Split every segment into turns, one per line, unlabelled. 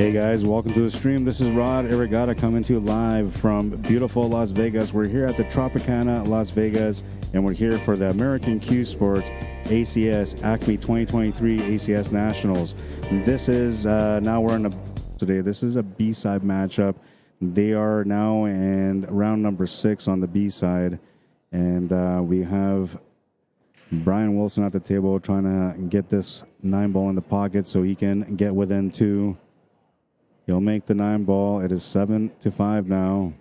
Hey guys, welcome to the stream. This is Rod Arriagada coming to you live from beautiful Las Vegas. We're here at the Tropicana, Las Vegas, and we're here for the American Cuesports ACS Acme 2023 ACS Nationals. This is now we're in a today. This is a B-side matchup. They are now in round number 6 on the B-side, and we have Bryan Wilson at the table trying to get this 9-ball in the pocket so he can get within 2. He'll make the 9-ball. It is 7-5 now.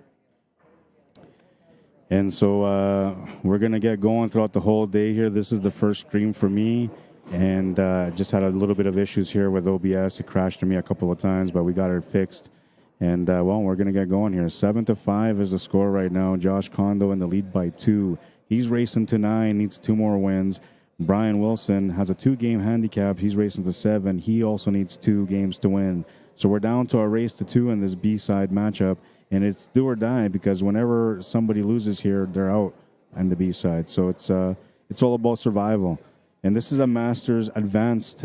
And so we're going to get going throughout the whole day here. This is the first stream for me. And just had a little bit of issues here with OBS. It crashed on me a couple of times, but we got it fixed. And, well, we're going to get going here. 7-5 is the score right now. Josh KONDO in the lead by 2. He's racing to 9, needs 2 more wins. Bryan Wilson has a 2-game handicap. He's racing to 7. He also needs 2 games to win. So we're down to a race to 2 in this B-side matchup, and it's do or die because whenever somebody loses here, they're out on the B-side. So it's all about survival. And this is a Masters Advanced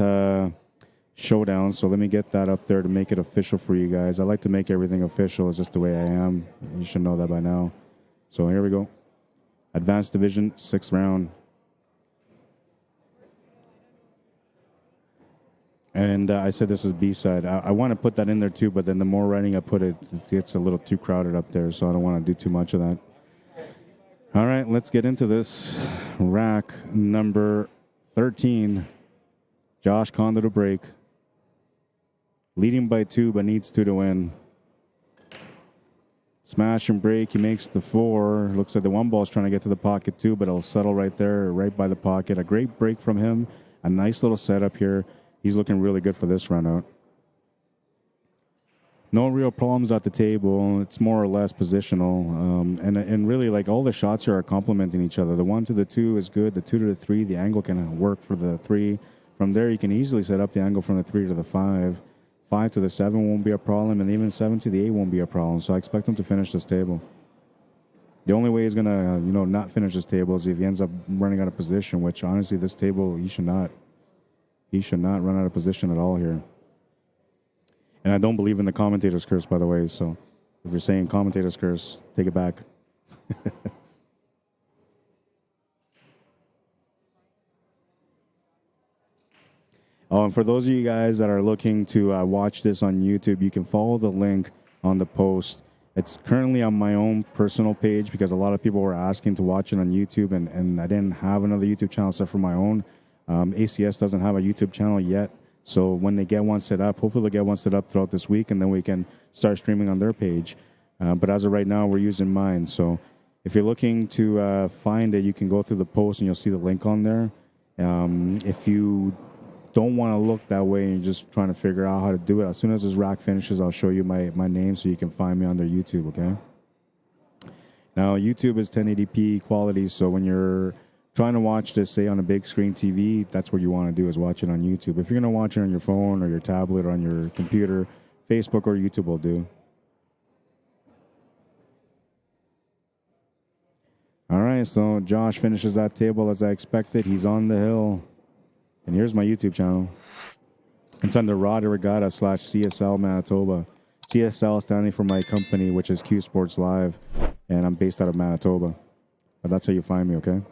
showdown, so let me get that up there to make it official for you guys. I like to make everything official. It's just the way I am. You should know that by now. So here we go. Advanced Division, 6th round. And I said this is B-side. I want to put that in there too, but then the more writing I put it gets a little too crowded up there, so I don't want to do too much of that. All right, let's get into this. Rack number 13. Josh KONDO to break. Leading by 2, but needs 2 to win. Smash and break. He makes the 4. Looks like the 1 ball is trying to get to the pocket too, but it'll settle right there, right by the pocket. A great break from him. A nice little setup here. He's looking really good for this run out. No real problems at the table. It's more or less positional. And really, like, all the shots here are complementing each other. The 1 to the 2 is good. The 2 to the 3, the angle can work for the 3. From there, you can easily set up the angle from the 3 to the 5. 5 to the 7 won't be a problem, and even 7 to the 8 won't be a problem. So I expect him to finish this table. The only way he's going to, not finish this table is if he ends up running out of position, which, honestly, this table, he should not. He should not run out of position at all here. And I don't believe in the commentator's curse, by the way. So if you're saying commentator's curse, take it back. Oh, and for those of you guys that are looking to watch this on YouTube, you can follow the link on the post. It's currently on my own personal page because a lot of people were asking to watch it on YouTube, and I didn't have another YouTube channel except for my own. ACS doesn't have a YouTube channel yet, so when they get one set up, hopefully they'll get one set up throughout this week, and then we can start streaming on their page. But as of right now, we're using mine. So if you're looking to find it, you can go through the post, and you'll see the link on there. If you don't want to look that way and you're just trying to figure out how to do it, as soon as this rack finishes, I'll show you my name so you can find me on their YouTube, okay? Now, YouTube is 1080p quality, so when you're trying to watch this, say, on a big screen TV, that's what you want to do, is watch it on YouTube. If you're going to watch it on your phone or your tablet or on your computer, Facebook or YouTube will do. All right, so Josh finishes that table as I expected. He's on the hill. And here's my YouTube channel. It's under Rod Arriagada /CSL Manitoba. CSL standing for my company, which is Cuesports Live, and I'm based out of Manitoba. But that's how you find me, okay?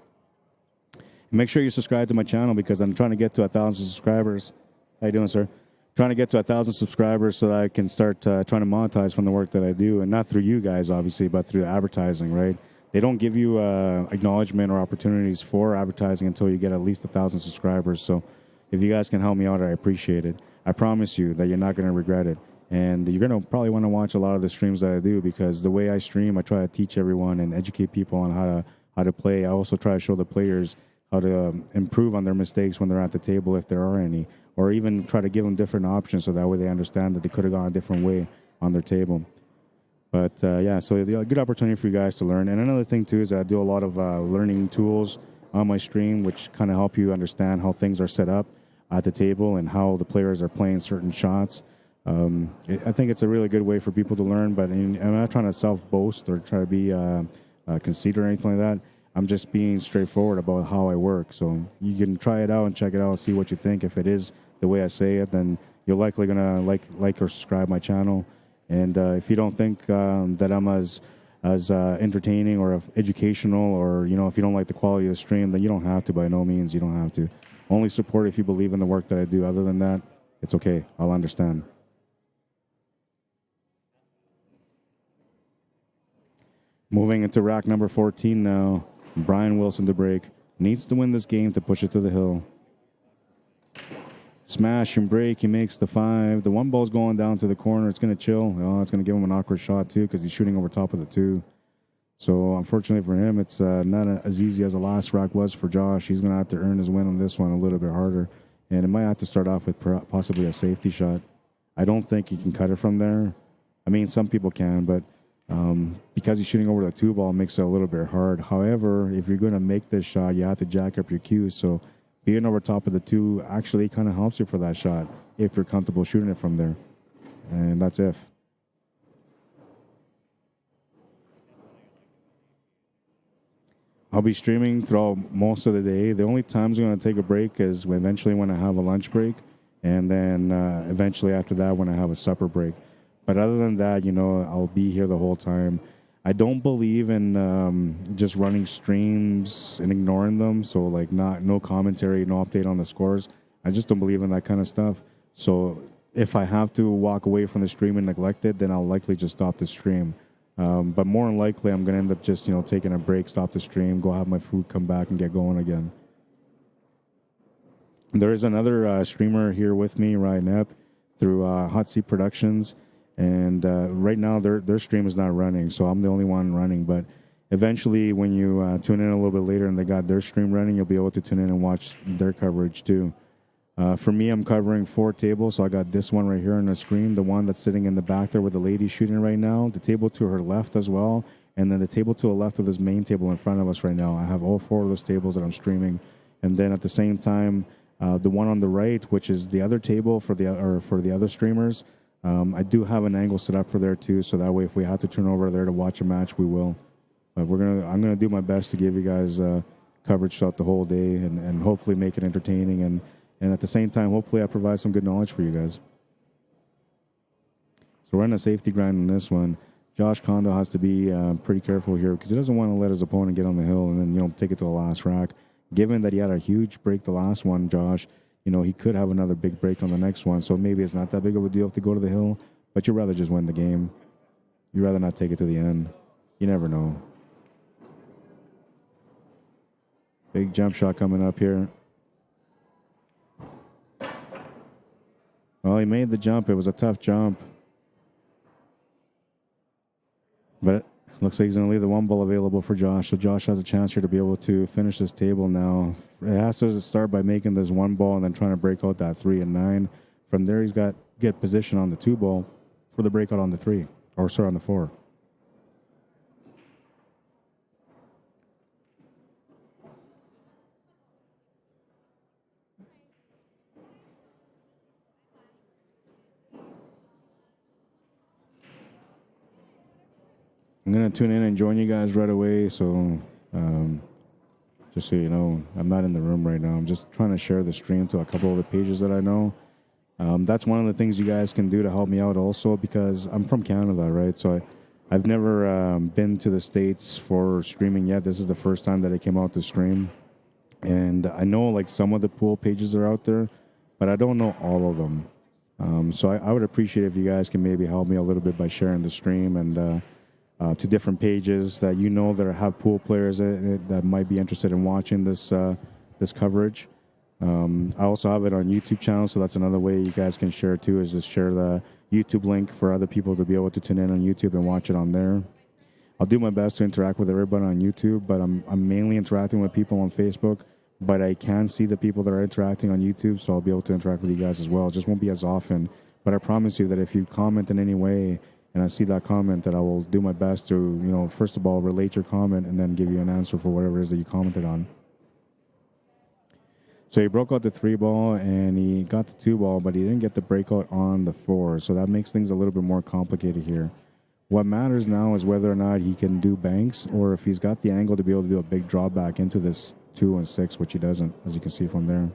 Make sure you subscribe to my channel because I'm trying to get to 1,000 subscribers. How you doing, sir? Trying to get to 1,000 subscribers so that I can start trying to monetize from the work that I do, and not through you guys, obviously, but through advertising, right? They don't give you acknowledgement or opportunities for advertising until you get at least 1,000 subscribers. So if you guys can help me out, I appreciate it. I promise you that you're not going to regret it. And you're going to probably want to watch a lot of the streams that I do because the way I stream, I try to teach everyone and educate people on how to play. I also try to show the players how to improve on their mistakes when they're at the table, if there are any, or even try to give them different options so that way they understand that they could have gone a different way on their table. But, yeah, so a good opportunity for you guys to learn. And another thing, too, is that I do a lot of learning tools on my stream, which kind of help you understand how things are set up at the table and how the players are playing certain shots. I think it's a really good way for people to learn, but I'm not trying to self-boast or try to be conceited or anything like that. I'm just being straightforward about how I work. So you can try it out and check it out and see what you think. If it is the way I say it, then you're likely gonna like or subscribe my channel. And if you don't think that I'm as entertaining or educational, or if you don't like the quality of the stream, then you don't have to. By no means, you don't have to. Only support if you believe in the work that I do. Other than that, it's okay. I'll understand. Moving into rack number 14 now. Brian Wilson to break. Needs to win this game to push it to the hill. Smash and break. He makes the 5. The 1 ball's going down to the corner. It's going to chill. Oh, it's going to give him an awkward shot, too, because he's shooting over top of the 2. So, unfortunately for him, it's not as easy as the last rack was for Josh. He's going to have to earn his win on this one a little bit harder. And it might have to start off with possibly a safety shot. I don't think he can cut it from there. I mean, some people can, but because he's shooting over the 2 ball, makes it a little bit hard. However, if you're going to make this shot, you have to jack up your cues. So being over top of the 2 actually kind of helps you for that shot if you're comfortable shooting it from there. And that's if. I'll be streaming throughout most of the day. The only times I'm going to take a break is eventually when I have a lunch break, and then eventually after that when I have a supper break. But other than that, I'll be here the whole time. I don't believe in just running streams and ignoring them. So, like, no commentary, no update on the scores. I just don't believe in that kind of stuff. So if I have to walk away from the stream and neglect it, then I'll likely just stop the stream. But more than likely, I'm going to end up just, taking a break, stop the stream, go have my food, come back, and get going again. There is another streamer here with me, Ryan Epp, through Hot Seat Productions. And right now, their stream is not running, so I'm the only one running. But eventually, when you tune in a little bit later and they got their stream running, you'll be able to tune in and watch their coverage too. For me, I'm covering 4 tables, so I got this one right here on the screen, the one that's sitting in the back there where the lady's shooting right now, the table to her left as well, and then the table to the left of this main table in front of us right now. I have all 4 of those tables that I'm streaming. And then at the same time, the one on the right, which is the other table for the other streamers, I do have an angle set up for there too, so that way if we have to turn over there to watch a match, we will. But I'm gonna do my best to give you guys coverage throughout the whole day, and hopefully make it entertaining, and at the same time, hopefully I provide some good knowledge for you guys. So we're in a safety grind on this one. Josh Kondo has to be pretty careful here because he doesn't want to let his opponent get on the hill and then take it to the last rack. Given that he had a huge break the last one, Josh, he could have another big break on the next one, so maybe it's not that big of a deal if to go to the hill, but you'd rather just win the game. You'd rather not take it to the end. You never know. Big jump shot coming up here. Well, he made the jump. It was a tough jump. But looks like he's going to leave the 1 ball available for Josh. So Josh has a chance here to be able to finish this table now. It has to start by making this 1 ball and then trying to break out that 3 and 9. From there, he's got get position on the 2 ball for the breakout on the 3. Or, sorry, on the 4. I'm going to tune in and join you guys right away. So just so you know, I'm not in the room right now. I'm just trying to share the stream to a couple of the pages that I know. That's one of the things you guys can do to help me out also, because I'm from Canada, right? So I've never been to the States for streaming yet. This is the first time that I came out to stream. And I know like some of the pool pages are out there, but I don't know all of them. So I would appreciate if you guys can maybe help me a little bit by sharing the stream and to different pages that that have pool players that might be interested in watching this coverage. I also have it on YouTube channel, so that's another way you guys can share too, is just share the YouTube link for other people to be able to tune in on YouTube and watch it on there. I'll do my best to interact with everybody on YouTube, but I'm mainly interacting with people on Facebook, but I can see the people that are interacting on YouTube, so I'll be able to interact with you guys as well. It just won't be as often, but I promise you that if you comment in any way and I see that comment, that I will do my best to, first of all, relate your comment and then give you an answer for whatever it is that you commented on. So he broke out the 3 ball and he got the 2 ball, but he didn't get the breakout on the 4. So that makes things a little bit more complicated here. What matters now is whether or not he can do banks, or if he's got the angle to be able to do a big drawback into this 2 and 6, which he doesn't, as you can see from there.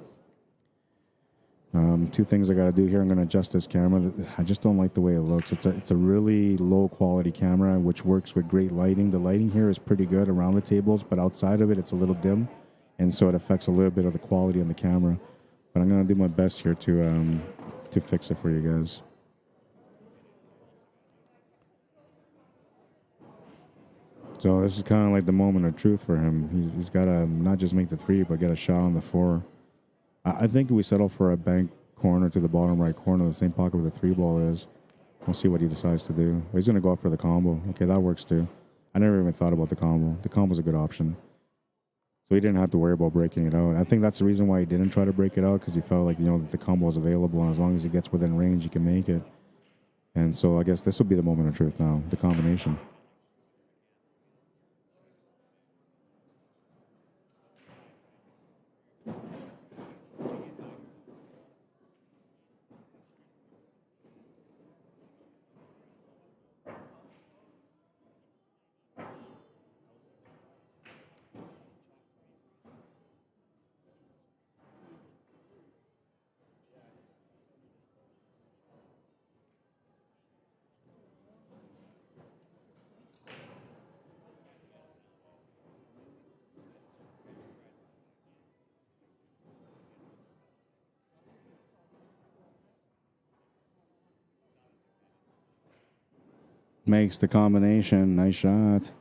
Two things I got to do here. I'm going to adjust this camera. I just don't like the way it looks. It's a really low quality camera, which works with great lighting. The lighting here is pretty good around the tables, but outside of it, it's a little dim, and so it affects a little bit of the quality on the camera. But I'm going to do my best here to fix it for you guys. So this is kind of like the moment of truth for him. He's got to not just make the 3, but get a shot on the 4. I think we settle for a bank corner to the bottom right corner, the same pocket where the 3 ball is. We'll see what he decides to do. He's going to go up for the combo. Okay, that works too. I never even thought about the combo. The combo's a good option. So he didn't have to worry about breaking it out. I think that's the reason why he didn't try to break it out, because he felt like, that the combo was available, and as long as he gets within range, he can make it. And so I guess this will be the moment of truth now, the combination. Makes the combination. Nice shot.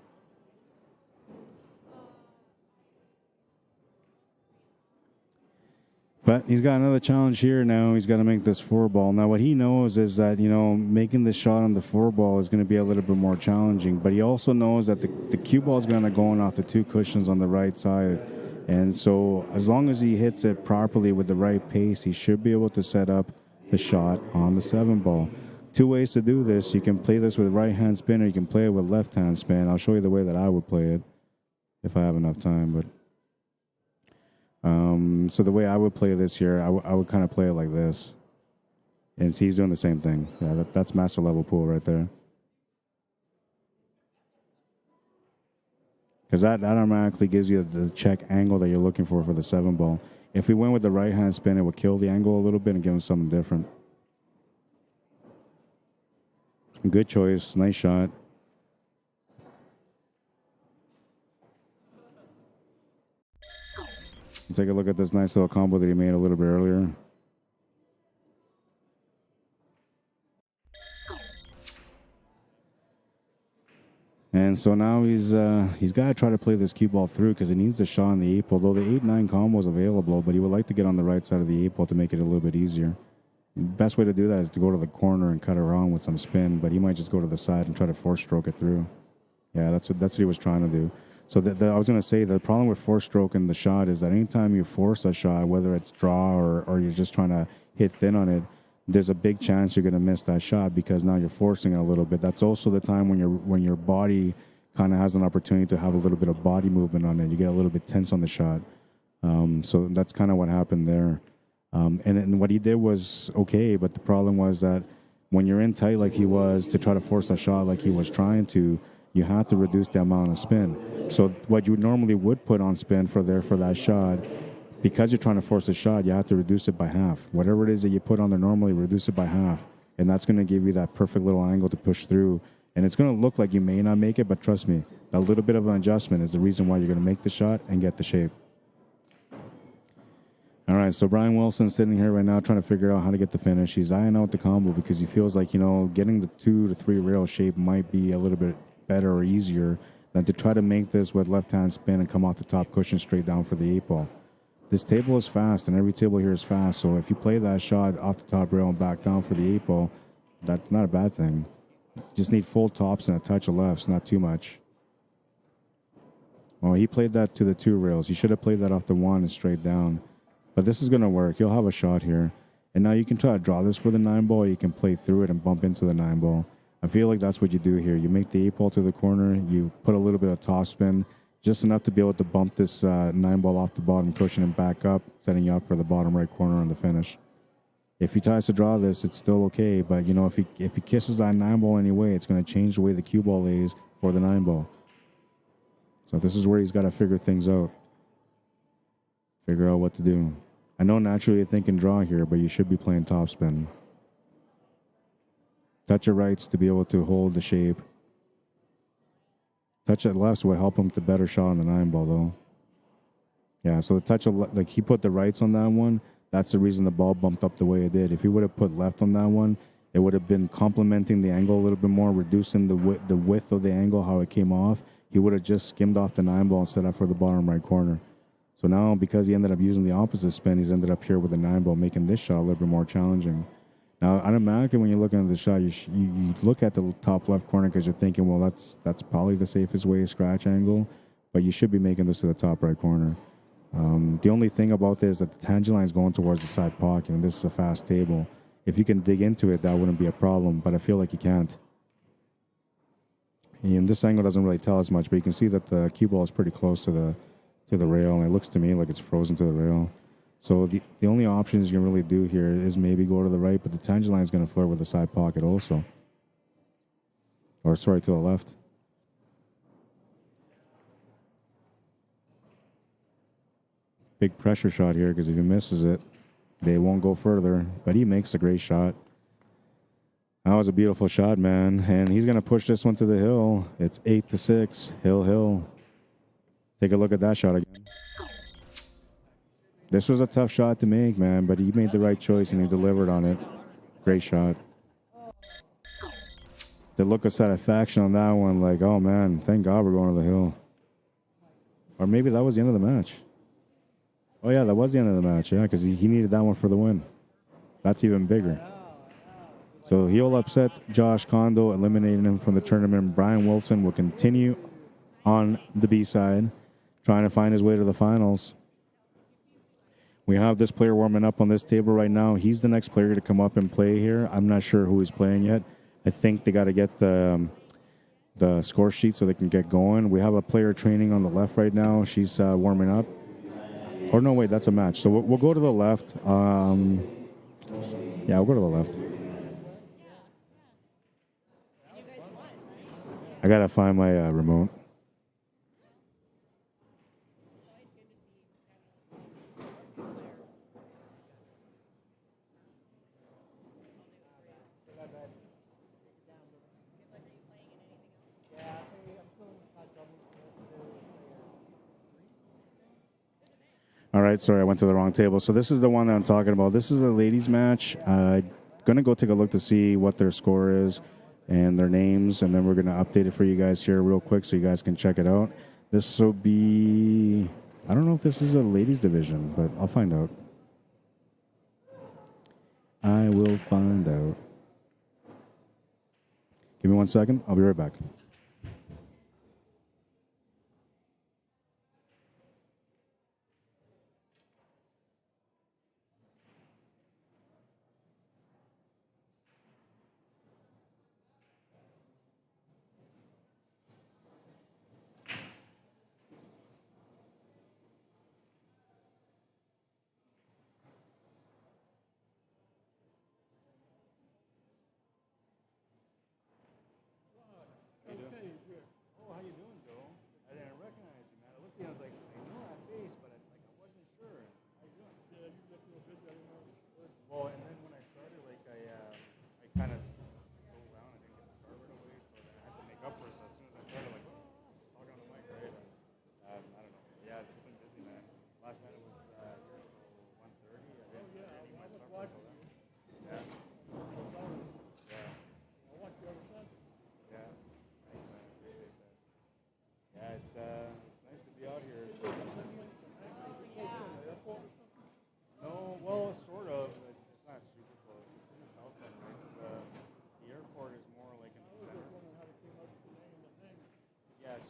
But he's got another challenge here now. He's got to make this 4 ball. Now, what he knows is that, making the shot on the 4 ball is going to be a little bit more challenging. But he also knows that the cue ball is going to go on off the 2 cushions on the right side. And so as long as he hits it properly with the right pace, he should be able to set up the shot on the 7 ball. 2 ways to do this. You can play this with right-hand spin, or you can play it with left-hand spin. I'll show you the way that I would play it if I have enough time. But so the way I would play this here, I would kind of play it like this. And see, he's doing the same thing. Yeah, that's master level pool right there. Because that automatically gives you the check angle that you're looking for the 7 ball. If we went with the right-hand spin, it would kill the angle a little bit and give him something different. Good choice. Nice shot. Take a look at this nice little combo that he made a little bit earlier. And so now he's got to try to play this cue ball through, because he needs the shot on the 8 ball. Though the 8-9 combo is available, but he would like to get on the right side of the 8 ball to make it a little bit easier. The best way to do that is to go to the corner and cut around with some spin, but he might just go to the side and try to 4-stroke it through. Yeah, that's what he was trying to do. So I was going to say, the problem with 4-stroking the shot is that anytime you force a shot, whether it's draw or you're just trying to hit thin on it, there's a big chance you're going to miss that shot, because now you're forcing it a little bit. That's also the time when your body kind of has an opportunity to have a little bit of body movement on it. You get a little bit tense on the shot. So that's kind of what happened there. And what he did was okay, but the problem was that when you're in tight like he was, to try to force a shot like he was trying to, you have to reduce the amount of spin. So what you normally would put on spin for that shot, because you're trying to force a shot, you have to reduce it by half. Whatever it is that you put on there normally, reduce it by half. And that's going to give you that perfect little angle to push through. And it's going to look like you may not make it, but trust me, that little bit of an adjustment is the reason why you're going to make the shot and get the shape. All right, so Brian Wilson's sitting here right now trying to figure out how to get the finish. He's eyeing out the combo because he feels like, getting the 2 to 3 rail shape might be a little bit better or easier than to try to make this with left-hand spin and come off the top cushion straight down for the 8 ball. This table is fast, and every table here is fast, so if you play that shot off the top rail and back down for the 8 ball, that's not a bad thing. You just need full tops and a touch of lefts, not too much. Well, he played that to the 2 rails. He should have played that off the 1 and straight down. But this is going to work. You'll have a shot here. And now you can try to draw this for the 9 ball. You can play through it and bump into the 9 ball. I feel like that's what you do here. You make the 8 ball to the corner. You put a little bit of top spin, just enough to be able to bump this 9 ball off the bottom cushion and back up, setting you up for the bottom right corner on the finish. If he tries to draw this, it's still okay. But, if he kisses that 9 ball anyway, it's going to change the way the cue ball lays for the 9 ball. So this is where he's got to figure things out. Figure out what to do. I know naturally you're thinking draw here, but you should be playing topspin. Touch of rights to be able to hold the shape. Touch at lefts would help him to better shot on the 9-ball, though. Yeah, so the touch of, like, he put the rights on that one. That's the reason the ball bumped up the way it did. If he would have put left on that one, it would have been complementing the angle a little bit more, reducing the width of the angle, how it came off. He would have just skimmed off the 9-ball and set up for the bottom right corner. So now, because he ended up using the opposite spin, he's ended up here with the 9-ball, making this shot a little bit more challenging. Now, automatically, when you're looking at the shot, you look at the top left corner because you're thinking, well, that's probably the safest way, scratch angle, but you should be making this to the top right corner. The only thing about this is that the tangent line is going towards the side pocket, and this is a fast table. If you can dig into it, that wouldn't be a problem, but I feel like you can't. And this angle doesn't really tell us much, but you can see that the cue ball is pretty close to the rail, and it looks to me like it's frozen to the rail. So the only options you can really do here is maybe go to the right, but the tangent line is going to flirt with the side pocket also. Or, sorry, to the left. Big pressure shot here, because if he misses it, they won't go further. But he makes a great shot. That was a beautiful shot, man. And he's going to push this one to the hill. It's 8-6. Hill. Take a look at that shot again. This was a tough shot to make, man, but he made the right choice and he delivered on it. Great shot. The look of satisfaction on that one, like, oh, man, thank God we're going to the hill. Or maybe that was the end of the match. Oh, yeah, that was the end of the match, yeah, because he needed that one for the win. That's even bigger. So he'll upset Josh KONDO, eliminating him from the tournament. Brian Wilson will continue on the B side, trying to find his way to the finals. We have this player warming up on this table right now. He's the next player to come up and play here. I'm not sure who he's playing yet. I think they got to get the score sheet so they can get going. We have a player training on the left right now. She's warming up. Or no, wait, that's a match. So we'll go to the left. Yeah, we'll go to the left. I got to find my remote. All right, sorry, I went to the wrong table. So this is the one that I'm talking about. This is a ladies' match. Going to go take a look to see what their score is and their names, and then we're going to update it for you guys here real quick so you guys can check it out. This will be, I don't know if this is a ladies' division, but I'll find out. I will find out. Give me 1 second. I'll be right back.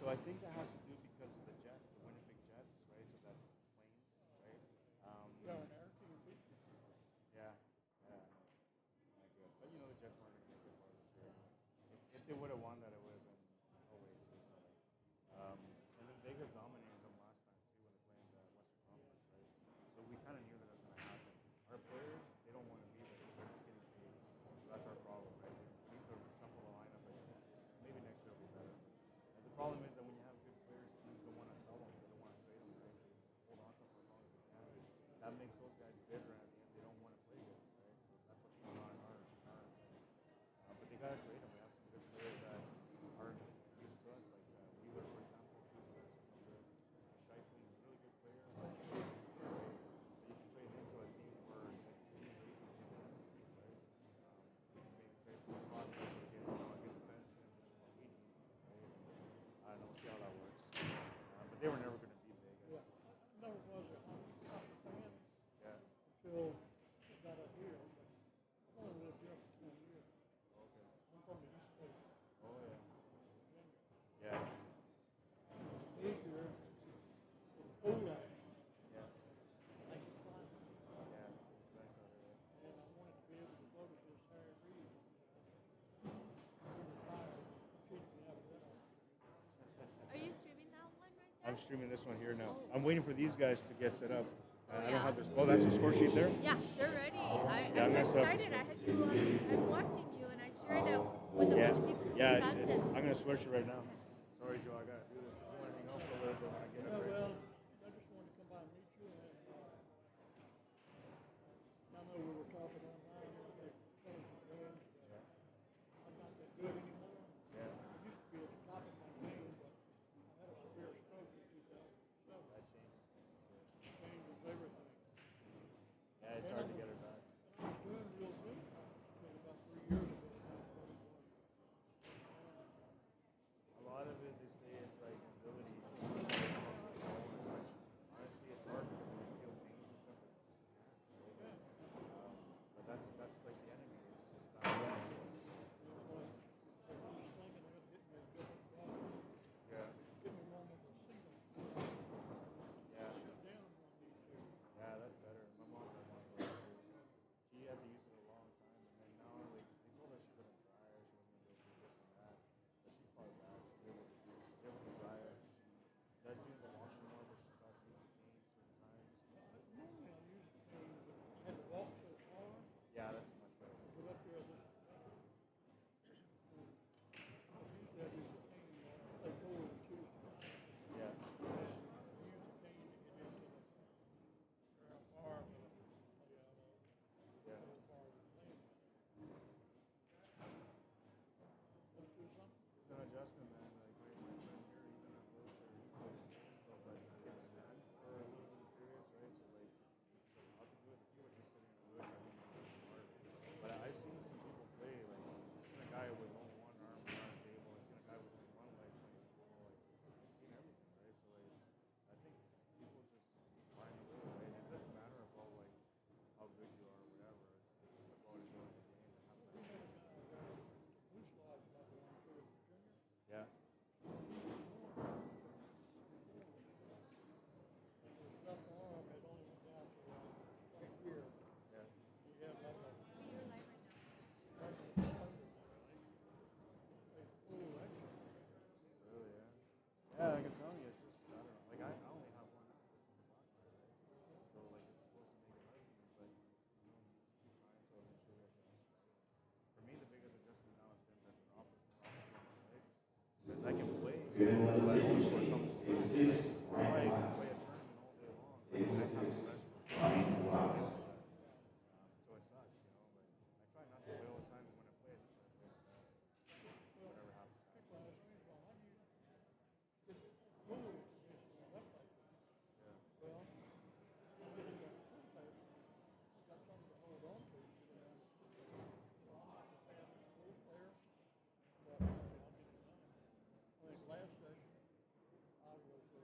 So I think that has to do because of the Jets, the Winnipeg Jets, right? So that's planes, right? Yeah, yeah. Not good. But you know the Jets weren't going to make it far this year. If they would have won that, it would have been always. And then Vegas dominated them last time too when they played in the Western Conference, right? So we kind of knew that was going to happen. Our players, they don't want to be there. They're just getting paid. So that's our problem, right? We need to shuffle the lineup again. Maybe next year will be better. And the problem is that when you have good players, teams don't want to sell them. They don't want to trade them, right? They hold on to them for as long as they can. That makes those guys gotta trade them. We have some good players that aren't used to us, like Wheeler, for example. He's got some good. Shifley, really good player. But so you can trade him to a team where like team races gets him, right? You can maybe trade for a prospect or get a good defenseman and what we need, right? I don't know. We'll see how that works. But they were never going to be Vegas.
Yeah, I never was a hockey fan.
Yeah.
Until I got up here. But I've only lived here for 20 years.
Okay.
I'm from the East Coast.
Oh yeah. Yeah.
Easier. Cool out.
Yeah.
I like the climate.
Yeah. It's nice out here.
And I wanted to be able to go to this Harry Reid. He retired. Cheated me out of that.
Are you streaming that one right there?
I'm streaming this one here now. I'm waiting for these guys to get set up. I don't
yeah.
have this. Oh, that's your score sheet there?
Yeah, they're ready.
I'm
I'm
excited.
I had you I'm watching you, and I shared it with a bunch of people from Wisconsin.
I'm going to switch it right now. Sorry, Joe, I got to do this. If you want to hang out for a little bit when I get up there.
Well, I just wanted to come by and meet you. And I know we were talking online. I'm not that good anymore.
Yeah.
I used to be at the top of my game, but I had a severe stroke in 2007.
That changes things.
Changes everything.
Yeah, it's hard to get her back.
I was doing real good until about 3 years ago.
A lot of it, they say it's like ability. Honestly, it's hard because when you feel pain and stuff, it's just can't. But that's like the enemy. It's just not yeah.
Get me wrong with a single.
Yeah.
Shut down on these two.
Yeah, that's better. My mom had one of those too. She had to use it a long time, and then now like they told her she couldn't dry her, she wasn't gonna be able to do this and that. But she fought back. She's able to dry her. She does use the laundry more, but she starts using pain certain times.
Normally I used to pain, but I had to walk so far.
Yeah, that's much better.
Get up there, this. Usually I do the pain. They go over to Tuesday.
Yeah.
And use the pain to get into the bar.
Yeah. It's an adjustment, man. Like my friend here, he's in a wheelchair. He plays stuff, but he can't stand for a little bit of periods, right? So like, how to do it? If you were just sitting in a wheelchair, I think it's hard. But I've seen some people play. Like I've seen a guy with only one arm around a table. I've seen a guy with only one leg playing football. Like I've seen everything, right? So like, I think people just find a way, right? It doesn't matter about like how good you are or whatever. It's just about enjoying the game and having that. Yeah.
Left arm had only went down to right here.
Yeah.
He had like a
You're live right now.
Really, yeah. Yeah, like I'm telling you, it's just, I don't know. Like, I only have one eye. This is the black eye, right? So, like, it's supposed to make it right, but, you know, keep trying to make sure that for me, the biggest adjustment now has been the opposite legs. Because I can play, but only for a couple of games. If I play a tournament all day long, like, I have to rest for 5 days. So it sucks, you know, but I try not to play all the time, but when I play, I just try to play the best. Whatever happens.
Last session, I was a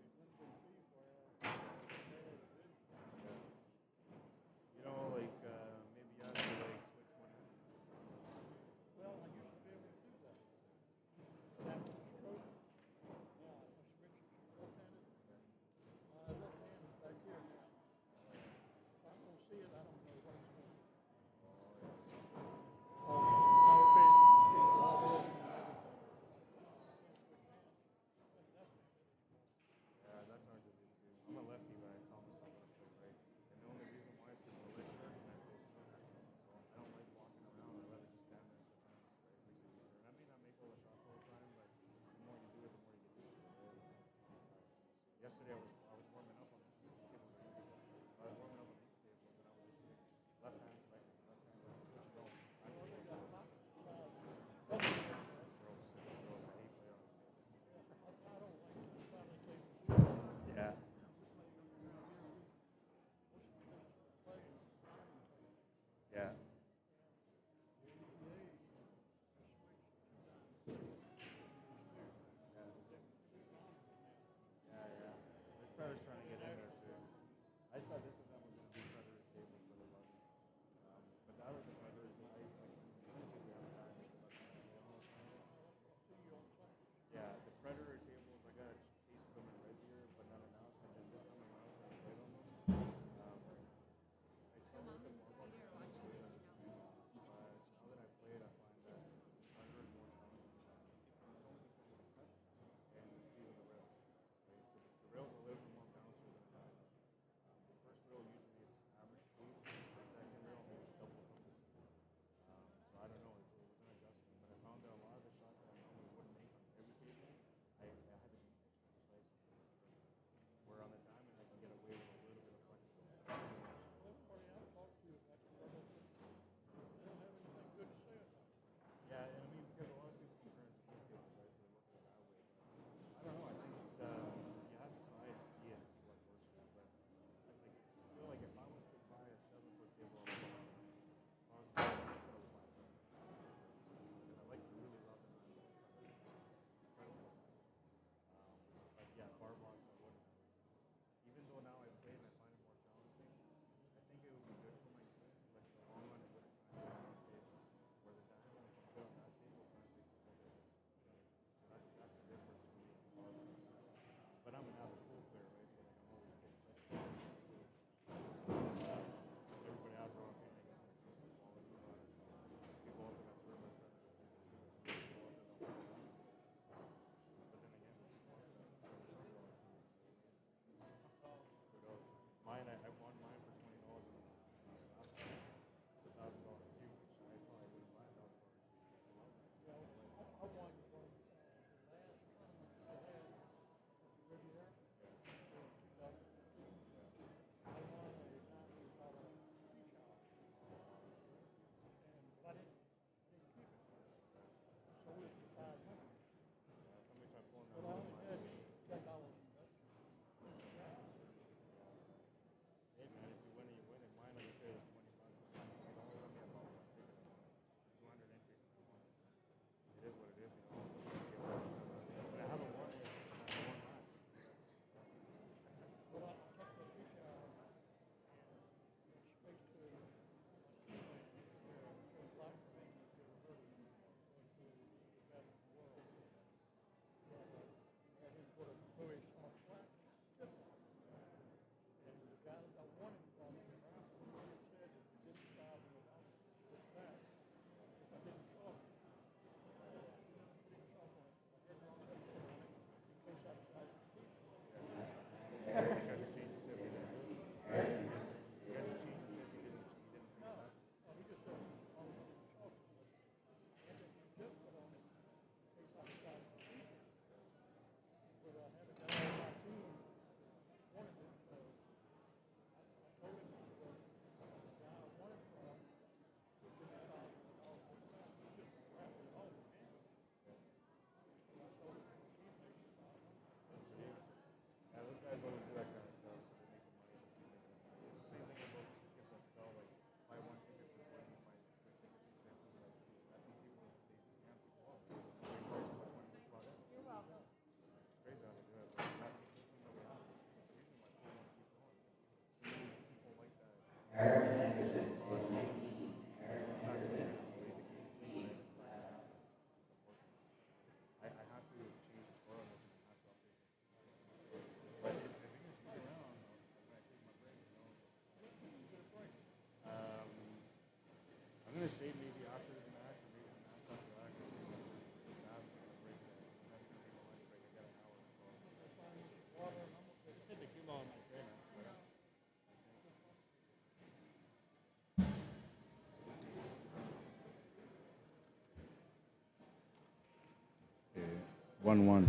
1-1.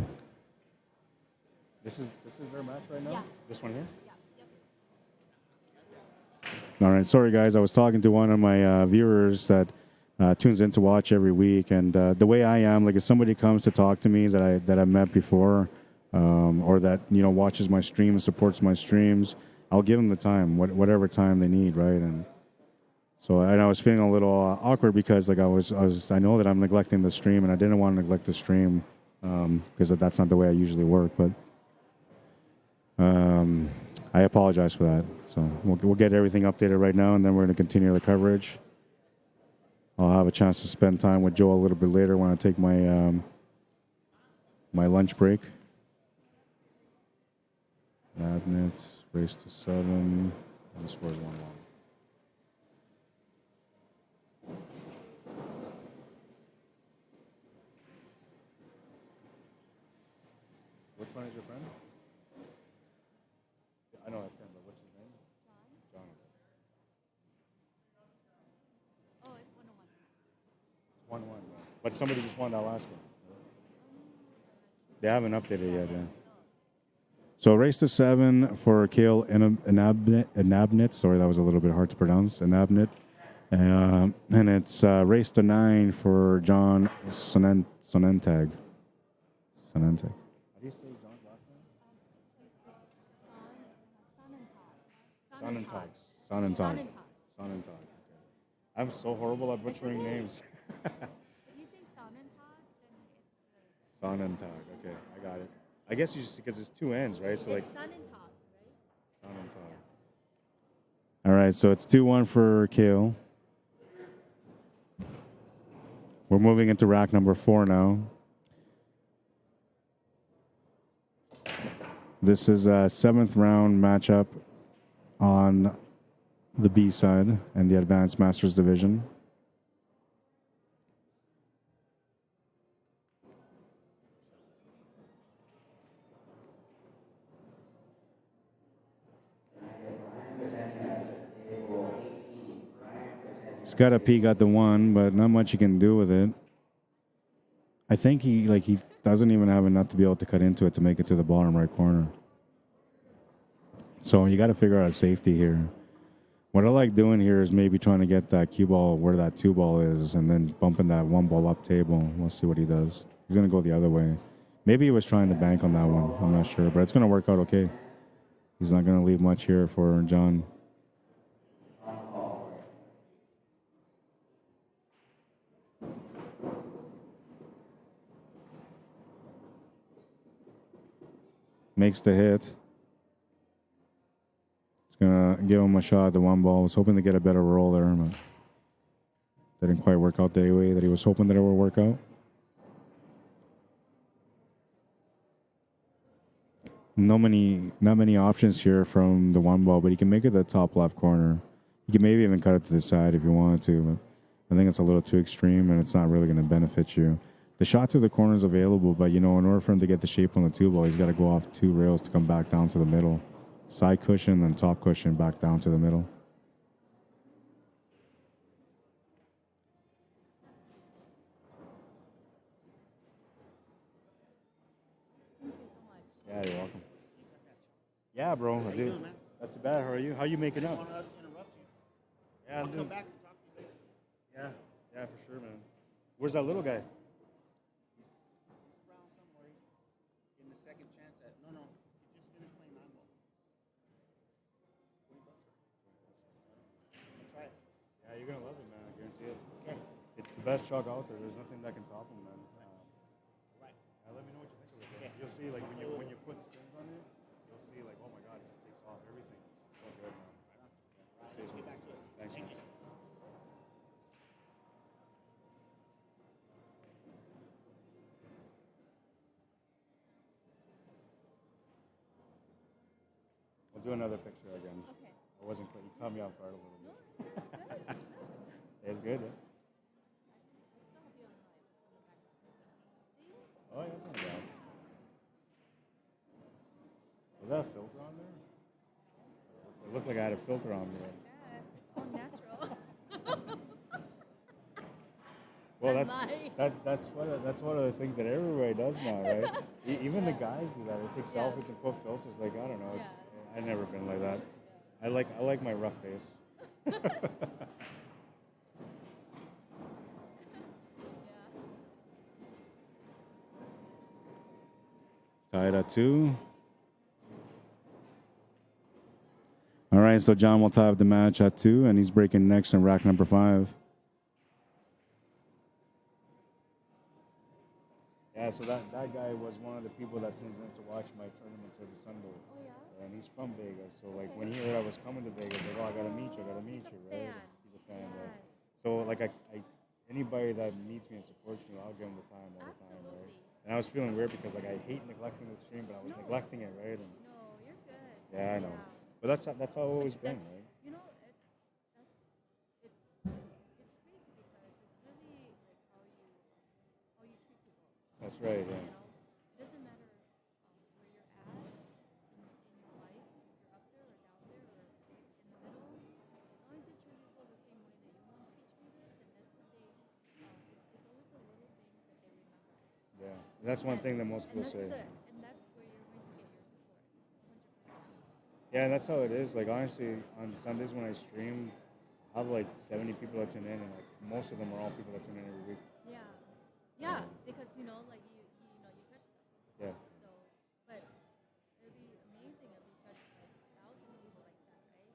This is their match right now?
Yeah.
This one here?
Yeah. Yep.
All right. Sorry, guys. I was talking to one of my viewers that tunes in to watch every week. And the way I am, like if somebody comes to talk to me that I've met before or that, watches my streams, supports my streams, I'll give them the time, whatever time they need, right? And so I was feeling a little awkward because like I know that I'm neglecting the stream and I didn't want to neglect the stream because that's not the way I usually work. But I apologize for that. So we'll get everything updated right now, and then we're going to continue the coverage. I'll have a chance to spend time with Joe a little bit later when I take my my lunch break. Magnets, race to 7, and the score's 1-1. Which one is your friend? I know that's him, but what's his name? John.
Oh, it's 1-1.
1-1. But somebody just won that last one. They haven't updated yet, yeah. So race to 7 for Kale Inabnit. Sorry, that was a little bit hard to pronounce. Inabnit. And it's race to 9 for John Sonentag. Sonentag. How do you say John's last name? Sonentag. Okay. I'm so horrible at butchering names.
If you say Sonentag, then it's
Sonentag. Okay, I got it. I guess you just because it's 2 N's, right? So like
it's Sonentag, right?
Sonentag. All right, so it's 2-1 for Kale. We're moving into rack number 4 now. This is a 7th round matchup on the B side and the Advanced Masters Division. He's got a peek at the 1, but not much he can do with it. I think he doesn't even have enough to be able to cut into it to make it to the bottom right corner. So you got to figure out a safety here. What I like doing here is maybe trying to get that cue ball where that 2 ball is and then bumping that 1 ball up table. We'll see what he does. He's going to go the other way. Maybe he was trying to bank on that one. I'm not sure, but it's going to work out okay. He's not going to leave much here for John. Makes the hit. It's going to give him a shot at the 1 ball. Was hoping to get a better roll there, but didn't quite work out the way that he was hoping that it would work out. Not many options here from the 1 ball, but he can make it the top left corner. You can maybe even cut it to the side if you wanted to, but I think it's a little too extreme and it's not really going to benefit you. The shot to the corner is available, but in order for him to get the shape on the 2 ball, he's got to go off 2 rails to come back down to the middle. Side cushion, then top cushion back down to the middle.
Thank you so much.
Yeah, you're welcome. Yeah, bro. I did. Not too bad. How are you? How you making up?
I want to interrupt you.
Yeah,
I'll
I'm
come
doing.
back and talk to you later.
Yeah, for sure, man. Where's that little guy?
He's around somewhere. He's getting the second chance at. No. He just finished playing 9 ball. $20. I'll try it.
Yeah, you're gonna love it, man. I guarantee it.
Okay.
It's the best chalk out there. There's nothing that can top him, man.
Right.
Let me know what you think of it.
Okay.
You'll see, like when you put spins on it, you'll see, like, oh my god, it just takes off everything. It's so good, man.
Right. Let's get back to it.
Thanks,
Thank
man.
you.
We'll do another picture again.
Okay.
I wasn't quite. You caught me off guard a little bit.
Good.
It's good, yeah.
I still have you on the background. See?
Oh, yeah, that's not bad. Was that a filter on there? It looked like I had a filter on me.
Yeah, it's all natural.
Well,
than
that's one of the things that everybody does now, right? Even the guys do that. They take
Yeah.
selfies and put filters. Like I don't know. It's
Yeah.
I've never been like that. I like my rough face.
Yeah.
Tied at 2. All right, so John will tie up the match at 2, and he's breaking next in rack number 5. Yeah, so that guy was one of the people that tunes in to watch my tournaments every Sunday.
Oh yeah.
And he's from Vegas, so like when he heard I was coming to Vegas, like, oh, I gotta meet you,
He's a
right?
fan.
He's a fan,
Yeah.
right? So like I anybody that meets me and supports me, I'll give him the time all the time, right?
Absolutely.
And I was feeling weird because like I hate neglecting the stream, but I was
No.
neglecting it, right? And
No, you're good.
yeah, I know. But that's how it's always been, right?
You know, it's crazy because it's really like how you treat people.
That's right,
You
yeah.
know, it doesn't matter where you're at in your life, if you're up there or down there or in the middle. As long as you treat people the same way that you want to be treated, and that's what they. It's always the little things that they remember.
Yeah. And that's one thing that most people say.
And that's where you're going to get your support. 100%.
Yeah, and that's how it is. Like honestly, on Sundays when I stream, I have like 70 people that tune in, and like most of them are all people that tune in every week.
Yeah. Yeah, because you know, like you touch them.
Yeah.
So, but it'd be amazing if you touched like 1,000 people like that, right?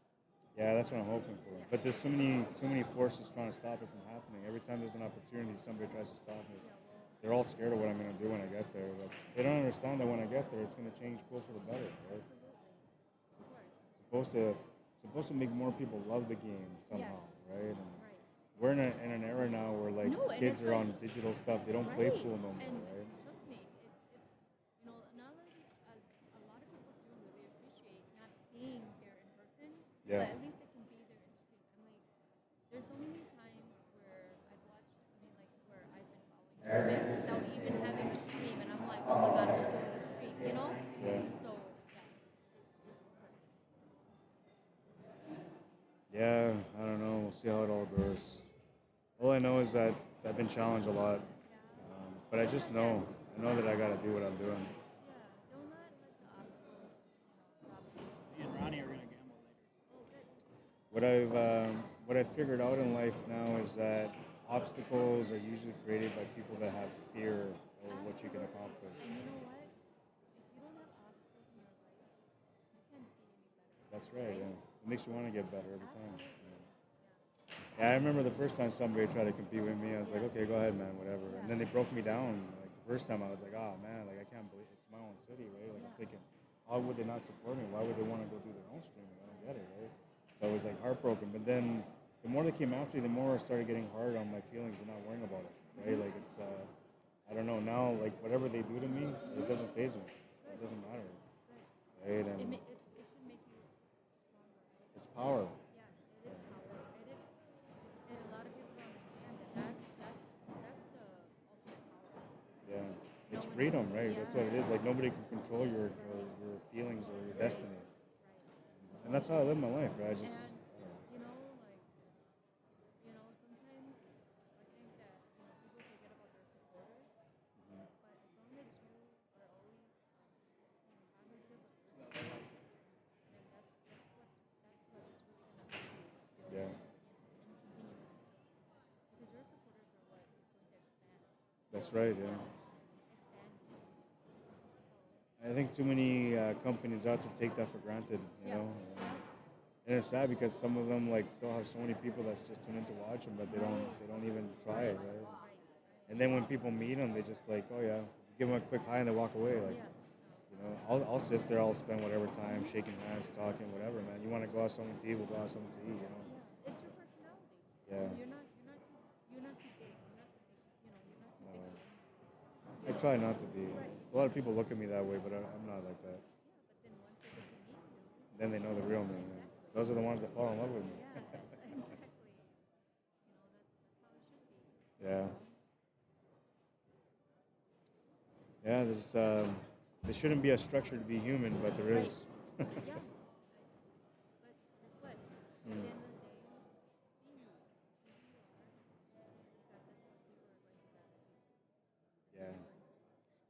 Yeah, that's what I'm hoping for.
Yeah.
But there's too many forces trying to stop it from happening. Every time there's an opportunity, somebody tries to stop me.
Yeah, well,
They're all scared of what I'm going to do when I get there. But they don't understand that when I get there, it's going to change pool for the better, right?
absolutely. Of course.
Supposed to make more people love the game somehow,
Yes.
right? And
Right.
we're in an era now where like
No, and
kids
it's
are
like-
on digital stuff. They don't play
Right.
pool no more,
And
right?
trust me, it's you know, now that a lot of people do really appreciate not being there in person,
Yeah.
but at least they can be there in stream. I'm like, there's so many times where I've watched, where I've been following tournaments without even having a stream, and I'm like, oh my god, I wish there was a stream, you know?
Yeah.
So,
Yeah, I don't know. We'll see how it all goes. All I know is that I've been challenged a lot, but I just know. I know that I got to do what I'm doing.
yeah, don't let like the obstacles, stop you.
Me and Ronnie are gonna gamble later.
Oh, good.
What I've figured out in life now is that obstacles are usually created by people that have fear of what you can accomplish.
And you know what? If you don't have obstacles in your life, you can't be any better.
That's right. Yeah. It makes you want to get better every time.
Absolutely.
Yeah, I remember the first time somebody tried to compete with me, I was like, okay, go ahead, man, whatever. And then they broke me down. Like the first time, I was like, oh man, like I can't believe it's my own city, right? Like I'm thinking, how would they not support me? Why would they want to go do their own streaming? I don't get it, right? So I was like heartbroken. But then the more they came after me, the more I started getting hard on my feelings and not worrying about it, right? Like it's, I don't know, now like whatever they do to me, it doesn't faze me. It doesn't matter, right? And
It should make you stronger, right?
it's power.
Yeah, it is power. And a lot of people don't understand that that's the ultimate power.
Yeah, it's freedom, right? That's what it is. Like nobody can control your feelings or your destiny,
Right.
and that's how I live my life, right? I just,
And
I don't know.
sometimes I think that people forget about their supporters. But as long as you are always cognitive of your supporters, then that's what is really gonna help you build
Yeah.
and continue. Because your supporters are what is going to expand.
That's right. Yeah,
Expand you.
I think too many companies out there take that for granted, you know. And it's sad because some of them like still have so many people that's just tune in to watch them, but they don't even try it, right? And then when people meet them, they just like, oh yeah, give them a quick hi and they walk away. Like, you know, I'll sit there, I'll spend whatever time shaking hands, talking, whatever, man. You want to go out something to eat, we'll go out something to eat, you know.
Yeah, it's your personality.
Yeah.
You're not too big. You're not too big. You're not too big.
I try not to be. A lot of people look at me that way, but I'm not like that.
Yeah, but then once they get to meet you,
Then they know the real me. Man. Those are the ones that fall in love with me.
yeah, exactly. That's how it should be.
Yeah. Yeah, there shouldn't be a structure to be human, but there is.
Yeah. But guess what? At the end of the day, be you. Be who you are. Because that's what people are going to
Yeah.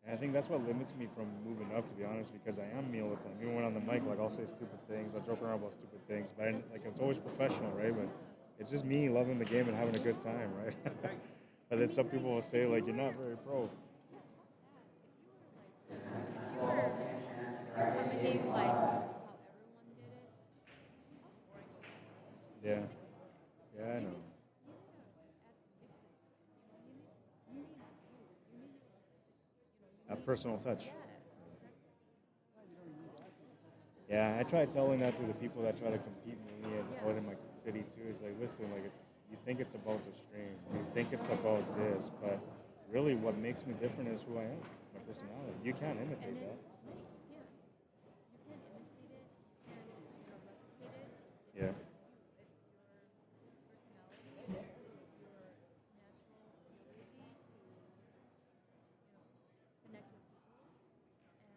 And I think that's what limits me from moving up, to be honest, because I am me all the time. Even when on the mic, like I'll say stupid things, I'll joke around about stupid things, but like it's always professional, right? But it's just me loving the game and having a good time, right? But then some people will say like you're not very pro.
Commentating like how everyone did it, how boring would that be?
Yeah.
Just think about it.
Yeah, I know.
You need to add mix into it. You
A
need
personal touch.
yeah, exactly.
Yeah, I try telling that to the people that try to compete with me and
Yeah.
out in my city too. It's like, listen, like you think it's about the stream, you think it's about this, but really, what makes me different is who I am. It's my personality. You can't imitate
And
that.
it's right, you can't. You can't imitate it, you can't replicate it.
Yeah.
It's you. It's your personality, it's your natural ability to, connect with people. And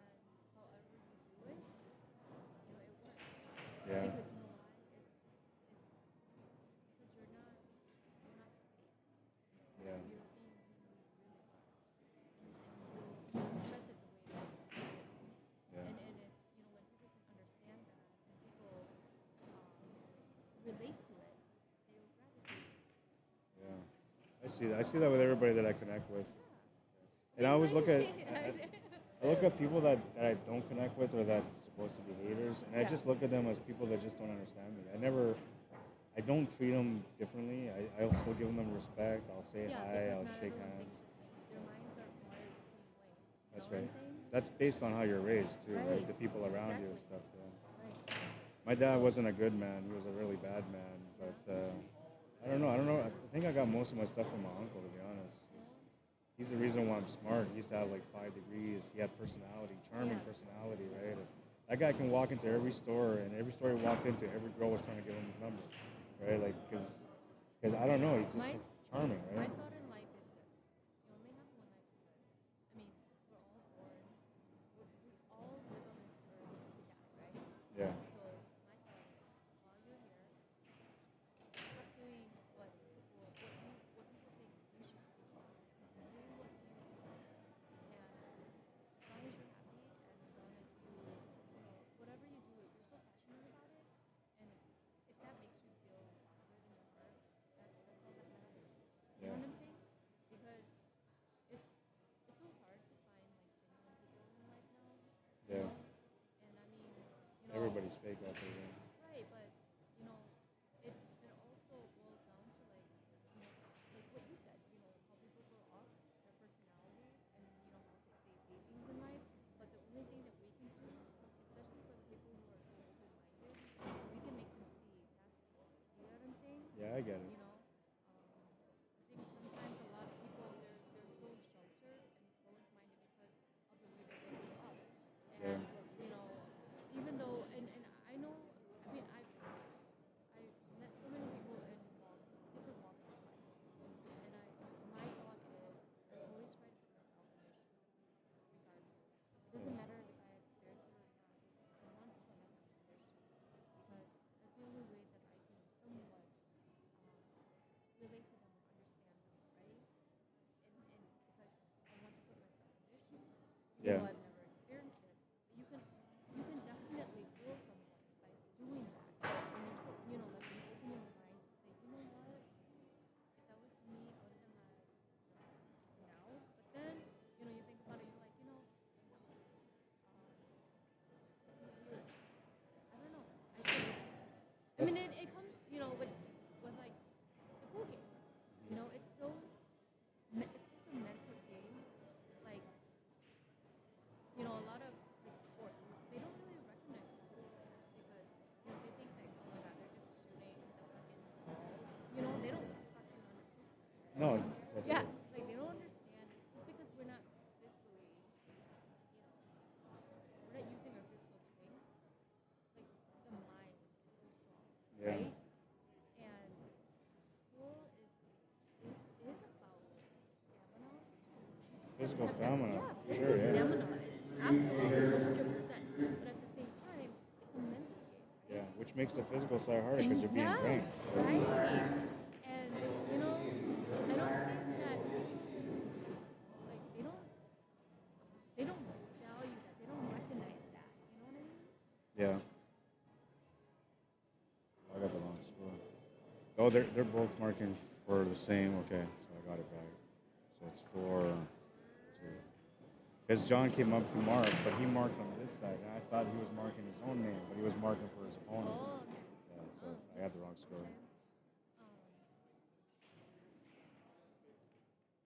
however you do it, it works.
Yeah.
Because you know why? It's because you're not fake.
Yeah.
You're being who you really are. And you express it the way that you do.
Yeah.
And if, when people can understand that and people relate to it, they will gravitate to it.
Yeah. I see that. I see that with everybody that I connect with. And I always look at I look at people that I don't connect with or that's supposed to be haters, and I
Yeah.
just look at them as people that just don't understand me. I don't treat them differently. I'll still give them respect. I'll say
Yeah,
hi.
because
I'll
not
shake
everyone
hands.
thinks the same. Their minds are wired the same way. You
That's
know
right.
what I'm saying?
That's based on how you're raised too, right?
Right.
The people around you and
Exactly.
stuff. Yeah.
Right.
My dad wasn't a good man. He was a really bad man. But I don't know. I think I got most of my stuff from my uncle, to be honest. He's the reason why I'm smart. He used to have like 5 degrees. He had personality, charming
Yeah.
personality, right? And that guy can walk into every store, and every store he walked into, every girl was trying to give him his number, right? Like, because I don't know, he's just
My-
charming,
My
right?
thought in life is this: you only have one life to live. I mean, we're all born. We all live on this earth to die, right?
Yeah.
So my thought is, while you're here, stop doing what people think you should do. Do what you do, and as long as you're happy, and as long as whatever you do, if you're so passionate about it, and if that makes you feel good in your heart, that's all that matters. You know what I'm saying? Because it's so hard to find like genuine people in life now.
Yeah.
And I mean,
Everybody's fake out there. Yeah.
right, but it also boils down to like what you said, how people grow up, their personalities, and how they see things in life. But the only thing that we can do, especially for the people who are so open-minded, we can make them see past it. You know what I'm saying?
Yeah, I get it.
I think sometimes a lot of people they're so sheltered and closed-minded because of the way that they grew up. And even though and I know, I mean I've met so many people in different walks of life, and my thought is I always try to put myself in their shoes, regardless. It doesn't matter if I experience it or not. I want to put myself in their shoes because that's the only way that I can somewhat relate to them or understand them, right? And because I want to put myself in their shoes, even though I've never experienced it. But you can definitely feel someone by doing that. And you're so, like when you open your mind to say, you know what? If that was me, I would have done that now. But then, you think about it, you're like, I don't know. I mean, it comes, with like the pool game. It's such a mental game. Like, a lot of like sports, they don't really recognize pool players because they think that, oh my god, they're just shooting the fucking balls. They don't fucking understand.
No, that's
Yeah,
right.
like they don't understand just because we're not physically, we're not using our physical strength. Like the mind is so strong,
Yeah.
right? And pool is about stamina too.
Physical stamina.
Yeah,
For
physical
sure, yeah.
stamina is absolutely 100%. But at the same time, it's a mental game, right?
Yeah, which makes the physical side harder because you're being
Yes,
drained.
right. And I don't think that people like they don't
they're both marking for the same. Okay, so I got it back. So it's 4-2. Because John came up to mark, but he marked on this side, and I thought he was marking his own name, but he was marking for his opponent.
Oh, okay.
Yeah, so I had the wrong score.
Um,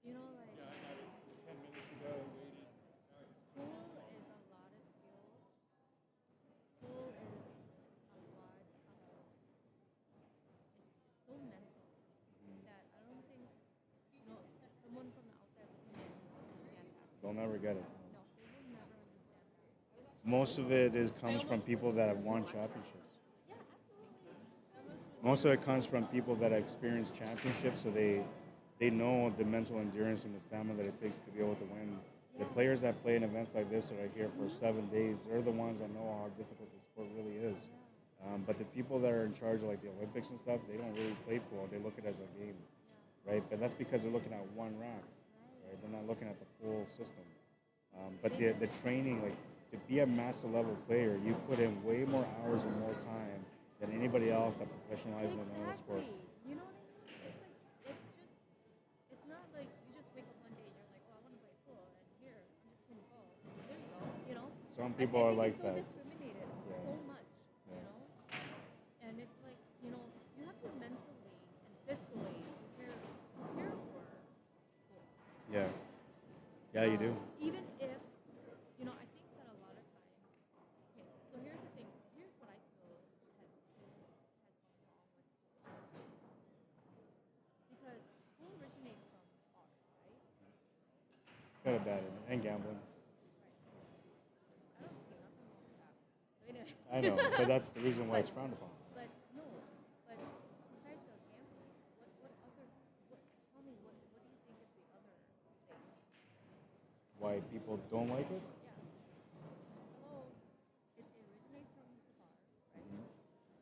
you know, like,
Yeah, I got it 10 minutes ago, waited. Now I just
pool is a lot of skills. Pool is a lot of, it's so mental that I don't think, someone from the outside looking in will understand that.
They'll never get it.
No, they will never understand that.
Most of it comes from people that have won championships.
Yeah, absolutely.
Most of it comes from people that have experienced championships, so they know the mental endurance and the stamina that it takes to be able to win. The players that play in events like this that are here for 7 days, they're the ones that know how difficult the sport really is. But the people that are in charge of like the Olympics and stuff, they don't really play pool. They look at it as a game, right? But that's because they're looking at one rack, right? They're not looking at the full system. But the training, like to be a master level player, you put in way more hours and more time than anybody else that professionalizes in the sport.
You know what I mean? It's not like you just wake up one day and you're like, oh, I want to play pool, and here, I'm just going to go. There you go,
Some people are like that.
It's so discriminated so much, And it's like, you have to mentally and physically prepare for pool.
Yeah. Yeah, you do.
Even if, I think that a lot of times, okay, so here's the thing. Here's what I feel has gone wrong with pool. Because pool originates from bars, right?
It's kind of bad, and gambling.
Right. I don't see nothing wrong with that. Wait a minute.
I know, but that's the reason why it's frowned upon.
But no, but besides the gambling, tell me, what do you think is the other thing?
Why people don't like it?
Yeah. Hello, it originates from the bar, right?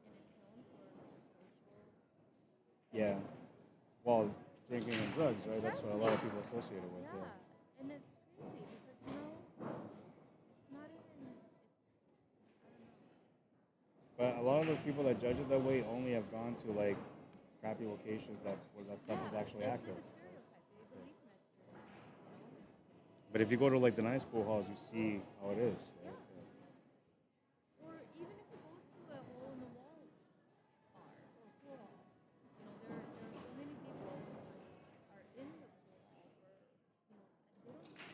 And it's known for like social.
Yeah. Well, drinking and drugs, right? That's what a lot of people associate it with.
Yeah. And it's crazy because it's not even. I don't know.
But a lot of those people that judge it that way only have gone to like crappy locations where that stuff is actually
it's
active.
like a stereotype. They believe in that stereotype,
But if you go to like the nice pool halls, you see how it is.
Yeah.
Right?
Or even if you go to a hole in the wall bar or pool hall, there are so many people who are in the pool hall for, and they don't know.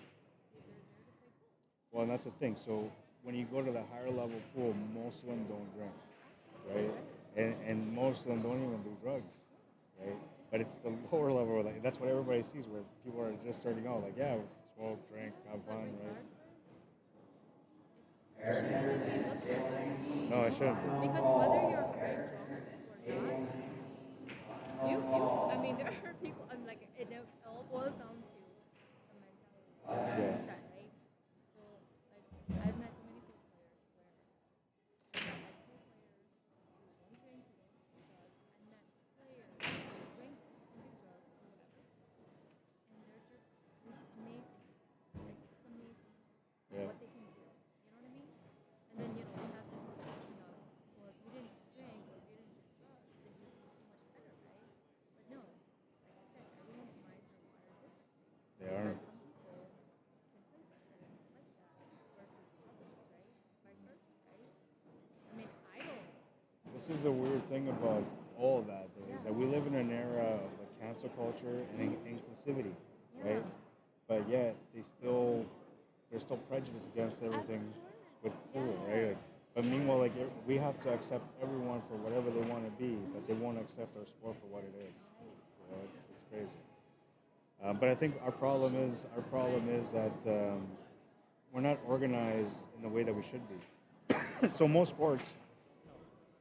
They're there to play pool.
Well, and that's the thing. So when you go to the higher level pool, most of them don't drink, right? And most of them don't even do drugs, right? But it's the lower level, like that's what everybody sees, where people are just starting out, like smoke, drink, have fun, right? No, it shouldn't.
Because whether you're high drunk or not, I mean, there are people, like, it all boils down to the mentality.
Yeah.
Right? So, like, I've met so many pool players where I met like pool players who don't drink, who don't do drugs. I met players who drink and do drugs or whatever. And they're amazing. It's amazing what they can do. You know what I mean? And then, we have this perception of, well, if you didn't drink or if you didn't do drugs, then you'd be so much better, right? But no, like I said, everyone's minds are wired differently.
They are.
Because some people can play better like that versus others, right? Vice versa, right? I mean, I don't.
This is the weird thing about all of that, though, is that we live in an era of like cancel culture and inclusivity, right? But yet there's still prejudice against everything with pool, right? But meanwhile, like we have to accept everyone for whatever they want to be, but they won't accept our sport for what it is. It's crazy. But I think our problem is that we're not organized in the way that we should be. So most sports,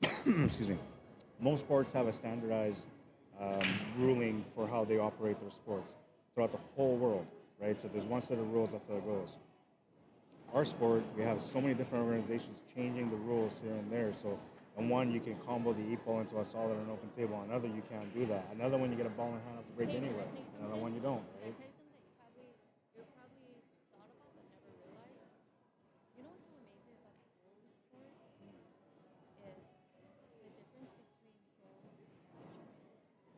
excuse me, most sports have a standardized ruling for how they operate their sports throughout the whole world, right? So there's one set of rules, that's how it goes. Our sport, we have so many different organizations changing the rules here and there. So, and one, you can combo the 8-ball into a solid or an open table. Another, you can't do that. Another one, you get a ball in hand, have to break anyway. Another one, you don't, right?
Can I tell you something you probably thought about but never realized? You know what's so amazing about the pool sport is the difference between pro and amateurs.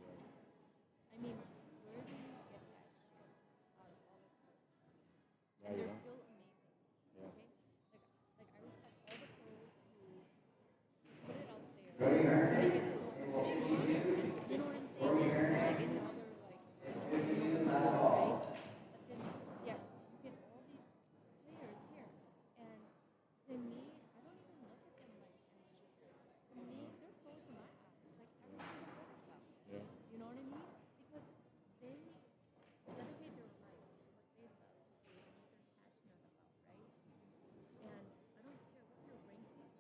and
you
they're
know?
still amazing.
Yeah.
Okay, like I respect all the pros who put it out there to make it so professional. You know what I'm saying? Just like any other like sport, right? But then yeah, you get all these players here, and to me, I don't even look at them like amateur players. To me, they're pros in my eyes, like every single one of them.
Yeah.
You know what I mean? Because they dedicate their life to what they love to do and what they're passionate about, right? And I don't care what your ranking is.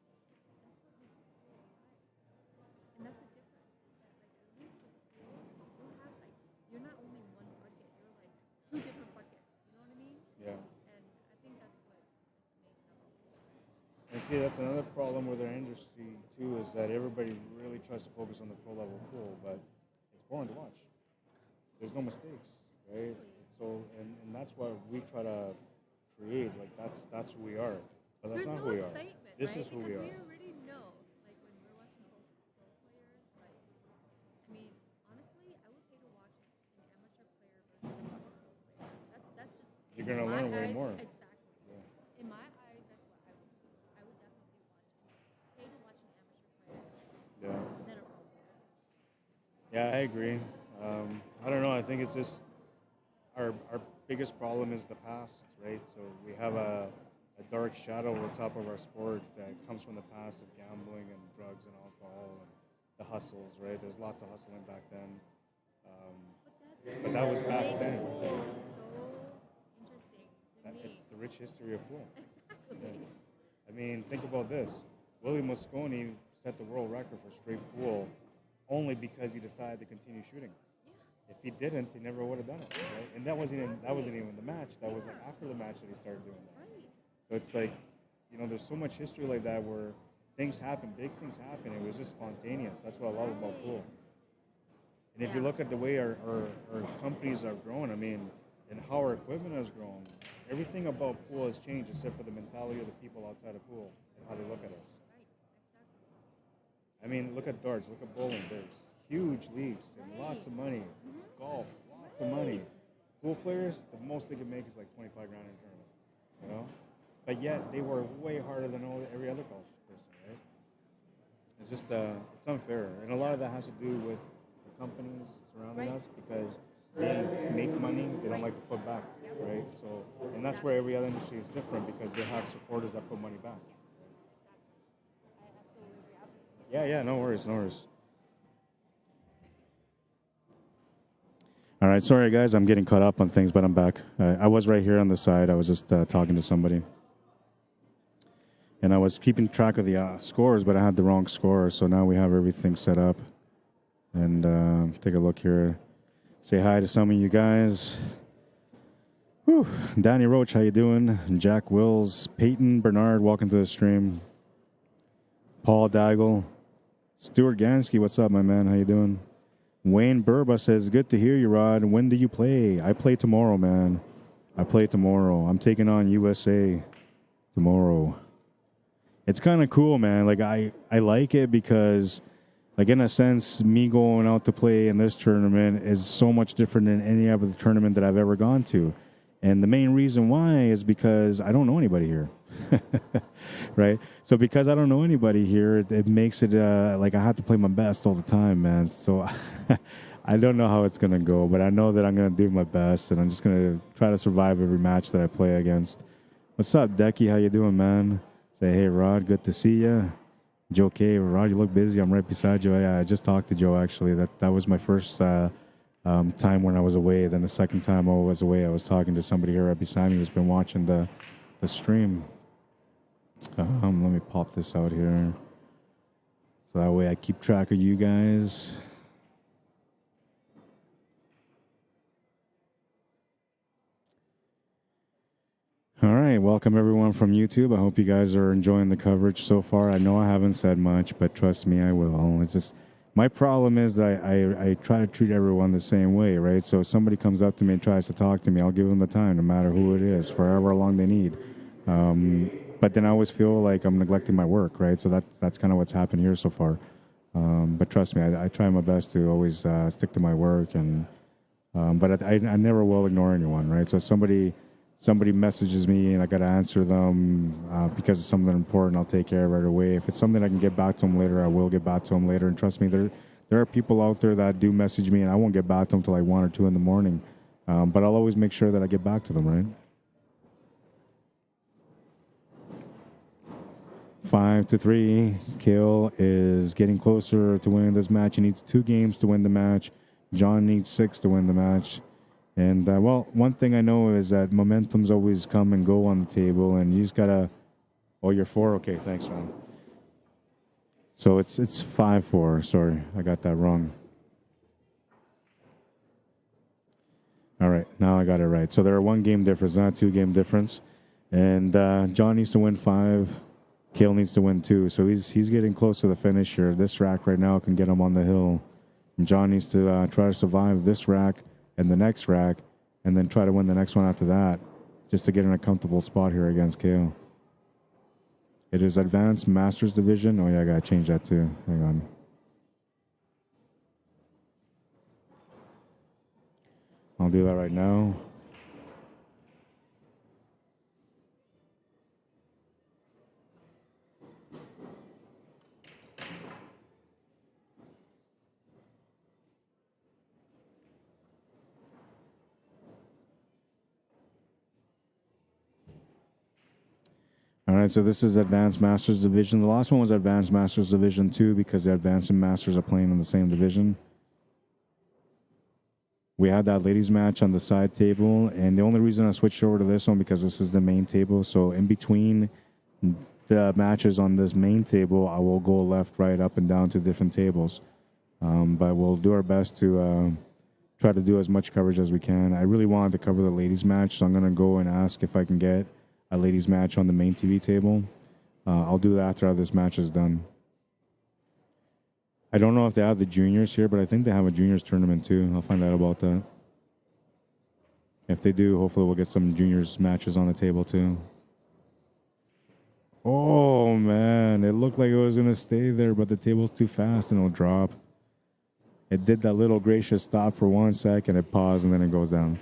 That's what makes it cool in life. And that's the difference. Is that like at least with pool, you have like you're not only one bucket, you're like two different buckets. You know what I mean?
Yeah.
And I think that's what is amazing about pool.
And see, that's another problem with our industry too, is that everybody really tries to focus on the pro level pool, but it's boring to watch. There's no mistakes, right? So, and that's what we try to create. Like that's who we are, but that's
There's
not
no
who we are.
excitement,
This
right?
is who we
Because
are.
we already know, like when we're watching pro players, like I mean, honestly, I would pay to watch an amateur player versus a pro player. That's just
You're
in
gonna
my
learn way
eyes,
more.
exactly.
Yeah.
In my eyes, that's what I would do. I would definitely pay to watch an amateur player
Yeah.
than a pro player.
Yeah, I agree. I don't know. I think it's just our biggest problem is the past, right? So we have a dark shadow over top of our sport that comes from the past of gambling and drugs and alcohol and the hustles, right? There's lots of hustling back then. But that was back
Makes
then.
pool so interesting to me.
It's the rich history of pool.
Exactly.
I mean, think about this. Willie Mosconi set the world record for straight pool only because he decided to continue shooting. If he didn't, he never would have done it, right? And that wasn't even the match. That was like after the match that he started doing that.
Right.
So it's like, there's so much history like that where things happen, big things happen. It was just spontaneous. That's what I love about pool. And if you look at the way our companies are growing, I mean, and how our equipment has grown, everything about pool has changed except for the mentality of the people outside of pool and how they look at us.
Right. Exactly.
I mean, look at darts, look at bowling. There's huge leagues and lots of money. Golf, lots of money. Pool players, the most they can make is like 25 grand in a tournament, But yet they work way harder than every other golf person, right? It's just it's unfair, and a lot of that has to do with the companies surrounding us because they make money, they don't like to put back, right? So, and that's where every other industry is different because they have supporters that put money back.
I absolutely agree.
Yeah, no worries. All right, sorry guys, I'm getting caught up on things, but I'm back. I was right here on the side. I was just talking to somebody. And I was keeping track of the scores, but I had the wrong score, so now we have everything set up. And take a look here. Say hi to some of you guys. Whew. Danny Roach, how you doing? Jack Wills, Peyton Bernard, welcome to the stream. Paul Daigle. Stuart Gansky, what's up, my man? How you doing? Wayne Burba says, good to hear you, Rod. When do you play? I play tomorrow, man. I play tomorrow. I'm taking on USA tomorrow. It's kind of cool, man. Like, I like it because, like, in a sense, me going out to play in this tournament is so much different than any other tournament that I've ever gone to. And the main reason why is because I don't know anybody here. Right? So because I don't know anybody here, it makes it like I have to play my best all the time, man. So I don't know how it's going to go, but I know that I'm going to do my best, and I'm just going to try to survive every match that I play against. What's up, Decky? How you doing, man? Say, hey, Rod, good to see you. Joe K, Rod, you look busy. I'm right beside you. Yeah, I just talked to Joe, actually. That was my first time when I was away. Then the second time I was away, I was talking to somebody here right beside me who's been watching the stream. Let me pop this out here. So that way I keep track of you guys. All right, welcome everyone from YouTube. I hope you guys are enjoying the coverage so far. I know I haven't said much, but trust me, I will. It's just my problem is that I try to treat everyone the same way, right? So if somebody comes up to me and tries to talk to me, I'll give them the time, no matter who it is, for however long they need. But then I always feel like I'm neglecting my work, right? So that's kind of what's happened here so far. But trust me, I try my best to always stick to my work, and but I never will ignore anyone, right? So if somebody somebody messages me and I got to answer them because it's something important, I'll take care of it right away. If it's something I can get back to them later, I will get back to them later. And trust me, there are people out there that do message me and I won't get back to them till like 1 or 2 in the morning. But I'll always make sure that I get back to them, right? 5-3. Kale is getting closer to winning this match. He needs 2 games to win the match. John needs 6 to win the match. And, well, one thing I know is that momentum's always come and go on the table, and you just got to... Oh, you're 4? Okay, thanks, man. So it's 5-4. Sorry, I got that wrong. All right, now I got it right. So there are 1 game difference, not 2 game difference. And John needs to win 5. Kale needs to win 2. So he's getting close to the finish here. This rack right now can get him on the hill. And John needs to try to survive this rack and the next rack, and then try to win the next one after that, just to get in a comfortable spot here against Kale. It is Advanced Masters Division. Oh, yeah, I got to change that too. Hang on. I'll do that right now. All right, so this is Advanced Masters Division. The last one was Advanced Masters Division 2 because the Advanced and Masters are playing in the same division. We had that ladies match on the side table, and the only reason I switched over to this one because this is the main table. So in between the matches on this main table, I will go left, right, up, and down to different tables. But we'll do our best to try to do as much coverage as we can. I really wanted to cover the ladies match, so I'm going to go and ask if I can get a ladies match on the main TV table. I'll do that after this match is done. I don't know if they have the juniors here, but I think they have a juniors tournament too. I'll find out about that. If they do, hopefully we'll get some juniors matches on the table too. Oh man, it looked like it was gonna stay there, but the table's too fast and it'll drop. It did that little gracious stop for 1 second, it paused, and then it goes down.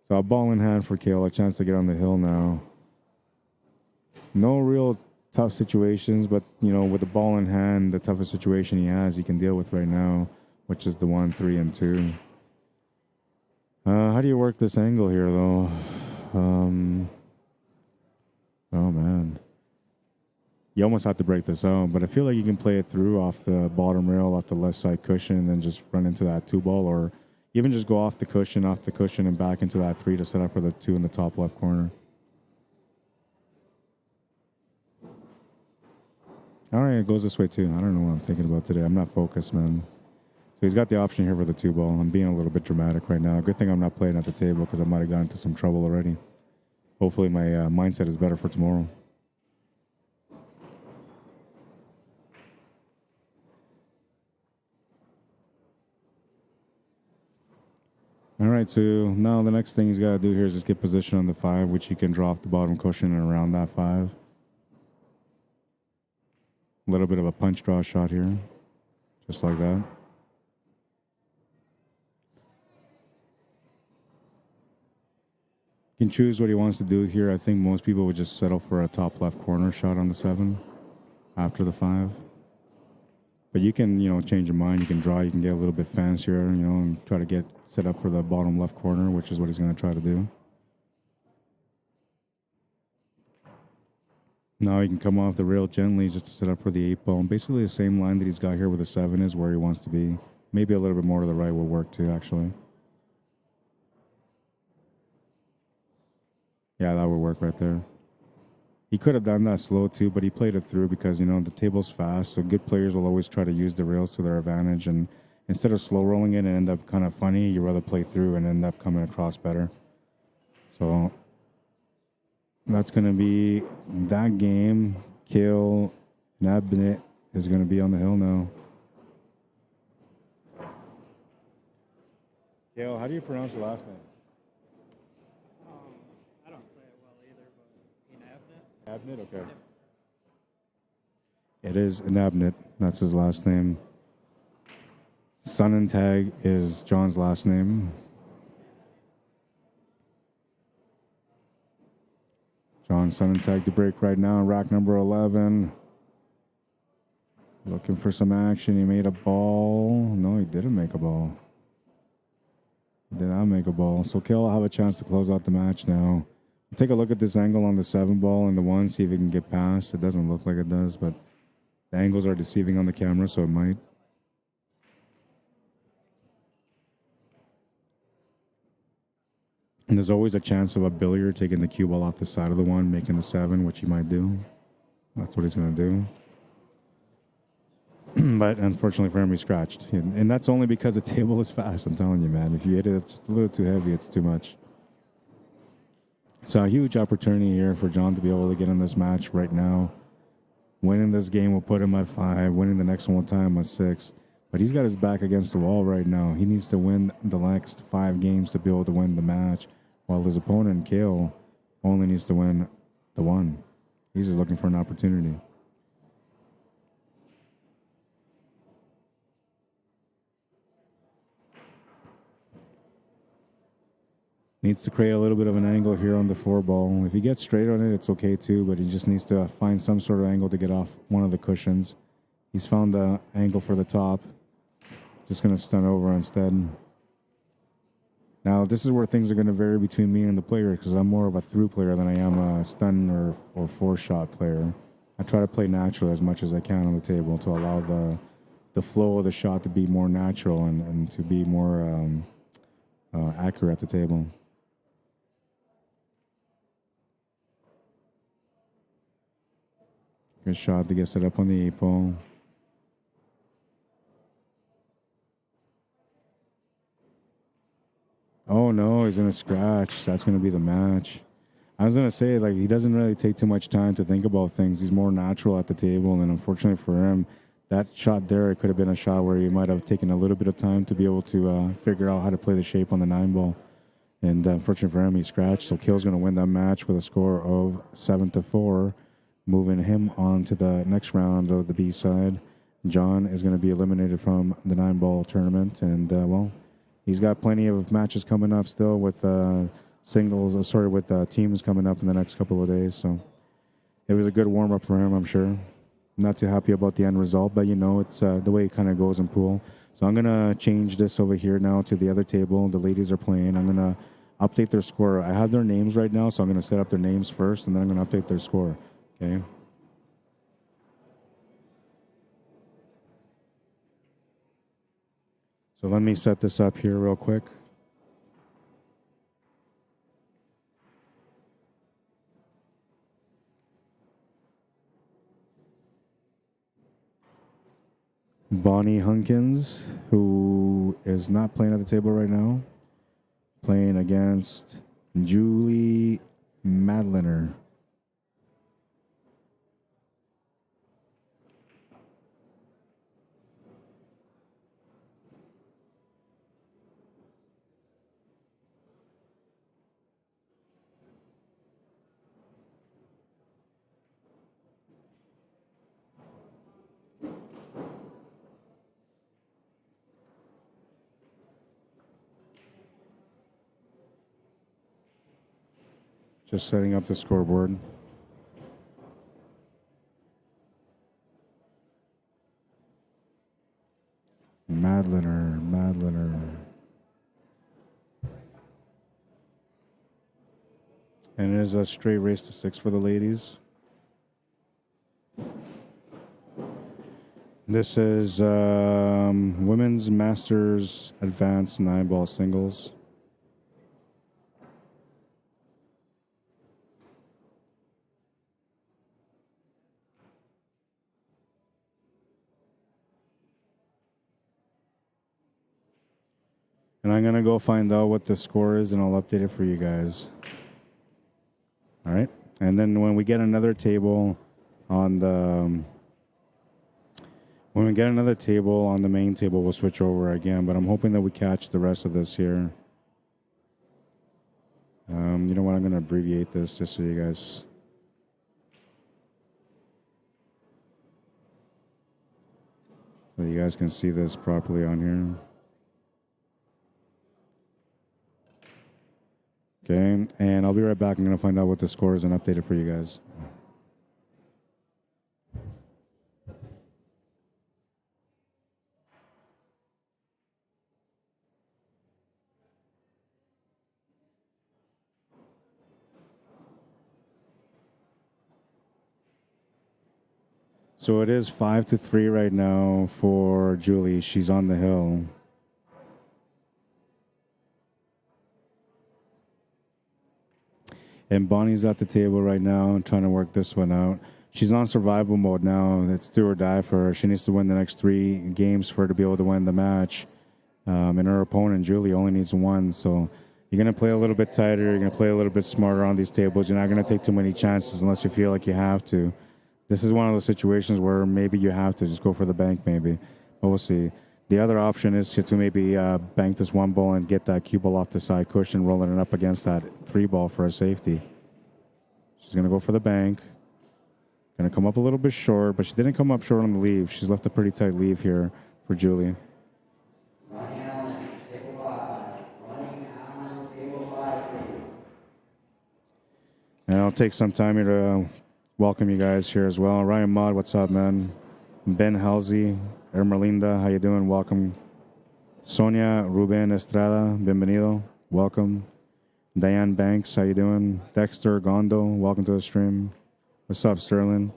So a ball in hand for Kale, a chance to get on the hill now. No real tough situations, but, you know, with the ball in hand, the toughest situation he has, he can deal with right now, which is the 1, 3, and 2. How do you work this angle here, though? Oh, man. You almost have to break this out, but I feel like you can play it through off the bottom rail, off the left side cushion, and then just run into that 2 ball, or even just go off the cushion, and back into that 3 to set up for the 2 in the top left corner. All right, it goes this way too. I don't know what I'm thinking about today. I'm not focused, man. So he's got the option here for the 2 ball. I'm being a little bit dramatic right now. Good thing I'm not playing at the table because I might have gotten into some trouble already. Hopefully my mindset is better for tomorrow. All right, so now the next thing he's got to do here is just get position on the 5, which he can draw off the bottom cushion and around that 5. A little bit of a punch draw shot here, just like that. He can choose what he wants to do here. I think most people would just settle for a top left corner shot on the 7 after the 5. But you can, you know, change your mind. You can draw. You can get a little bit fancier, you know, and try to get set up for the bottom left corner, which is what he's going to try to do. Now he can come off the rail gently just to set up for the 8 ball. And basically the same line that he's got here with the 7 is where he wants to be. Maybe a little bit more to the right will work too, actually. Yeah, that would work right there. He could have done that slow too, but he played it through because, you know, the table's fast. So good players will always try to use the rails to their advantage. And instead of slow rolling it and end up kind of funny, you rather play through and end up coming across better. So that's going to be that game. Kale Nabnet is going to be on the hill now. Kale, how do you pronounce your last name?
I don't say it well either, but Inabnet.
Nabnet? Okay. It is Nabnet. That's his last name. Sun and Tag is John's last name. John sending tag to break right now. Rack number 11. Looking for some action. He made a ball. No, he didn't make a ball. He did not make a ball. So Kale will have a chance to close out the match now. Take a look at this angle on the 7 ball and the 1, see if he can get past. It doesn't look like it does, but the angles are deceiving on the camera, so it might. And there's always a chance of a billiard taking the cue ball off the side of the 1, making the 7, which he might do. That's what he's going to do. But unfortunately for him, he scratched. And that's only because the table is fast, I'm telling you, man. If you hit it just a little too heavy, it's too much. So a huge opportunity here for John to be able to get in this match right now. Winning this game will put him at 5. Winning the next one will tie him at 6. But he's got his back against the wall right now. He needs to win the next 5 games to be able to win the match, while his opponent, Kale, only needs to win the 1. He's just looking for an opportunity. Needs to create a little bit of an angle here on the 4 ball. If he gets straight on it, it's okay too, but he just needs to find some sort of angle to get off one of the cushions. He's found the angle for the top. Just going to stun over instead. Now, this is where things are going to vary between me and the player, because I'm more of a through player than I am a stun or 4-shot player. I try to play natural as much as I can on the table to allow the flow of the shot to be more natural and to be more accurate at the table. Good shot to get set up on the 8 ball. Oh no, he's gonna scratch. That's gonna be the match. I was gonna say, like, he doesn't really take too much time to think about things. He's more natural at the table, and unfortunately for him, that shot there, it could have been a shot where he might have taken a little bit of time to be able to figure out how to play the shape on the 9 ball. And unfortunately for him, he scratched. So Kale's gonna win that match with a score of 7-4. Moving him on to the next round of the B side. John is going to be eliminated from the 9 ball tournament. And, well, he's got plenty of matches coming up still with with teams coming up in the next couple of days. So it was a good warm up for him, I'm sure. Not too happy about the end result, but, you know, it's the way it kind of goes in pool. So I'm going to change this over here now to the other table. The ladies are playing. I'm going to update their score. I have their names right now, so I'm going to set up their names first, and then I'm going to update their score. Okay. So let me set this up here real quick. Bonnie Hunkins, who is not playing at the table right now, playing against Julie Madliner. Just setting up the scoreboard. Madliner. And it is a straight race to 6 for the ladies. This is Women's Masters Advanced 9 ball singles. And I'm going to go find out what the score is, and I'll update it for you guys. All right? And then when we get another table on the... When we get another table on the main table, we'll switch over again. But I'm hoping that we catch the rest of this here. You know what? I'm going to abbreviate this just so you guys... So you guys can see this properly on here. Okay, and I'll be right back. I'm going to find out what the score is and update it for you guys. So it is 5-3 right now for Julie. She's on the hill. And Bonnie's at the table right now trying to work this one out. She's on survival mode now. It's do or die for her. She needs to win the next 3 games for her to be able to win the match. And her opponent, Julie, only needs 1. So you're going to play a little bit tighter. You're going to play a little bit smarter on these tables. You're not going to take too many chances unless you feel like you have to. This is one of those situations where maybe you have to just go for the bank, maybe. But we'll see. The other option is to maybe bank this 1 ball and get that cue ball off the side cushion, rolling it up against that 3 ball for a safety. She's going to go for the bank. Going to come up a little bit short, but she didn't come up short on the leave. She's left a pretty tight leave here for Julie. And I'll take some time here to welcome you guys here as well. Ryan Mod, what's up, man? Ben Halsey, Ermelinda, how you doing? Welcome. Sonia Ruben Estrada, bienvenido. Welcome. Diane Banks, how you doing? Dexter Gondo, welcome to the stream. What's up, Sterling?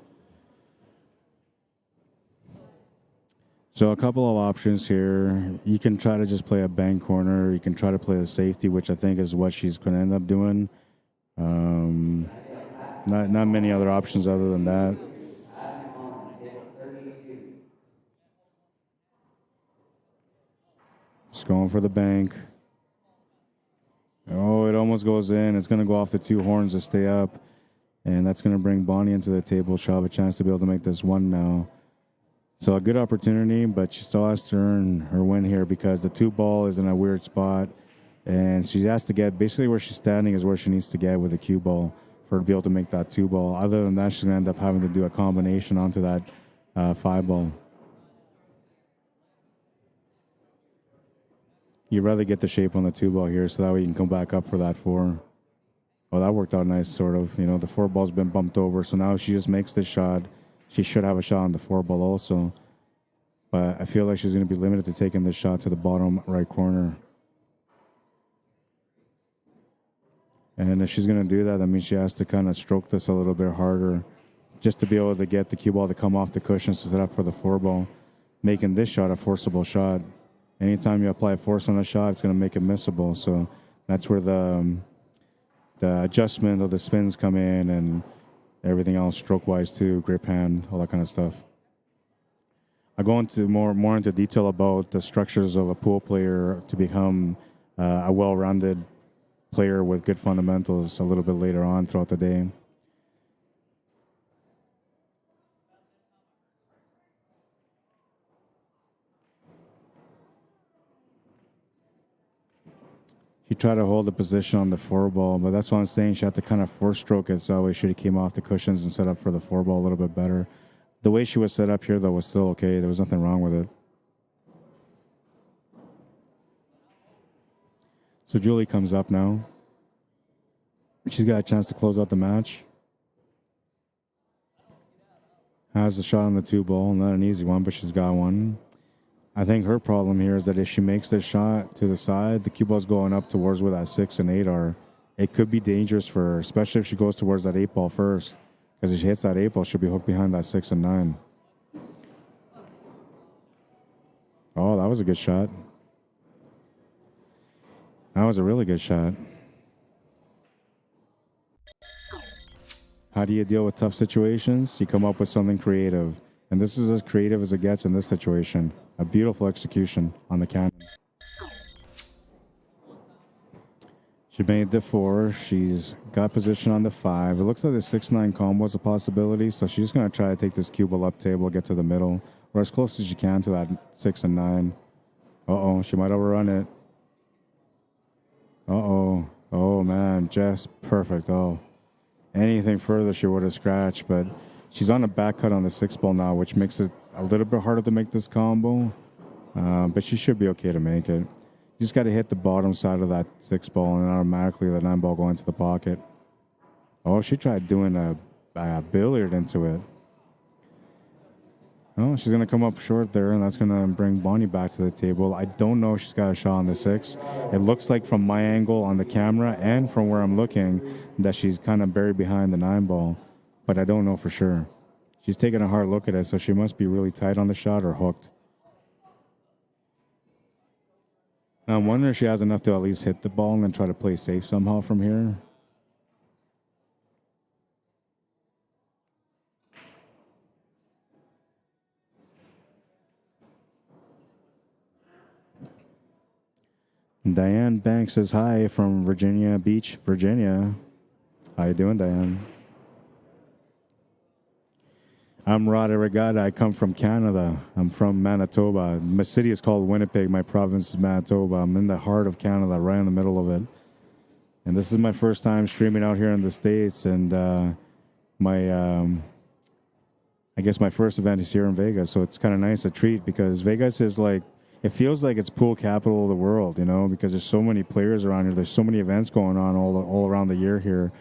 So a couple of options here. You can try to just play a bank corner. You can try to play a safety, which I think is what she's going to end up doing. Not many other options other than that. Just going for the bank. Oh, it almost goes in. It's going to go off the 2 horns to stay up. And that's going to bring Bonnie into the table. She'll have a chance to be able to make this 1 now. So a good opportunity, but she still has to earn her win here because the 2 ball is in a weird spot. And she has to get, basically where she's standing is where she needs to get with the cue ball for her to be able to make that 2 ball. Other than that, she's going to end up having to do a combination onto that 5 ball. You'd rather get the shape on the 2 ball here so that way you can come back up for that 4. Oh, that worked out nice, sort of. You know, the 4 ball's been bumped over, so now if she just makes this shot, she should have a shot on the 4 ball also. But I feel like she's going to be limited to taking this shot to the bottom right corner. And if she's going to do that, that means she has to kind of stroke this a little bit harder just to be able to get the cue ball to come off the cushions to set up for the 4 ball, making this shot a forcible shot. Anytime you apply force on a shot, it's going to make it missable. So that's where the adjustment of the spins come in and everything else, stroke-wise too, grip hand, all that kind of stuff. I go into more into detail about the structures of a pool player to become a well-rounded player with good fundamentals a little bit later on throughout the day. She tried to hold the position on the 4 ball, but that's what I'm saying. She had to kind of 4-stroke it, so that way she came off the cushions and set up for the 4 ball a little bit better. The way she was set up here, though, was still okay. There was nothing wrong with it. So Julie comes up now. She's got a chance to close out the match. Has the shot on the 2 ball. Not an easy one, but she's got one. I think her problem here is that if she makes this shot to the side, the cue ball's going up towards where that 6 and 8 are. It could be dangerous for her, especially if she goes towards that 8 ball first. Because if she hits that 8 ball, she'll be hooked behind that 6 and 9. Oh, that was a good shot. That was a really good shot. How do you deal with tough situations? You come up with something creative. And this is as creative as it gets in this situation. A beautiful execution on the cannon. She made the 4. She's got position on the 5. It looks like the 6-9 combo is a possibility, so she's just going to try to take this cue ball up table, get to the middle, or as close as she can to that 6 and 9. Uh-oh, she might overrun it. Uh-oh. Oh, man, just perfect. Oh, anything further she would have scratched, but she's on a back cut on the 6 ball now, which makes it a little bit harder to make this combo, but she should be okay to make it. You just got to hit the bottom side of that 6 ball, and automatically the 9 ball go into the pocket. Oh, she tried doing a billiard into it. Oh, she's going to come up short there, and that's going to bring Bonnie back to the table. I don't know if she's got a shot on the 6. It looks like from my angle on the camera and from where I'm looking that she's kind of buried behind the 9 ball, but I don't know for sure. She's taking a hard look at it, so she must be really tight on the shot or hooked. Now, I'm wondering if she has enough to at least hit the ball and then try to play safe somehow from here. Diane Banks says hi from Virginia Beach, Virginia. How you doing, Diane? I'm Rod Arriagada. I come from Canada. I'm from Manitoba. My city is called Winnipeg. My province is Manitoba. I'm in the heart of Canada, right in the middle of it. And this is my first time streaming out here in the States. And I guess my first event is here in Vegas. So it's kind of nice, a treat, because Vegas is like, it feels like it's pool capital of the world, you know, because there's so many players around here. There's so many events going on all around the year here.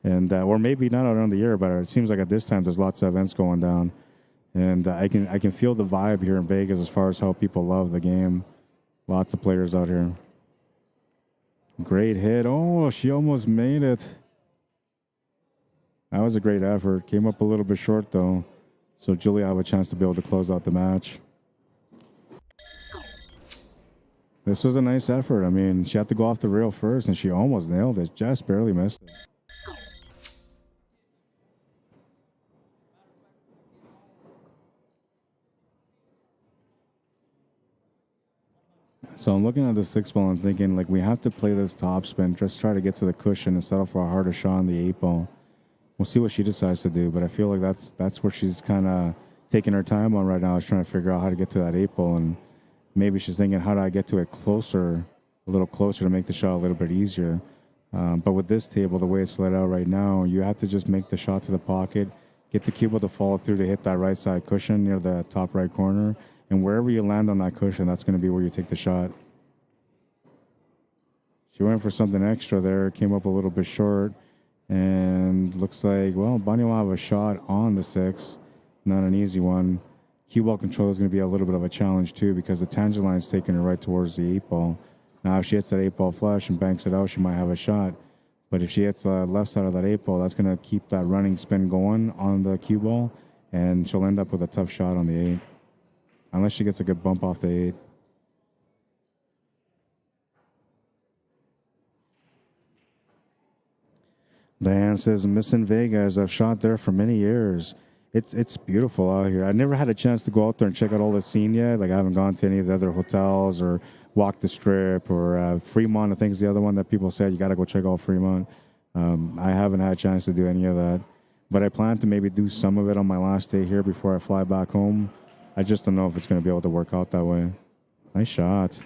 And or maybe not around the year, but it seems like at this time there's lots of events going down. And I can feel the vibe here in Vegas as far as how people love the game. Lots of players out here. Great hit. Oh, she almost made it. That was a great effort. Came up a little bit short, though. So Julia have a chance to be able to close out the match. This was a nice effort. I mean, she had to go off the rail first, and she almost nailed it. Just barely missed it. So I'm looking at the 6 ball and thinking, like, we have to play this top spin, just try to get to the cushion and settle for a harder shot on the 8 ball. We'll see what she decides to do, but I feel like that's where she's kind of taking her time on right now, is trying to figure out how to get to that 8 ball, and maybe she's thinking, how do I get to it closer, a little closer to make the shot a little bit easier. But with this table, the way it's laid out right now, you have to just make the shot to the pocket, get the cue ball to follow through to hit that right side cushion near the top right corner, and wherever you land on that cushion, that's going to be where you take the shot. She went for something extra there, came up a little bit short, and looks like, well, Bonnie will have a shot on the 6. Not an easy one. Cue ball control is going to be a little bit of a challenge, too, because the tangent line is taking her right towards the 8 ball. Now, if she hits that 8 ball flush and banks it out, she might have a shot. But if she hits the left side of that 8 ball, that's going to keep that running spin going on the cue ball, and she'll end up with a tough shot on the 8. Unless she gets a good bump off the 8. Diane says, missing Vegas. I've shot there for many years. It's beautiful out here. I never had a chance to go out there and check out all the scene yet. Like, I haven't gone to any of the other hotels or walked the Strip or Fremont. I think is the other one that people said you got to go check out Fremont. I haven't had a chance to do any of that. But I plan to maybe do some of it on my last day here before I fly back home. I just don't know if it's going to be able to work out that way. Nice shot.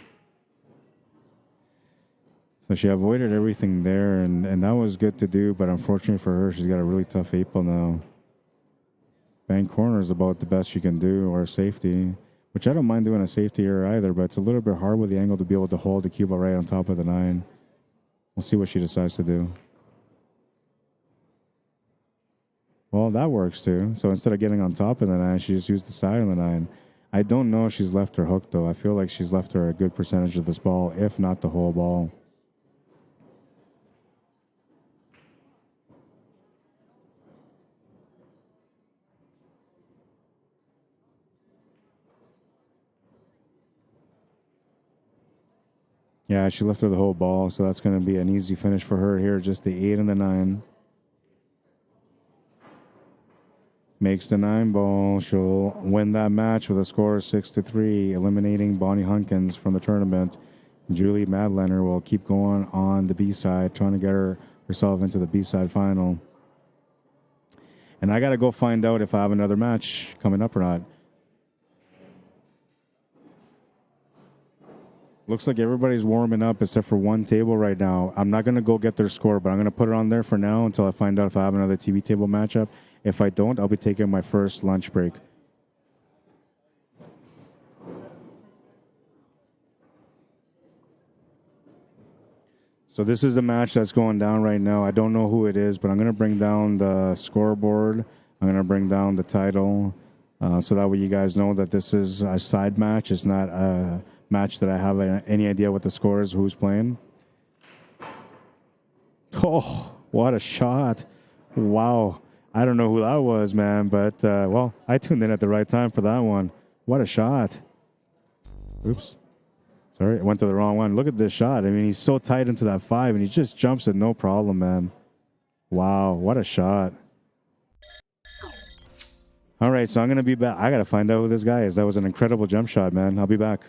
So she avoided everything there, and that was good to do, but unfortunately for her, she's got a really tough 8 ball now. Bank corner is about the best she can do, or safety, which I don't mind doing a safety here either, but it's a little bit hard with the angle to be able to hold the cue ball right on top of the 9. We'll see what she decides to do. Well, that works too. So instead of getting on top of the 9, she just used the side of the 9. I don't know if she's left her hook, though. I feel like she's left her a good percentage of this ball, if not the whole ball. Yeah, she left her the whole ball, so that's going to be an easy finish for her here. Just the 8 and the 9. Makes the 9 ball. She'll win that match with a score of 6-3, eliminating Bonnie Hunkins from the tournament. Julie Madlener will keep going on the B-side, trying to get herself into the B-side final. And I got to go find out if I have another match coming up or not. Looks like everybody's warming up except for one table right now. I'm not going to go get their score, but I'm going to put it on there for now until I find out if I have another TV table matchup. If I don't, I'll be taking my first lunch break. So this is the match that's going down right now. I don't know who it is, but I'm going to bring down the scoreboard. I'm going to bring down the title so that way you guys know that this is a side match. It's not a match that I have any idea what the score is, who's playing. Oh, what a shot. Wow. I don't know who that was, man, but, well, I tuned in at the right time for that one. What a shot. Oops. Sorry, I went to the wrong one. Look at this shot. I mean, he's so tight into that 5, and he just jumps it, no problem, man. Wow, what a shot. All right, so I'm going to be back. I got to find out who this guy is. That was an incredible jump shot, man. I'll be back.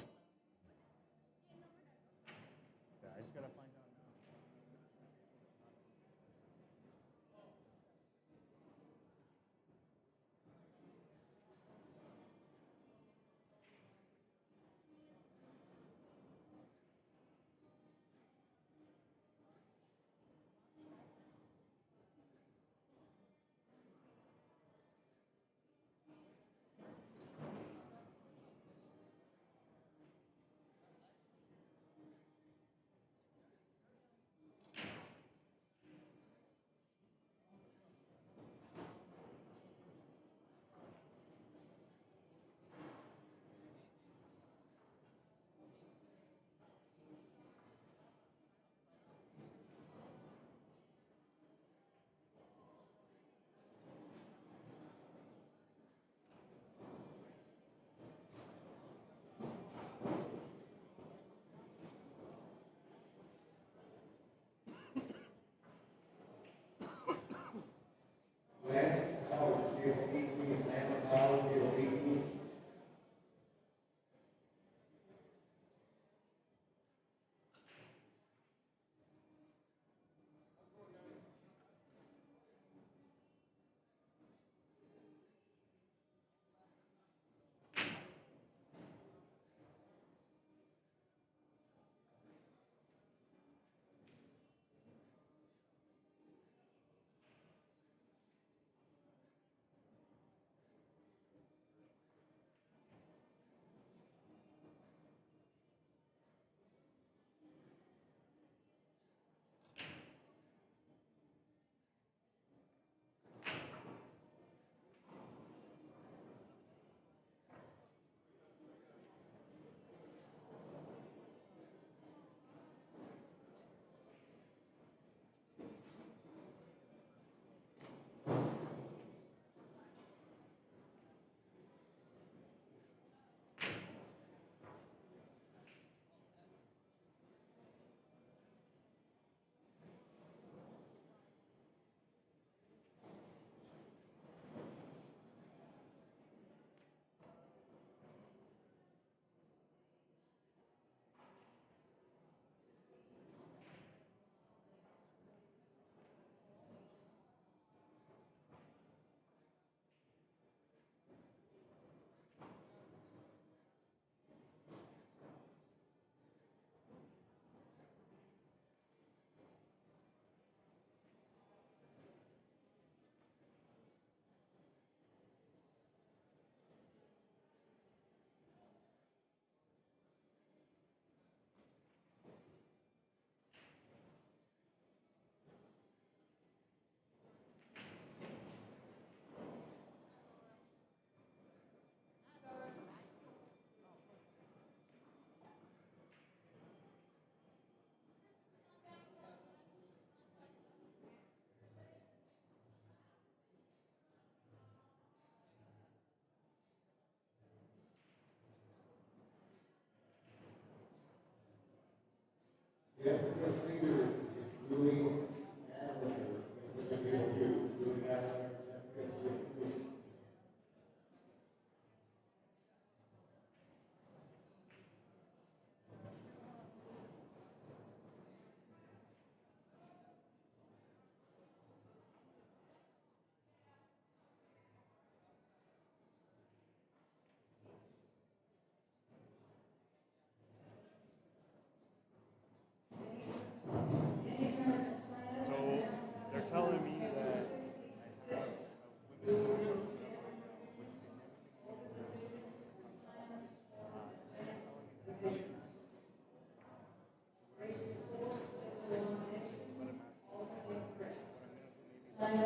What's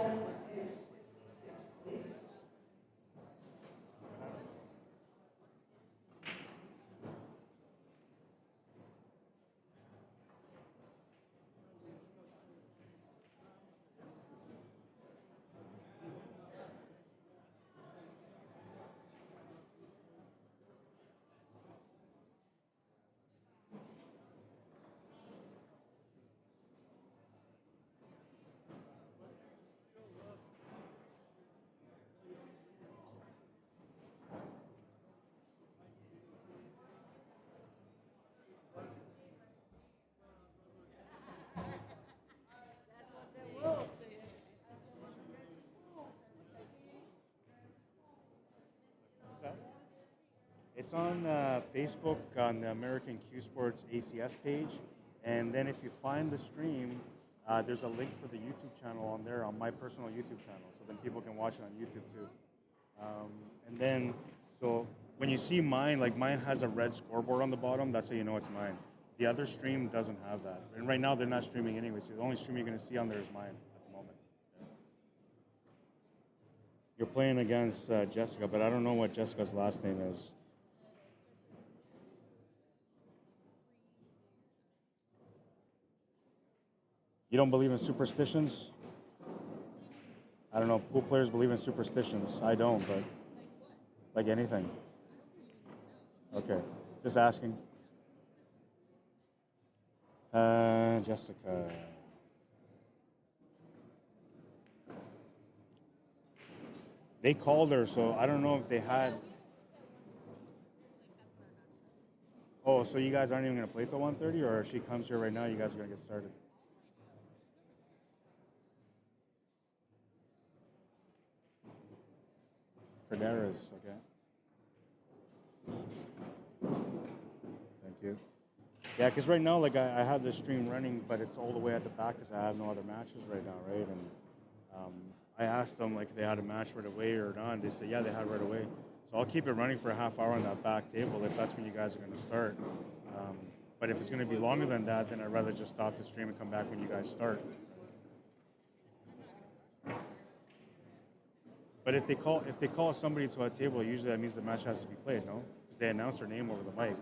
that? It's on Facebook on the American Cuesports ACS page, and then if you find the stream, there's a link for the YouTube channel on there on my personal YouTube channel, so then people can watch it on YouTube too. And then, so when you see mine, like mine has a red scoreboard on the bottom, that's how you know it's mine. The other stream doesn't have that, and right now they're not streaming anyway, so the only stream you're going to see on there is mine at the moment. You're playing against Jessica, but I don't know what Jessica's last name is. You don't believe in superstitions? I don't know. Pool players believe in superstitions. I don't, but like anything. Okay, just asking. Jessica. They called her, so I don't know if they had. Oh, so you guys aren't even going to play till 1:30, or if she comes here right now, you guys are going to get started? Federers, okay. Thank you. Yeah, because right now, like I have this stream running, but it's all the way at the back because I have no other matches right now, right? And I asked them like if they had a match right away or not. And they said, yeah, they had right away. So I'll keep it running for a half hour on that back table if that's when you guys are going to start. But if it's going to be longer than that, then I'd rather just stop the stream and come back when you guys start. But if they call somebody to a table, usually that means the match has to be played, no? Because they announce their name over the mic.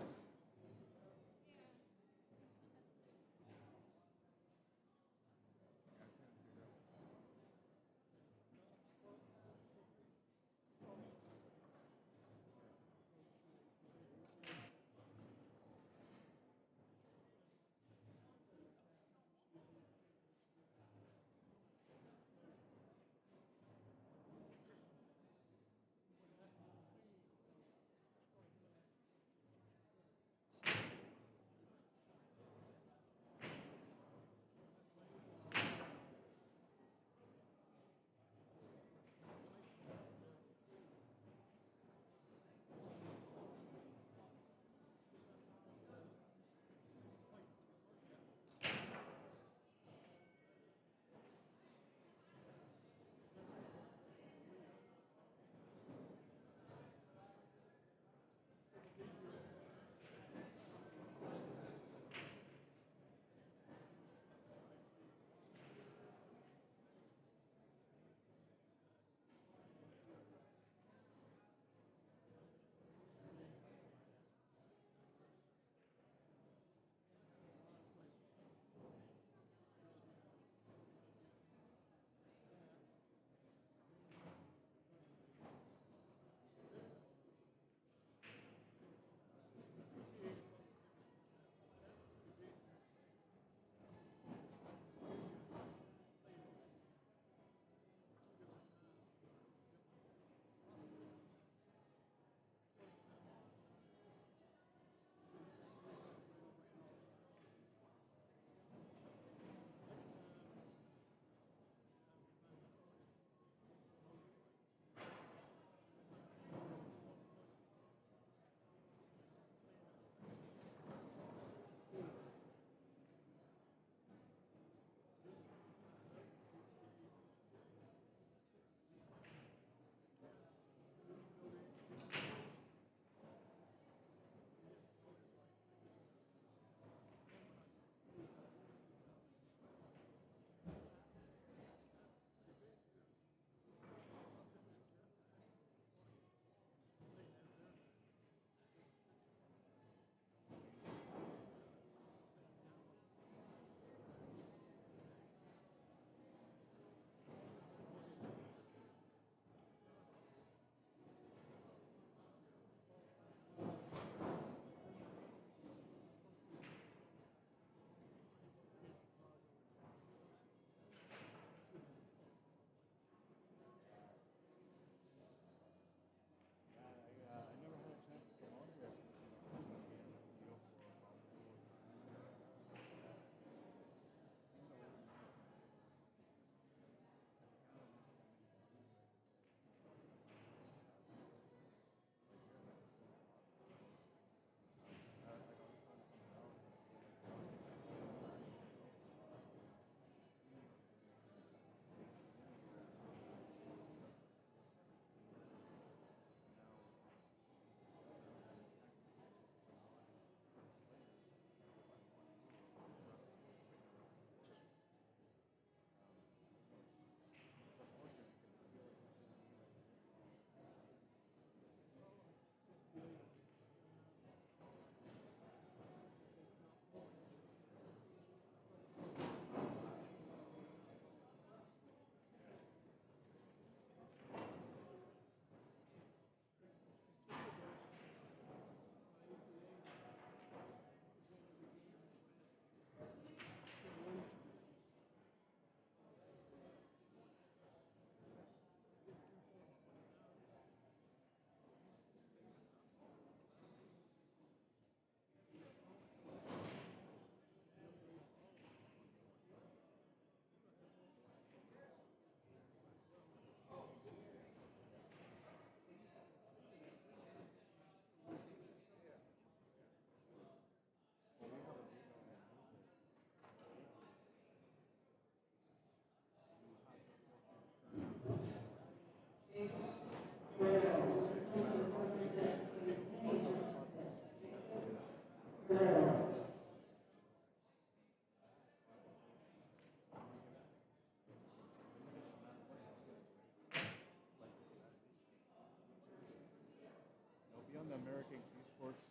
the American Cuesports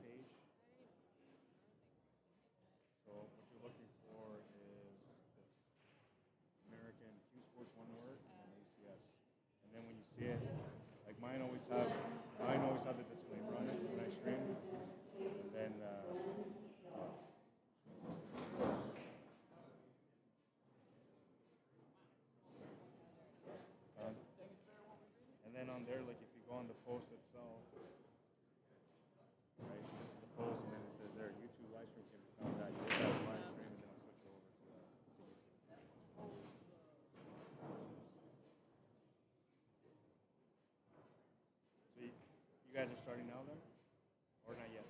page? So what you're looking for is this American Cuesports, one word, and ACS. And then when you see it, like mine always have the disclaimer on it when I stream. And then and then on there, like if you go on the post itself, right? So this is the post, and then it says there, YouTube live stream can be found at your guys' live stream, and then I'll switch over to YouTube. So you guys are starting now then? Or not yet?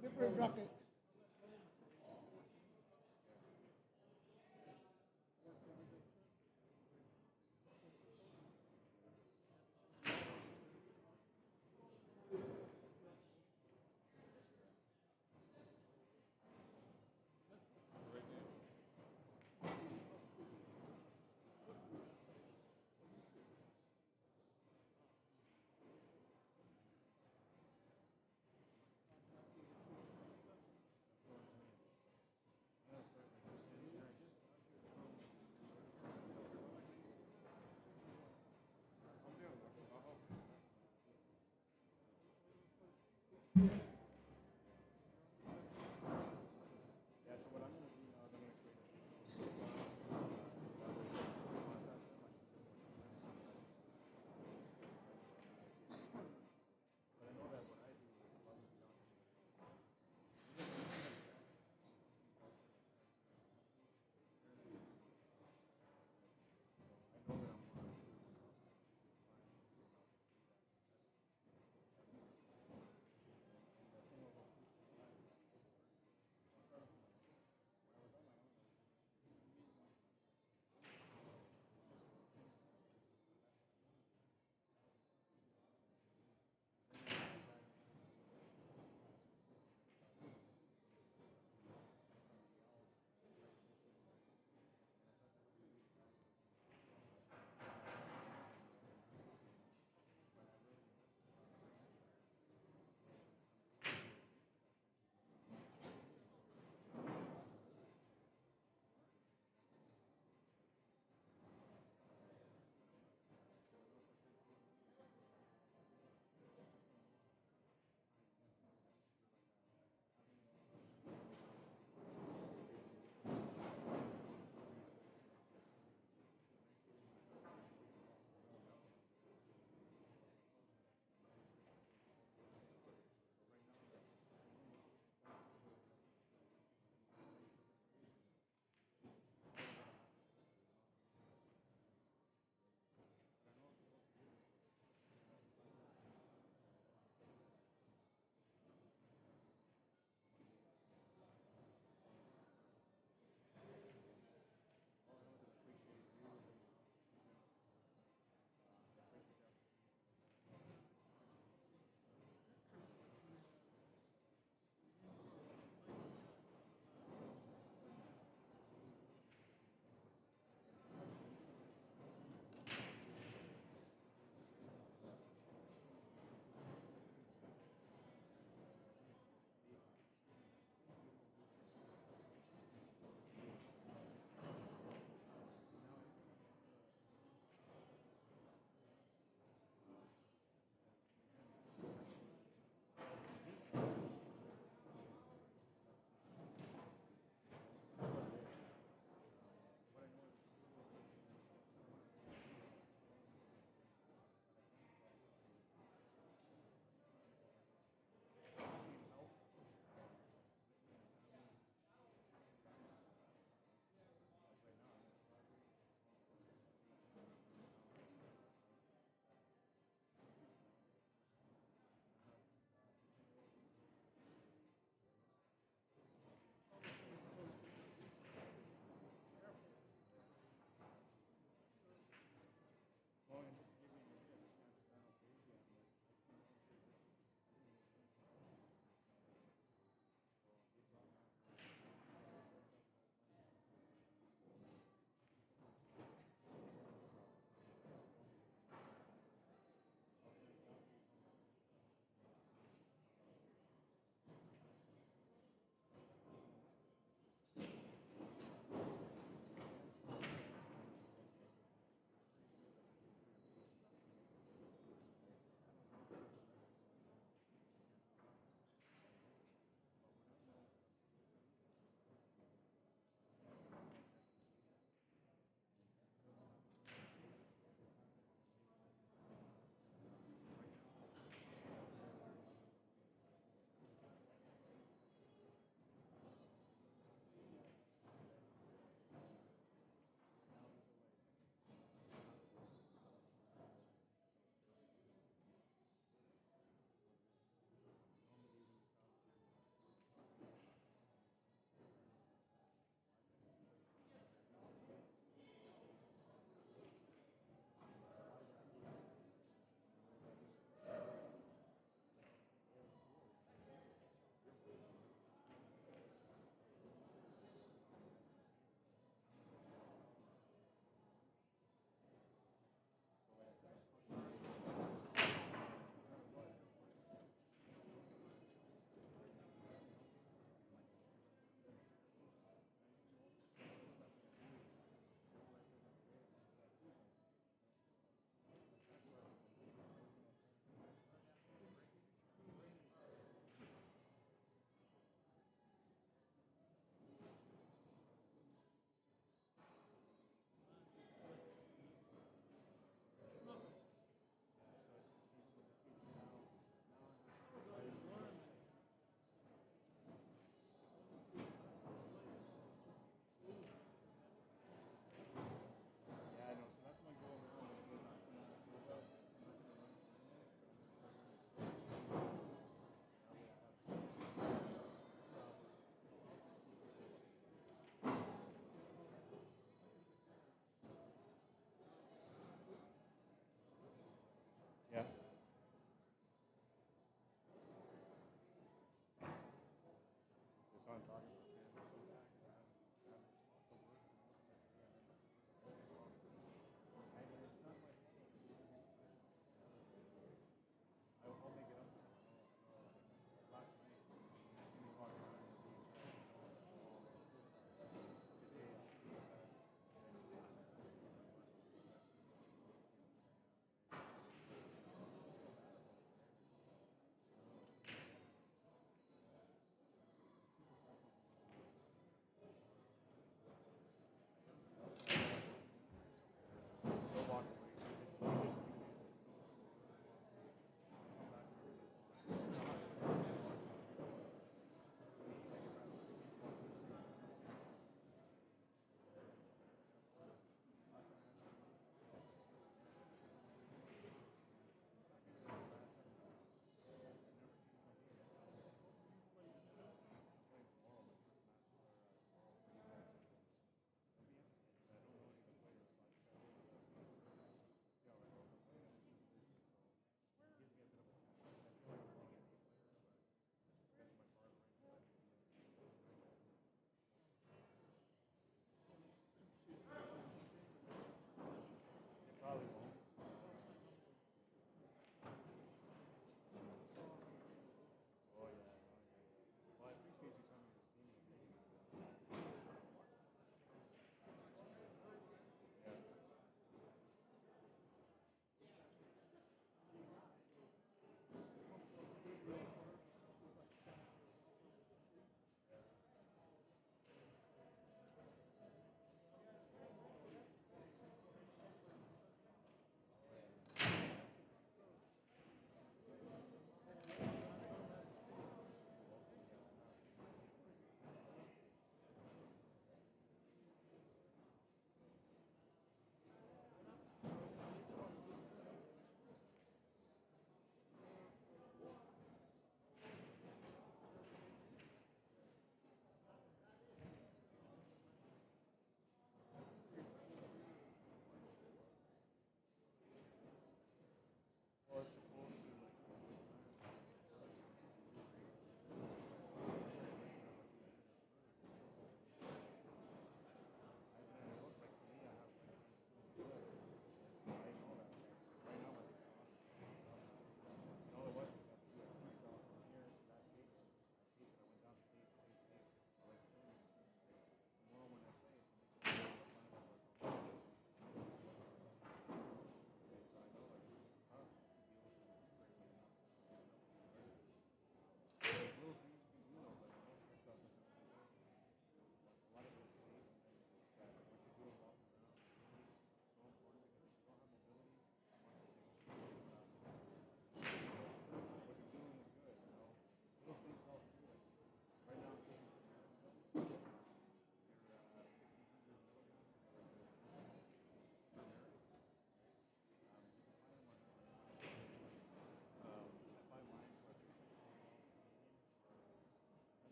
Different bracket.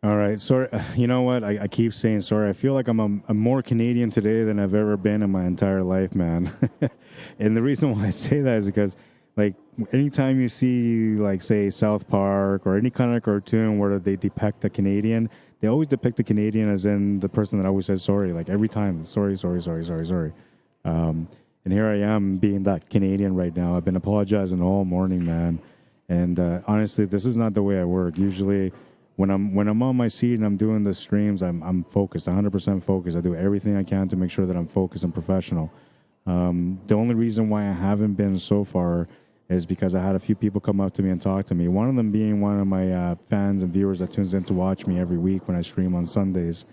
All right. Sorry. You know what? I keep saying sorry. I feel like I'm more Canadian today than I've ever been in my entire life, man. And the reason why I say that is because, like, anytime you see, like, say, South Park or any kind of cartoon where they depict a Canadian, they always depict the Canadian as in the person that always says sorry. Like, every time, sorry, sorry, sorry, sorry, sorry. And here I am being that Canadian right now. I've been apologizing all morning, man. And honestly, this is not the way I work. Usually, when I'm on my seat and I'm doing the streams, I'm focused, 100% focused. I do everything I can to make sure that I'm focused and professional. The only reason why I haven't been so far is because I had a few people come up to me and talk to me. One of them being one of my fans and viewers that tunes in to watch me every week when I stream on Sundays.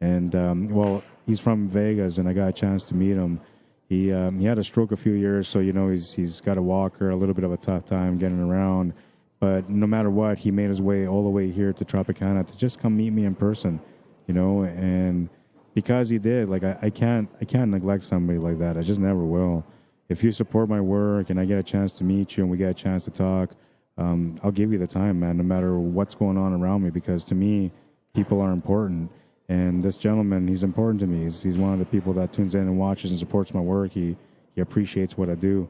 And well, he's from Vegas, and I got a chance to meet him. He had a stroke a few years, so he's got a walker, a little bit of a tough time getting around. But no matter what, he made his way all the way here to Tropicana to just come meet me in person, and because he did, like I can't neglect somebody like that. I just never will. If you support my work and I get a chance to meet you and we get a chance to talk, I'll give you the time, man, no matter what's going on around me, because to me, people are important. And this gentleman, he's important to me. He's one of the people that tunes in and watches and supports my work. He appreciates what I do.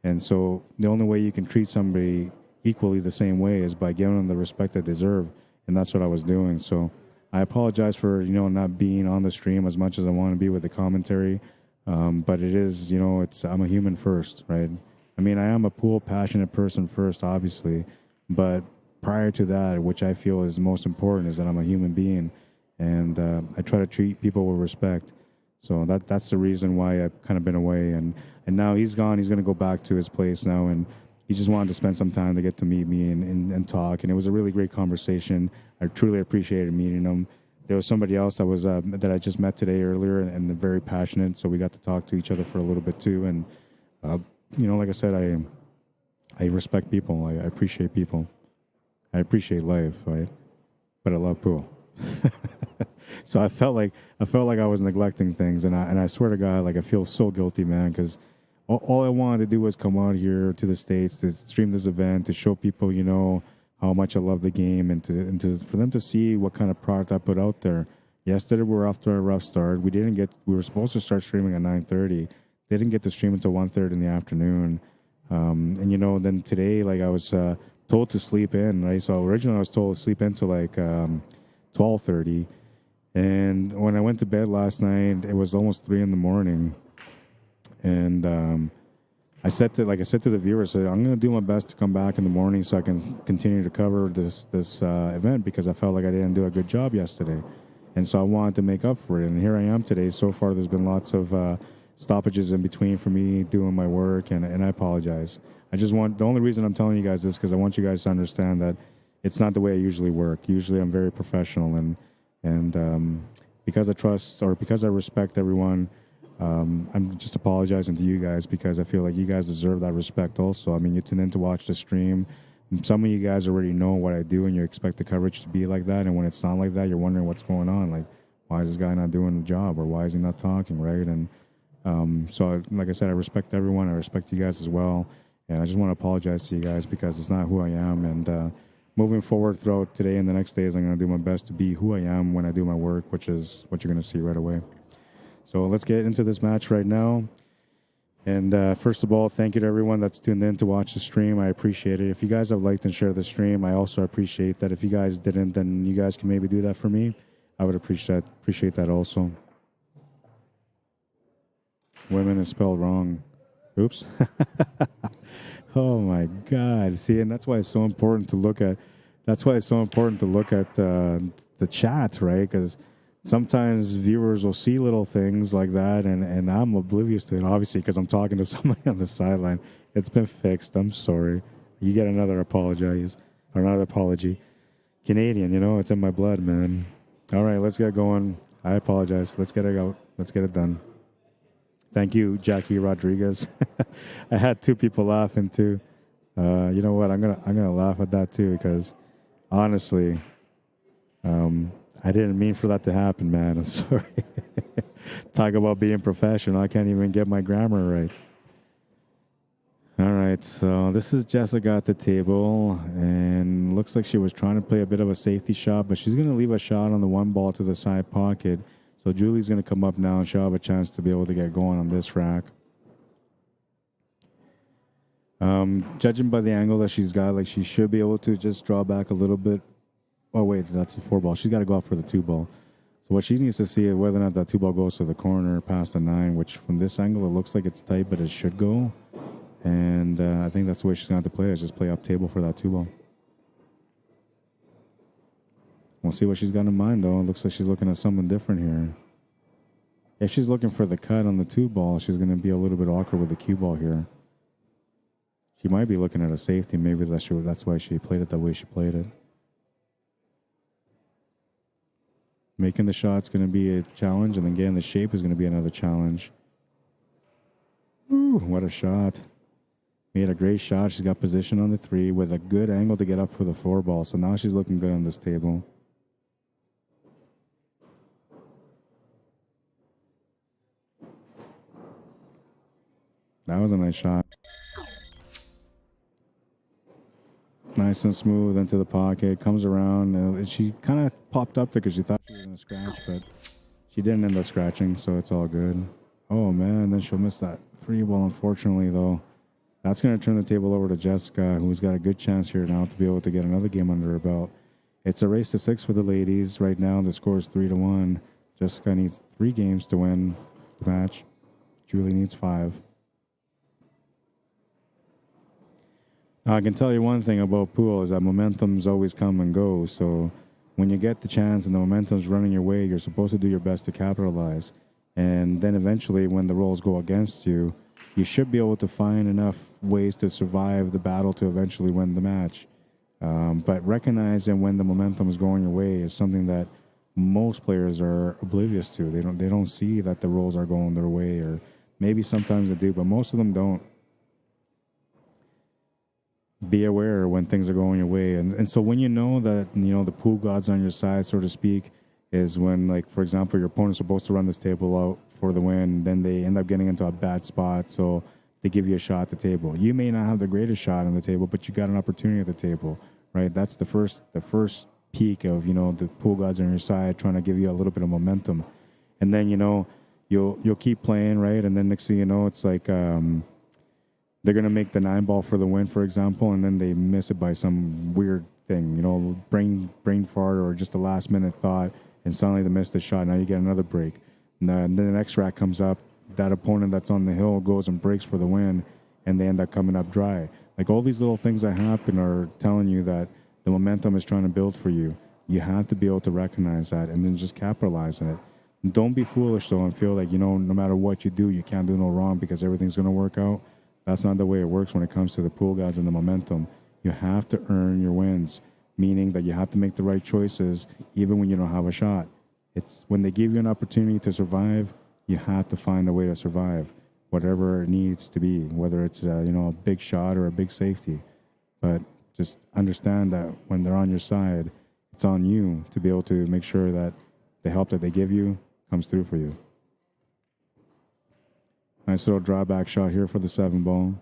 And so the only way you can treat somebody equally the same way is by giving them the respect they deserve. And that's what I was doing. So I apologize for, not being on the stream as much as I want to be with the commentary. But it is, I'm a human first, right? I mean, I am a pool passionate person first, obviously. But prior to that, which I feel is most important, is that I'm a human being. And I try to treat people with respect. So that's the reason why I've kind of been away. And now he's gone. He's going to go back to his place now. And he just wanted to spend some time to get to meet me and talk. And it was a really great conversation. I truly appreciated meeting him. There was somebody else that was that I just met today earlier, and they're very passionate. So we got to talk to each other for a little bit too. And, like I said, I respect people. I appreciate people. I appreciate life, right? But I love pool. So I felt like I was neglecting things, and I swear to God, like I feel so guilty, man, because all I wanted to do was come out here to the States to stream this event, to show people, how much I love the game, and to for them to see what kind of product I put out there. Yesterday we were off to a rough start. We were supposed to start streaming at 9:30. They didn't get to stream until 1:30 in the afternoon. And then today, like I was told to sleep in, right? So originally I was told to sleep into like 12:30. And when I went to bed last night, it was almost 3 in the morning. And I said to the viewers, I'm going to do my best to come back in the morning so I can continue to cover this event, because I felt like I didn't do a good job yesterday. And so I wanted to make up for it. And here I am today. So far, there's been lots of stoppages in between for me doing my work, and I apologize. The only reason I'm telling you guys this, because I want you guys to understand that it's not the way I usually work. Usually I'm very professional, and because I trust, or because I respect everyone, I'm just apologizing to you guys, because I feel like you guys deserve that respect also. I mean, you tune in to watch the stream. Some of you guys already know what I do, and you expect the coverage to be like that. And when it's not like that, you're wondering what's going on. Like, why is this guy not doing the job, or why is he not talking, right? And so, like I said, I respect everyone. I respect you guys as well. And I just want to apologize to you guys, because it's not who I am. And moving forward throughout today and the next days, I'm going to do my best to be who I am when I do my work, which is what you're going to see right away. So let's get into this match right now. And first of all, thank you to everyone that's tuned in to watch the stream. I appreciate it. If you guys have liked and shared the stream, I also appreciate that. If you guys didn't, then you guys can maybe do that for me. I would appreciate that also. Women is spelled wrong. Oops. Oh my God. See, and that's why it's so important to look at. That's why it's so important to look at the chat, right? Because sometimes viewers will see little things like that, and I'm oblivious to it, obviously, because I'm talking to somebody on the sideline. It's been fixed. I'm sorry. You get another apology. Canadian, it's in my blood, man. All right, let's get going. I apologize. Let's get it out. Let's get it done. Thank you, Jackie Rodriguez. I had 2 people laughing too. You know what? I'm gonna laugh at that too, because honestly, I didn't mean for that to happen, man. I'm sorry. Talk about being professional. I can't even get my grammar right. All right, so this is Jessica at the table, and looks like she was trying to play a bit of a safety shot, but she's going to leave a shot on the one ball to the side pocket. So Julie's going to come up now, and she'll have a chance to be able to get going on this rack. Judging by the angle that she's got, like she should be able to just draw back a little bit. Oh, wait, that's a 4 ball. She's got to go out for the 2 ball. So what she needs to see is whether or not that 2 ball goes to the corner past the 9, which from this angle, it looks like it's tight, but it should go. And I think that's the way she's going to have to play it, is just play up table for that 2 ball. We'll see what she's got in mind, though. It looks like she's looking at something different here. If she's looking for the cut on the 2 ball, she's going to be a little bit awkward with the cue ball here. She might be looking at a safety. Maybe that's why she played it the way she played it. Making the shot's going to be a challenge, and then getting the shape is going to be another challenge. Ooh, what a shot. Made a great shot. She's got position on the 3 with a good angle to get up for the 4 ball. So now she's looking good on this table. That was a nice shot. Nice and smooth into the pocket. Comes around. And she kind of popped up there because she thought she was going to scratch, but she didn't end up scratching, so it's all good. Oh, man. Then she'll miss that 3 ball, unfortunately, though. That's going to turn the table over to Jessica, who's got a good chance here now to be able to get another game under her belt. It's a race to 6 for the ladies. Right now, the score is 3-1. Jessica needs 3 games to win the match. Julie needs 5. Now, I can tell you one thing about pool is that momentum's always come and go. So when you get the chance and the momentum's running your way, you're supposed to do your best to capitalize. And then eventually, when the rolls go against you, you should be able to find enough ways to survive the battle to eventually win the match. But recognizing when the momentum is going your way is something that most players are oblivious to. They don't see that the rolls are going their way, or maybe sometimes they do, but most of them don't. Be aware when things are going your way. And so when you know that, the pool god's on your side, so to speak, is when, like, for example, your opponent's supposed to run this table out for the win, then they end up getting into a bad spot, so they give you a shot at the table. You may not have the greatest shot on the table, but you got an opportunity at the table, right? That's the first peak of, the pool gods on your side trying to give you a little bit of momentum. And then, you'll keep playing, right? And then next thing you know, it's like they're going to make the 9 ball for the win, for example, and then they miss it by some weird thing, brain fart or just a last-minute thought, and suddenly they miss the shot. Now you get another break. And then the next rack comes up. That opponent that's on the hill goes and breaks for the win, and they end up coming up dry. Like, all these little things that happen are telling you that the momentum is trying to build for you. You have to be able to recognize that and then just capitalize on it. And don't be foolish, though, and feel like, no matter what you do, you can't do no wrong because everything's going to work out. That's not the way it works when it comes to the pool guys and the momentum. You have to earn your wins, meaning that you have to make the right choices even when you don't have a shot. It's when they give you an opportunity to survive, you have to find a way to survive, whatever it needs to be, whether it's a big shot or a big safety. But just understand that when they're on your side, it's on you to be able to make sure that the help that they give you comes through for you. Nice little drawback shot here for the 7 ball.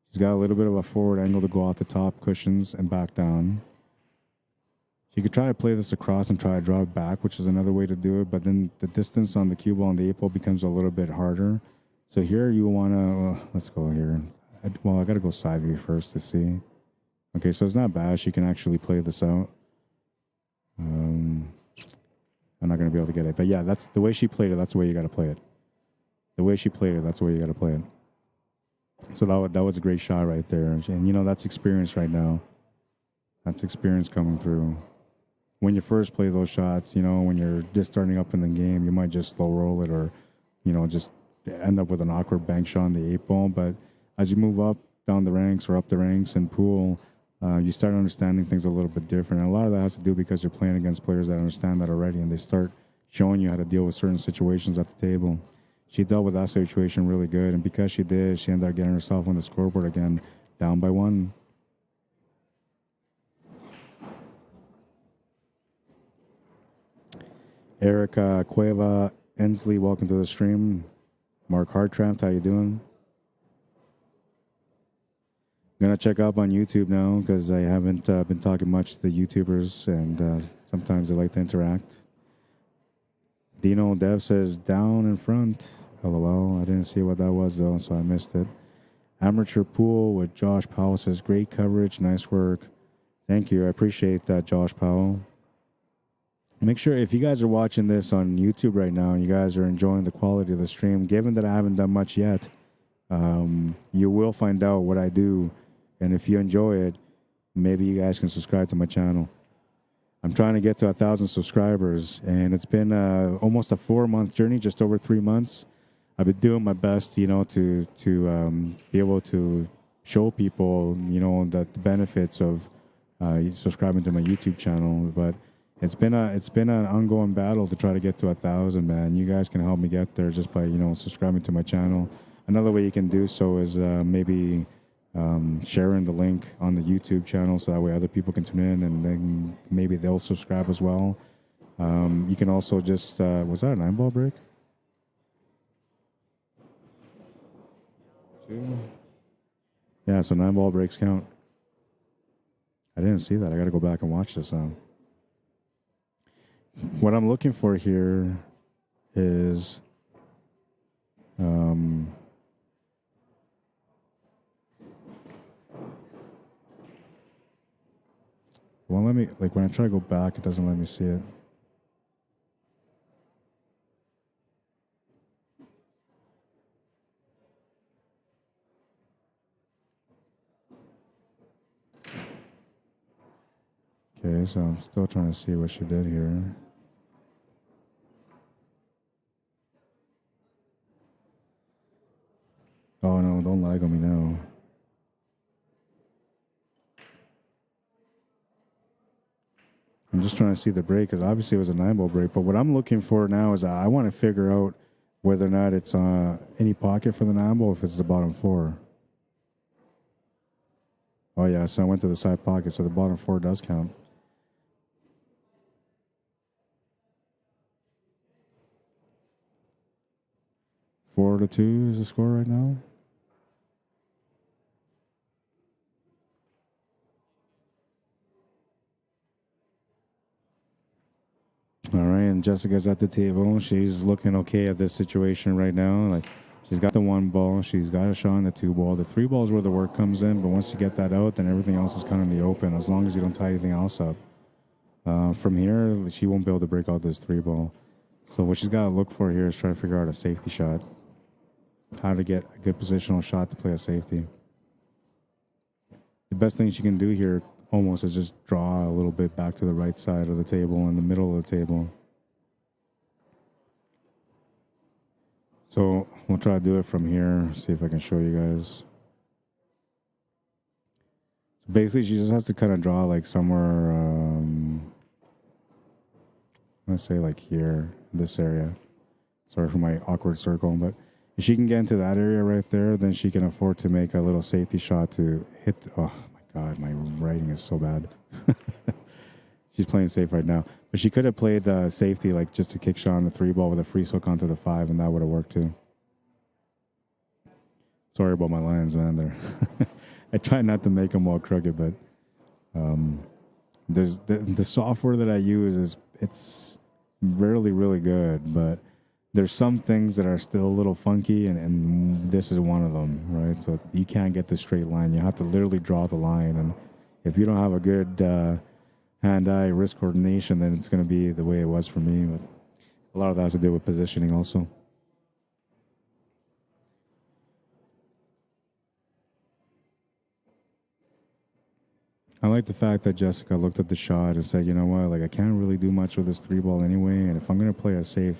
She's got a little bit of a forward angle to go off the top cushions and back down. She could try to play this across and try to draw it back, which is another way to do it, but then the distance on the cue ball and the 8 ball becomes a little bit harder. So here you want to, let's go here. I got to go side view first to see. Okay, so it's not bad. She can actually play this out. I'm not going to be able to get it. But yeah, that's the way she played it. That's the way you got to play it. The way she played it, that's the way you got to play it. So that was a great shot right there. And, that's experience right now. That's experience coming through. When you first play those shots, when you're just starting up in the game, you might just slow roll it or, just end up with an awkward bank shot on the 8 ball. But as you move up, down the ranks or up the ranks in pool, you start understanding things a little bit different. And a lot of that has to do because you're playing against players that understand that already, and they start showing you how to deal with certain situations at the table. She dealt with that situation really good, and because she did, she ended up getting herself on the scoreboard again, down by 1. Erica Cueva Ensley, welcome to the stream. Mark Hartranft, how you doing? Gonna check up on YouTube now because I haven't been talking much to the YouTubers, and sometimes they like to interact. Dino Dev says down in front. LOL. I didn't see what that was though, so I missed it. Amateur Pool with Josh Powell says great coverage, nice work. Thank you. I appreciate that, Josh Powell. Make sure if you guys are watching this on YouTube right now and you guys are enjoying the quality of the stream, given that I haven't done much yet, you will find out what I do. And if you enjoy it, maybe you guys can subscribe to my channel. I'm trying to get to 1,000 subscribers, and it's been almost a 4-month journey, just over 3 months. I've been doing my best, you know, to be able to show people, you know, the benefits of subscribing to my YouTube channel. But it's been an ongoing battle to try to get to 1,000, man. You guys can help me get there just by, you know, subscribing to my channel. Another way you can do so is maybe sharing the link on the YouTube channel so that way other people can tune in and then maybe they'll subscribe as well. You can also just was that a 9-ball break? 2. Yeah, so 9-ball breaks count. I didn't see that. I got to go back and watch this. What I'm looking for here is well, let me, like, when I try to go back, it doesn't let me see it. Okay, so I'm still trying to see what she did here. Oh no, don't lag on me now. I'm just trying to see the break because obviously it was a 9-ball break. But what I'm looking for now is I want to figure out whether or not it's any pocket for the 9-ball, if it's the bottom 4. Oh yeah, so I went to the side pocket, so the bottom 4 does count. Four to 2 is the score right now. All right, and Jessica's at the table. She's looking okay at this situation right now. Like, she's got the 1 ball, she's got a shot on the 2 ball. The 3 ball is where the work comes in, but once you get that out, then everything else is kind of in the open, as long as you don't tie anything else up. From here, she won't be able to break out this 3 ball. So what she's got to look for here is try to figure out a safety shot. How to get a good positional shot to play a safety. The best thing she can do here almost is just draw a little bit back to the right side of the table, in the middle of the table. So we'll try to do it from here, see if I can show you guys. So basically, she just has to kind of draw like somewhere, let's say like here, this area. Sorry for my awkward circle, but if she can get into that area right there, then she can afford to make a little safety shot to hit. Oh my God, my writing is so bad. She's playing safe right now. But she could have played the safety, like just a kick shot on the 3 ball with a free hook onto the 5, and that would have worked too. Sorry about my lines, man. There, I try not to make them all crooked, but there's the software that I use it's really good, but there's some things that are still a little funky, and this is one of them, right? So you can't get the straight line. You have to literally draw the line, and if you don't have a good hand-eye wrist coordination, then it's going to be the way it was for me. But a lot of that has to do with positioning also. I like the fact that Jessica looked at the shot and said, you know what, like I can't really do much with this 3 ball anyway, and if I'm going to play a safe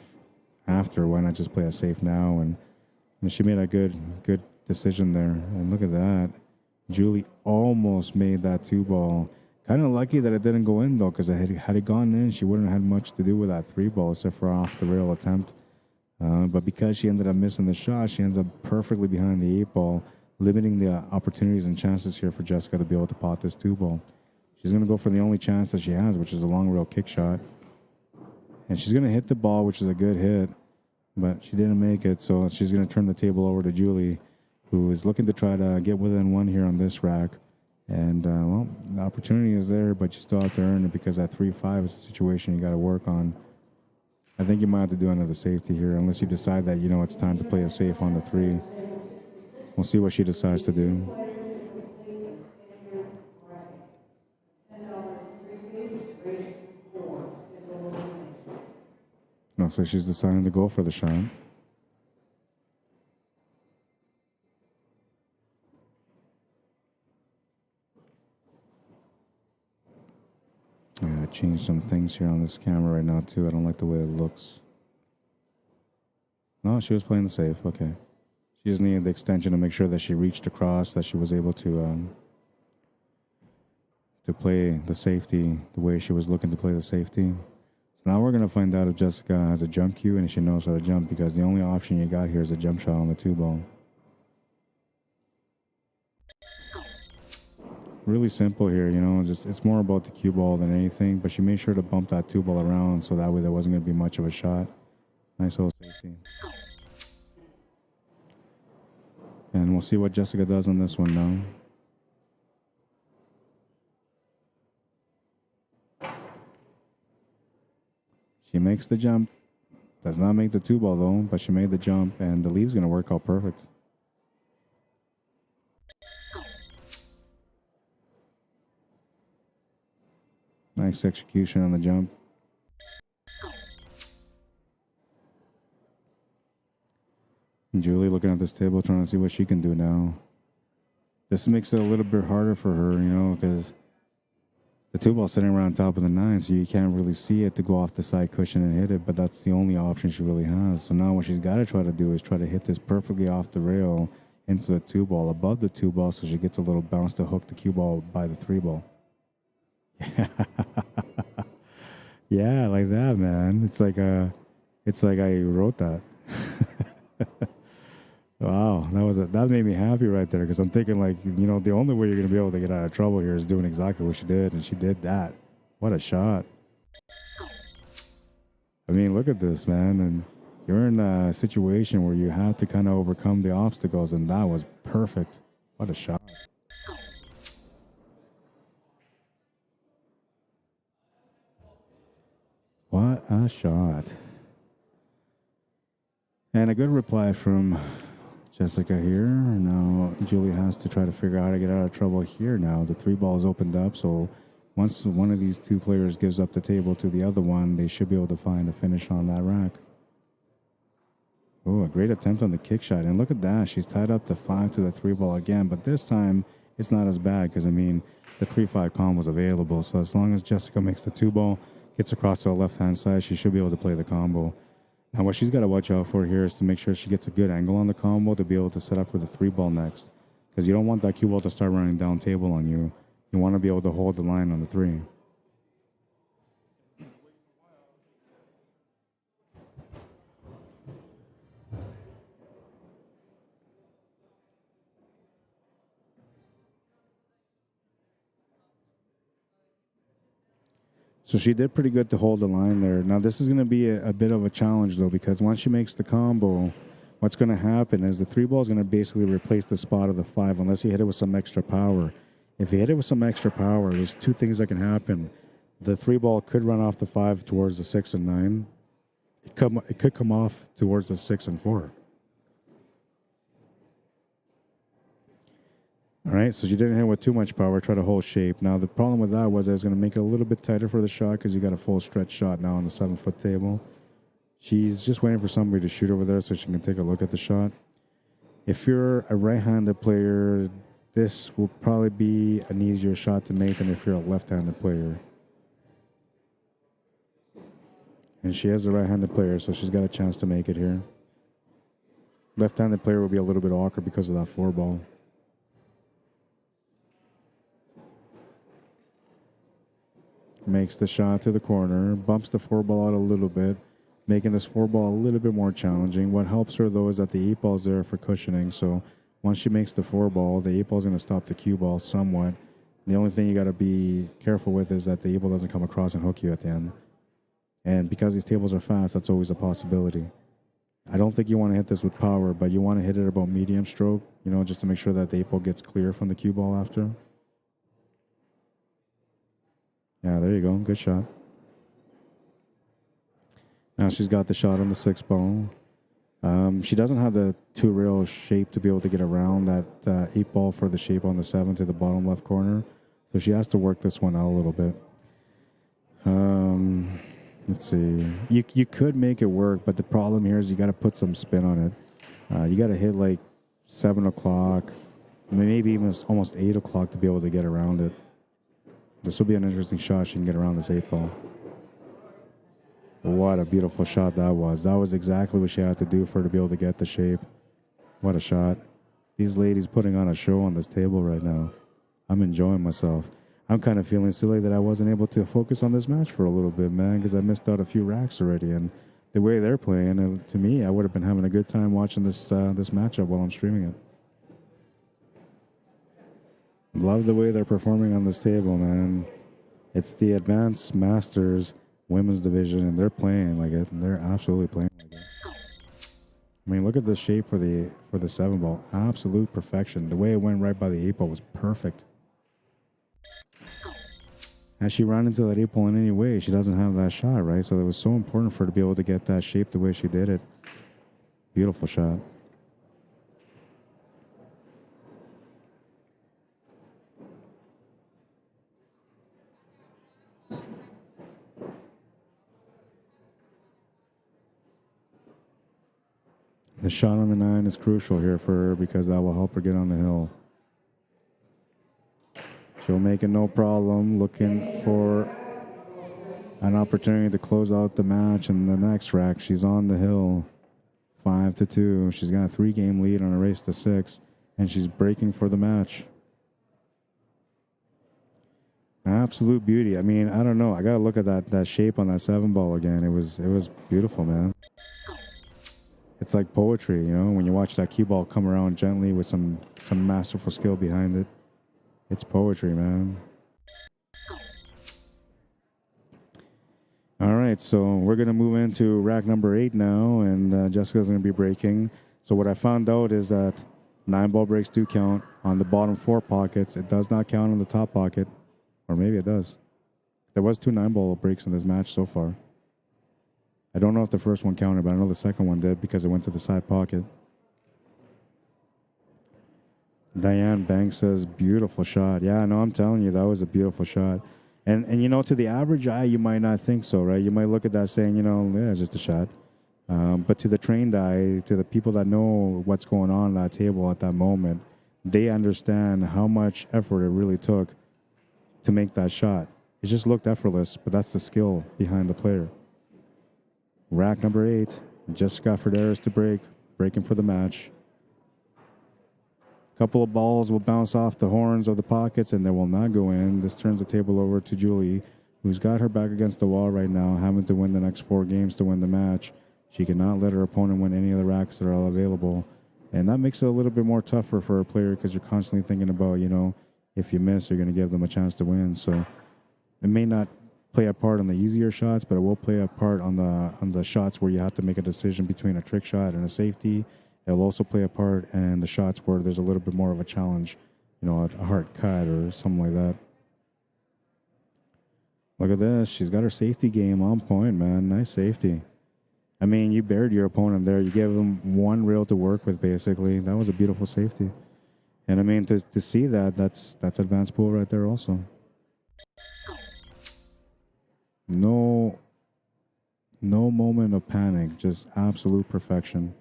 after, why not just play a safe now? And she made a good decision there. And look at that. Julie almost made that 2 ball. Kind of lucky that it didn't go in, though, because had it gone in, she wouldn't have had much to do with that 3 ball except for off the rail attempt. But because she ended up missing the shot, she ends up perfectly behind the 8 ball, limiting the opportunities and chances here for Jessica to be able to pot this 2 ball. She's going to go for the only chance that she has, which is a long rail kick shot. And she's going to hit the ball, which is a good hit, but she didn't make it, so she's going to turn the table over to Julie. who is looking to try to get within one here on this rack. And, well, the opportunity is there, but you still have to earn it because that 3-5 is a situation you got to work on. I think you might have to do another safety here unless you decide that, you know, it's time to play a safe on the 3. We'll see what she decides to do. No, so she's deciding to go for the shot. Yeah, I changed some things here on this camera right now, too. I don't like the way it looks. No, she was playing the safe. Okay. She just needed the extension to make sure that she reached across, that she was able to play the safety the way she was looking to play the safety. So now we're going to find out if Jessica has a jump cue and if she knows how to jump, because the only option you got here is a jump shot on the 2-ball. Really simple here, you know, just it's more about the cue ball than anything, but she made sure to bump that 2-ball around so that way there wasn't going to be much of a shot. Nice little safety. And we'll see what Jessica does on this one now. She makes the jump. Does not make the 2-ball though, but she made the jump, and the lead's going to work out perfect. Nice execution on the jump. And Julie looking at this table, trying to see what she can do now. This makes it a little bit harder for her, you know, because the 2-ball's sitting around top of the 9, so you can't really see it to go off the side cushion and hit it, but that's the only option she really has. So now what she's got to try to do is try to hit this perfectly off the rail into the 2-ball, above the 2-ball, so she gets a little bounce to hook the cue ball by the 3-ball. Yeah, like that, man. It's like I wrote that. Wow, that made me happy right there, because I'm thinking, like, you know, the only way you're gonna be able to get out of trouble here is doing exactly what she did, and she did that. What a shot! I mean, look at this, man, and you're in a situation where you have to kind of overcome the obstacles, and that was perfect. What a shot! What a shot. And a good reply from Jessica here. Now Julie has to try to figure out how to get out of trouble here now. The 3-ball is opened up, so once one of these two players gives up the table to the other one, they should be able to find a finish on that rack. Oh, a great attempt on the kick shot. And look at that. She's tied up the 5 to the 3-ball again, but this time it's not as bad because, I mean, the 3-5 combo was available. So as long as Jessica makes the 2-ball, gets across to the left-hand side, she should be able to play the combo. Now, what she's got to watch out for here is to make sure she gets a good angle on the combo to be able to set up for the 3-ball next. Because you don't want that cue ball to start running down table on you. You want to be able to hold the line on the 3. So she did pretty good to hold the line there. Now, this is going to be a bit of a challenge, though, because once she makes the combo, what's going to happen is the 3-ball is going to basically replace the spot of the 5 unless you hit it with some extra power. If you hit it with some extra power, there's 2 things that can happen. The 3-ball could run off the 5 towards the 6 and 9. It could come off towards the 6 and 4. All right, so she didn't hit with too much power, try to hold shape. Now, the problem with that was I was going to make it a little bit tighter for the shot because you got a full stretch shot now on the 7-foot table. She's just waiting for somebody to shoot over there so she can take a look at the shot. If you're a right-handed player, this will probably be an easier shot to make than if you're a left-handed player. And she is a right-handed player, so she's got a chance to make it here. Left-handed player will be a little bit awkward because of that 4-ball. Makes the shot to the corner, bumps the 4-ball out a little bit, making this 4-ball a little bit more challenging. What helps her, though, is that the 8-ball's there for cushioning. So once she makes the 4-ball, the 8-ball's going to stop the cue ball somewhat. The only thing you got to be careful with is that the 8-ball doesn't come across and hook you at the end. And because these tables are fast, that's always a possibility. I don't think you want to hit this with power, but you want to hit it about medium stroke, you know, just to make sure that the 8-ball gets clear from the cue ball after. Yeah, there you go. Good shot. Now she's got the shot on the 6-ball. She doesn't have the 2-rail shape to be able to get around that 8-ball for the shape on the 7 to the bottom left corner. So she has to work this one out a little bit. Let's see. You could make it work, but the problem here is you got to put some spin on it. You got to hit like 7 o'clock, maybe even almost 8 o'clock to be able to get around it. This will be an interesting shot. She can get around this 8-ball. What a beautiful shot that was. That was exactly what she had to do for her to be able to get the shape. What a shot. These ladies putting on a show on this table right now. I'm enjoying myself. I'm kind of feeling silly that I wasn't able to focus on this match for a little bit, man, because I missed out a few racks already. And the way they're playing, to me, I would have been having a good time watching this this matchup while I'm streaming it. Love the way they're performing on this table, man. It's the Advanced Masters Women's Division, and they're playing like it. And they're absolutely playing like it. I mean, look at the shape for the 7-ball. Absolute perfection. The way it went right by the 8-ball was perfect. And she ran into that 8-ball in any way. She doesn't have that shot, right? So it was so important for her to be able to get that shape the way she did it. Beautiful shot. The shot on the 9 is crucial here for her because that will help her get on the hill. She'll make it no problem, looking for an opportunity to close out the match. And the next rack, she's on the hill, 5-2. She's got a 3-game lead on a race to 6, and she's breaking for the match. Absolute beauty. I mean, I don't know. I gotta look at that shape on that 7-ball again. It was beautiful, man. It's like poetry, you know, when you watch that cue ball come around gently with some masterful skill behind it. It's poetry, man. All right, so we're going to move into rack number 8 now, and Jessica's going to be breaking. So what I found out is that 9-ball breaks do count on the bottom 4 pockets. It does not count on the top pocket, or maybe it does. There was 2 9-ball breaks in this match so far. I don't know if the first one counted, but I know the second one did because it went to the side pocket. Diane Banks says, beautiful shot. Yeah, no, I'm telling you, that was a beautiful shot. And you know, to the average eye, you might not think so, right? You might look at that saying, you know, yeah, it's just a shot. But to the trained eye, to the people that know what's going on at that table at that moment, they understand how much effort it really took to make that shot. It just looked effortless, but that's the skill behind the player. Rack number 8, Jessica Frederis to break, breaking for the match. Couple of balls will bounce off the horns of the pockets and they will not go in. This turns the table over to Julie, who's got her back against the wall right now, having to win the next 4 games to win the match. She cannot let her opponent win any of the racks that are all available. And that makes it a little bit more tougher for a player because you're constantly thinking about, you know, if you miss, you're going to give them a chance to win. So it may not play a part on the easier shots, but it will play a part on the shots where you have to make a decision between a trick shot and a safety. It'll also play a part in the shots where there's a little bit more of a challenge, you know, a hard cut or something like that. Look at this. She's got her safety game on point, man. Nice safety. I mean, you buried your opponent there. You gave them 1 rail to work with, basically. That was a beautiful safety. And, I mean, to see that, that's advanced pool right there also. No moment of panic, just absolute perfection.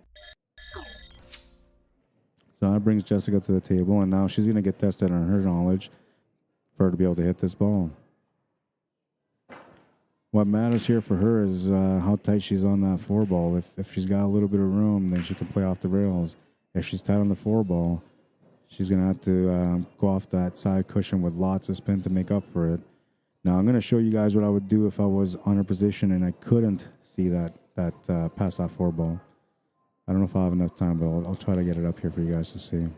So that brings Jessica to the table, and now she's going to get tested on her knowledge for her to be able to hit this ball. What matters here for her is how tight she's on that 4-ball. If she's got a little bit of room, then she can play off the rails. If she's tight on the 4-ball, she's going to have to go off that side cushion with lots of spin to make up for it. Now, I'm going to show you guys what I would do if I was on her position and I couldn't see that pass that 4-ball. I don't know if I'll have enough time, but I'll try to get it up here for you guys to see.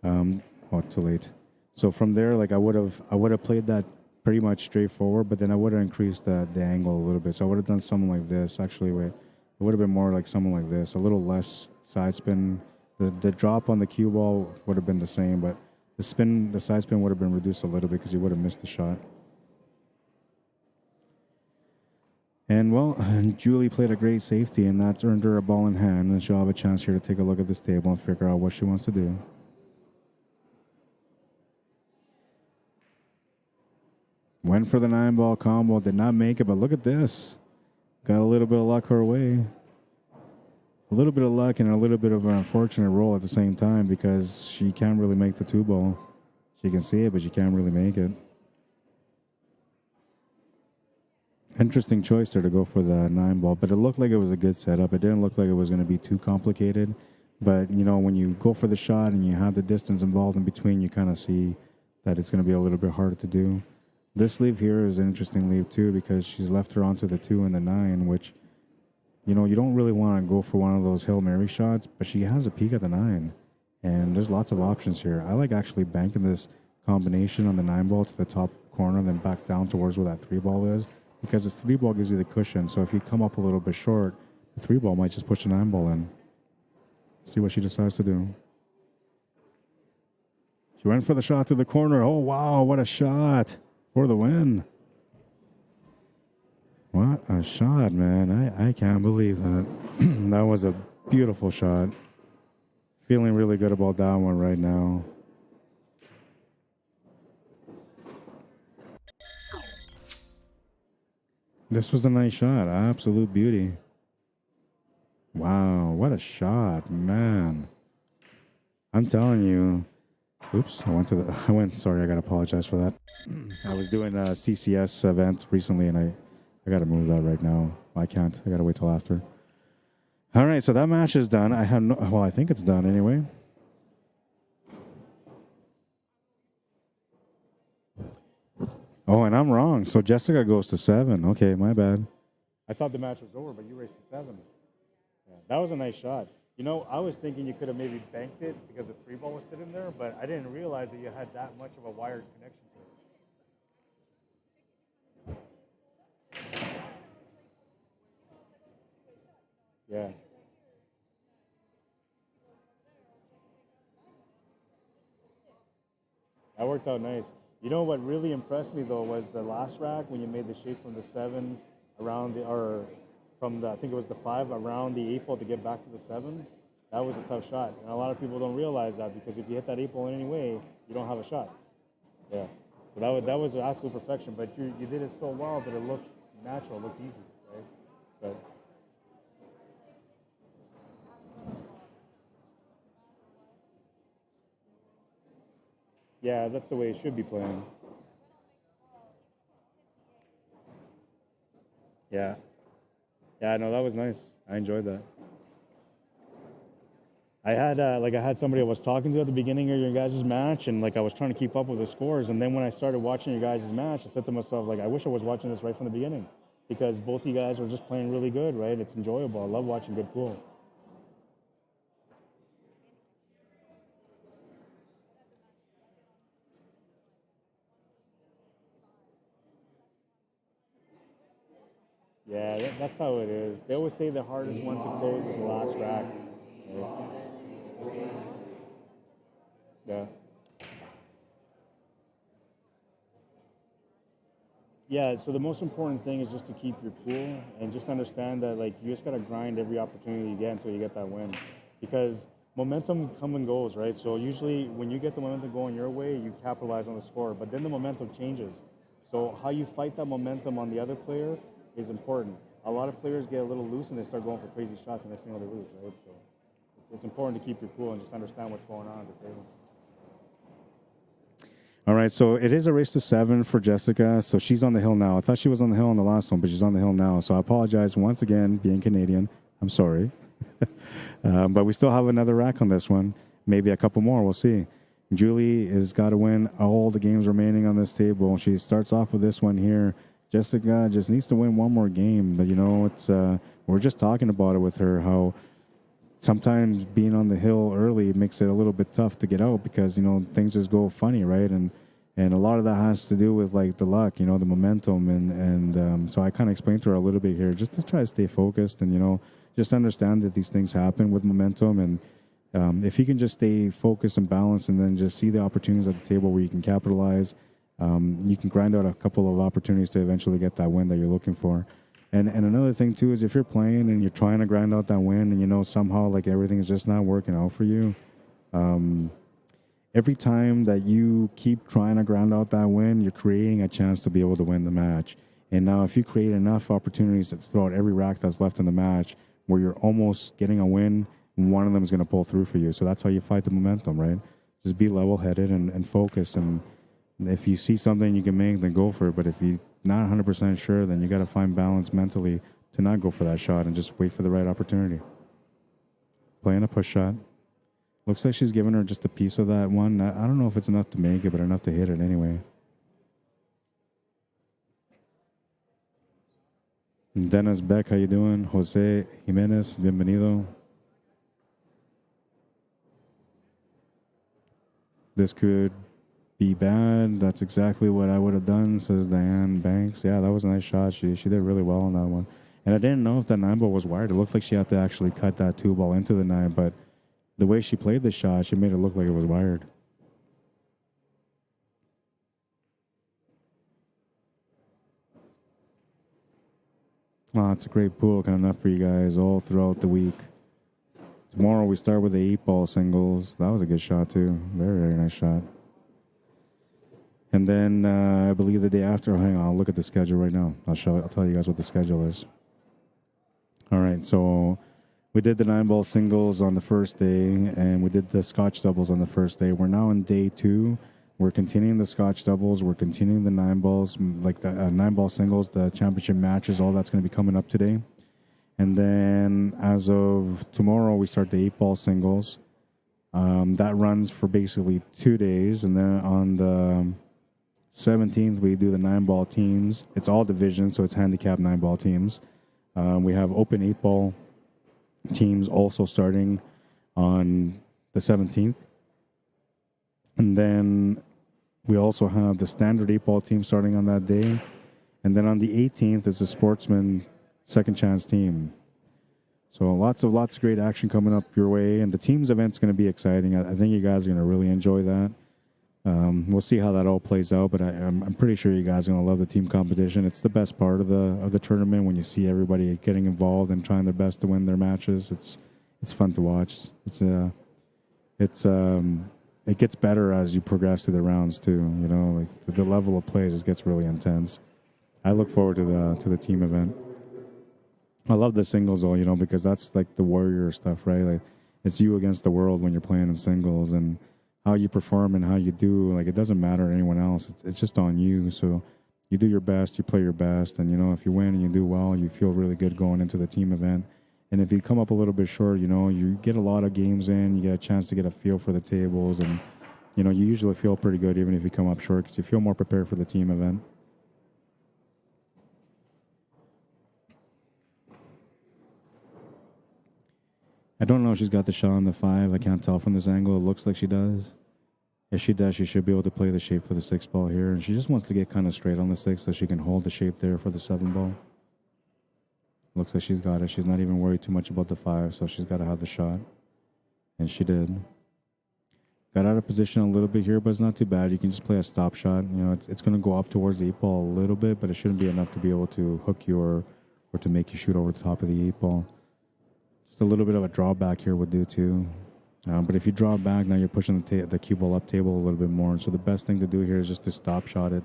Too late. So from there, like I would have played that pretty much straightforward, but then I would have increased the angle a little bit. So I would have done something like this. Actually, wait, It would have been more like someone like this, a little less side spin. The drop on the cue ball would have been the same, but the side spin would have been reduced a little bit because he would have missed the shot. And, well, Julie played a great safety, and that's earned her a ball in hand, and she'll have a chance here to take a look at this table and figure out what she wants to do. Went for the 9-ball combo, did not make it, but look at this. Got a little bit of luck her way. A little bit of luck and a little bit of an unfortunate roll at the same time because she can't really make the 2-ball. She can see it, but she can't really make it. Interesting choice there to go for the 9-ball, but it looked like it was a good setup. It didn't look like it was going to be too complicated. But, you know, when you go for the shot and you have the distance involved in between, you kind of see that it's going to be a little bit harder to do. This leave here is an interesting leave, too, because she's left her onto the 2 and the 9, which, you know, you don't really want to go for one of those Hail Mary shots, but she has a peek at the 9. And there's lots of options here. I like actually banking this combination on the 9-ball to the top corner and then back down towards where that 3-ball is, because this 3-ball gives you the cushion. So if you come up a little bit short, the 3-ball might just push the 9-ball in. See what she decides to do. She went for the shot to the corner. Oh, wow, what a shot for the win. What a shot, man. I can't believe that. That was a beautiful shot. Feeling really good about that one right now. This was a nice shot. Absolute beauty. Wow, what a shot, man. I'm telling you. Oops, sorry, I gotta apologize for that. I was doing a CCS event recently and I gotta move that right now. I can't. I gotta wait till after. All right, so that match is done. I think it's done anyway. Oh, and I'm wrong. So Jessica goes to 7. Okay, my bad. I thought the match was over, but you raced to 7. Yeah, that was a nice shot. You know, I was thinking you could have maybe banked it because the 3-ball was sitting there, but I didn't realize that you had that much of a wired connection to it. Yeah. That worked out nice. You know what really impressed me though was the last rack when you made the shape from the 7 around I think it was the 5 around the 8-ball to get back to the 7. That was a tough shot, and a lot of people don't realize that because if you hit that 8-ball in any way, you don't have a shot. Yeah. So that was absolute perfection. But you did it so well that it looked natural, it looked easy, right? But yeah, that's the way it should be playing. Yeah. Yeah, no, that was nice. I enjoyed that. I had somebody I was talking to at the beginning of your guys' match, and like I was trying to keep up with the scores, and then when I started watching your guys' match, I said to myself, like, I wish I was watching this right from the beginning, because both you guys are just playing really good, right? It's enjoyable. I love watching good pool. Yeah, that's how it is. They always say the hardest one to close is the last rack. Right? Yeah. Yeah, so the most important thing is just to keep your cool and just understand that like you just gotta grind every opportunity you get until you get that win. Because momentum comes and goes, right? So usually when you get the momentum going your way, you capitalize on the score, but then the momentum changes. So how you fight that momentum on the other player is important. A lot of players get a little loose and they start going for crazy shots and next thing they lose, right? So it's important to keep your cool and just understand what's going on at the table. All right, so it is a race to 7 for Jessica. So she's on the hill now. I thought she was on the hill on the last one, but she's on the hill now. So I apologize once again, being Canadian. I'm sorry. But we still have another rack on this one. Maybe a couple more. We'll see. Julie has got to win all the games remaining on this table. She starts off with this one here. Jessica just needs to win one more game. But, you know, it's we're just talking about it with her, how sometimes being on the hill early makes it a little bit tough to get out because, you know, things just go funny, right? And a lot of that has to do with, like, the luck, you know, the momentum. And so I kind of explained to her a little bit here just to try to stay focused and, you know, just understand that these things happen with momentum. And if you can just stay focused and balanced and then just see the opportunities at the table where you can capitalize, you can grind out a couple of opportunities to eventually get that win that you're looking for. And another thing, too, is if you're playing and you're trying to grind out that win and you know somehow like everything is just not working out for you, every time that you keep trying to grind out that win, you're creating a chance to be able to win the match. And now if you create enough opportunities throughout every rack that's left in the match where you're almost getting a win, one of them is going to pull through for you. So that's how you fight the momentum, right? Just be level-headed and focused. And if you see something you can make, then go for it. But if you're not 100% sure, then you got to find balance mentally to not go for that shot and just wait for the right opportunity. Playing a push shot. Looks like she's giving her just a piece of that one. I don't know if it's enough to make it, but enough to hit it anyway. Dennis Beck, how you doing? Jose Jimenez, bienvenido. This could be bad. That's exactly what I would have done, says Diane Banks. Yeah, that was a nice shot. She did really well on that one. And I didn't know if that 9-ball was wired. It looked like she had to actually cut that 2-ball into the 9, but the way she played the shot, she made it look like it was wired. Oh, it's a great pool coming up for you guys all throughout the week. Tomorrow we start with the 8-ball singles. That was a good shot too. Very, very nice shot. And then I believe the day after, hang on, I'll look at the schedule right now. I'll tell you guys what the schedule is. All right, so we did the 9-ball singles on the first day, and we did the Scotch doubles on the first day. We're now in day 2. We're continuing the Scotch doubles. We're continuing the 9-balls, like the 9-ball singles, the championship matches. All that's going to be coming up today. And then as of tomorrow, we start the 8-ball singles. That runs for basically 2 days. And then on the 17th, we do the 9-ball teams. It's all divisions, so it's handicapped 9-ball teams. We have open 8-ball teams also starting on the 17th. And then we also have the standard 8-ball team starting on that day. And then on the 18th is the sportsman second chance team. So lots of great action coming up your way. And the teams event's going to be exciting. I think you guys are going to really enjoy that. We'll see how that all plays out, but I'm pretty sure you guys are going to love the team competition. It's the best part of the tournament when you see everybody getting involved and trying their best to win their matches. It's fun to watch. It gets better as you progress through the rounds too. You know, like the level of play just gets really intense. I look forward to the team event. I love the singles though, you know, because that's like the warrior stuff, right? Like it's you against the world when you're playing in singles, and how you perform and how you do, like it doesn't matter to anyone else. It's just on you. So you do your best, you play your best, and you know, if you win and you do well, you feel really good going into the team event. And if you come up a little bit short, you know, you get a lot of games in, you get a chance to get a feel for the tables, and you know, you usually feel pretty good even if you come up short because you feel more prepared for the team event. I don't know if she's got the shot on the 5. I can't tell from this angle. It looks like she does. If she does, she should be able to play the shape for the 6-ball here. And she just wants to get kind of straight on the 6 so she can hold the shape there for the 7-ball. Looks like she's got it. She's not even worried too much about the 5, so she's got to have the shot. And she did. Got out of position a little bit here, but it's not too bad. You can just play a stop shot. You know, it's going to go up towards the 8-ball a little bit, but it shouldn't be enough to be able to hook you or to make you shoot over the top of the 8-ball. Just a little bit of a drawback here would do too. But if you draw back, now you're pushing the cue ball up table a little bit more. So the best thing to do here is just to stop shot it.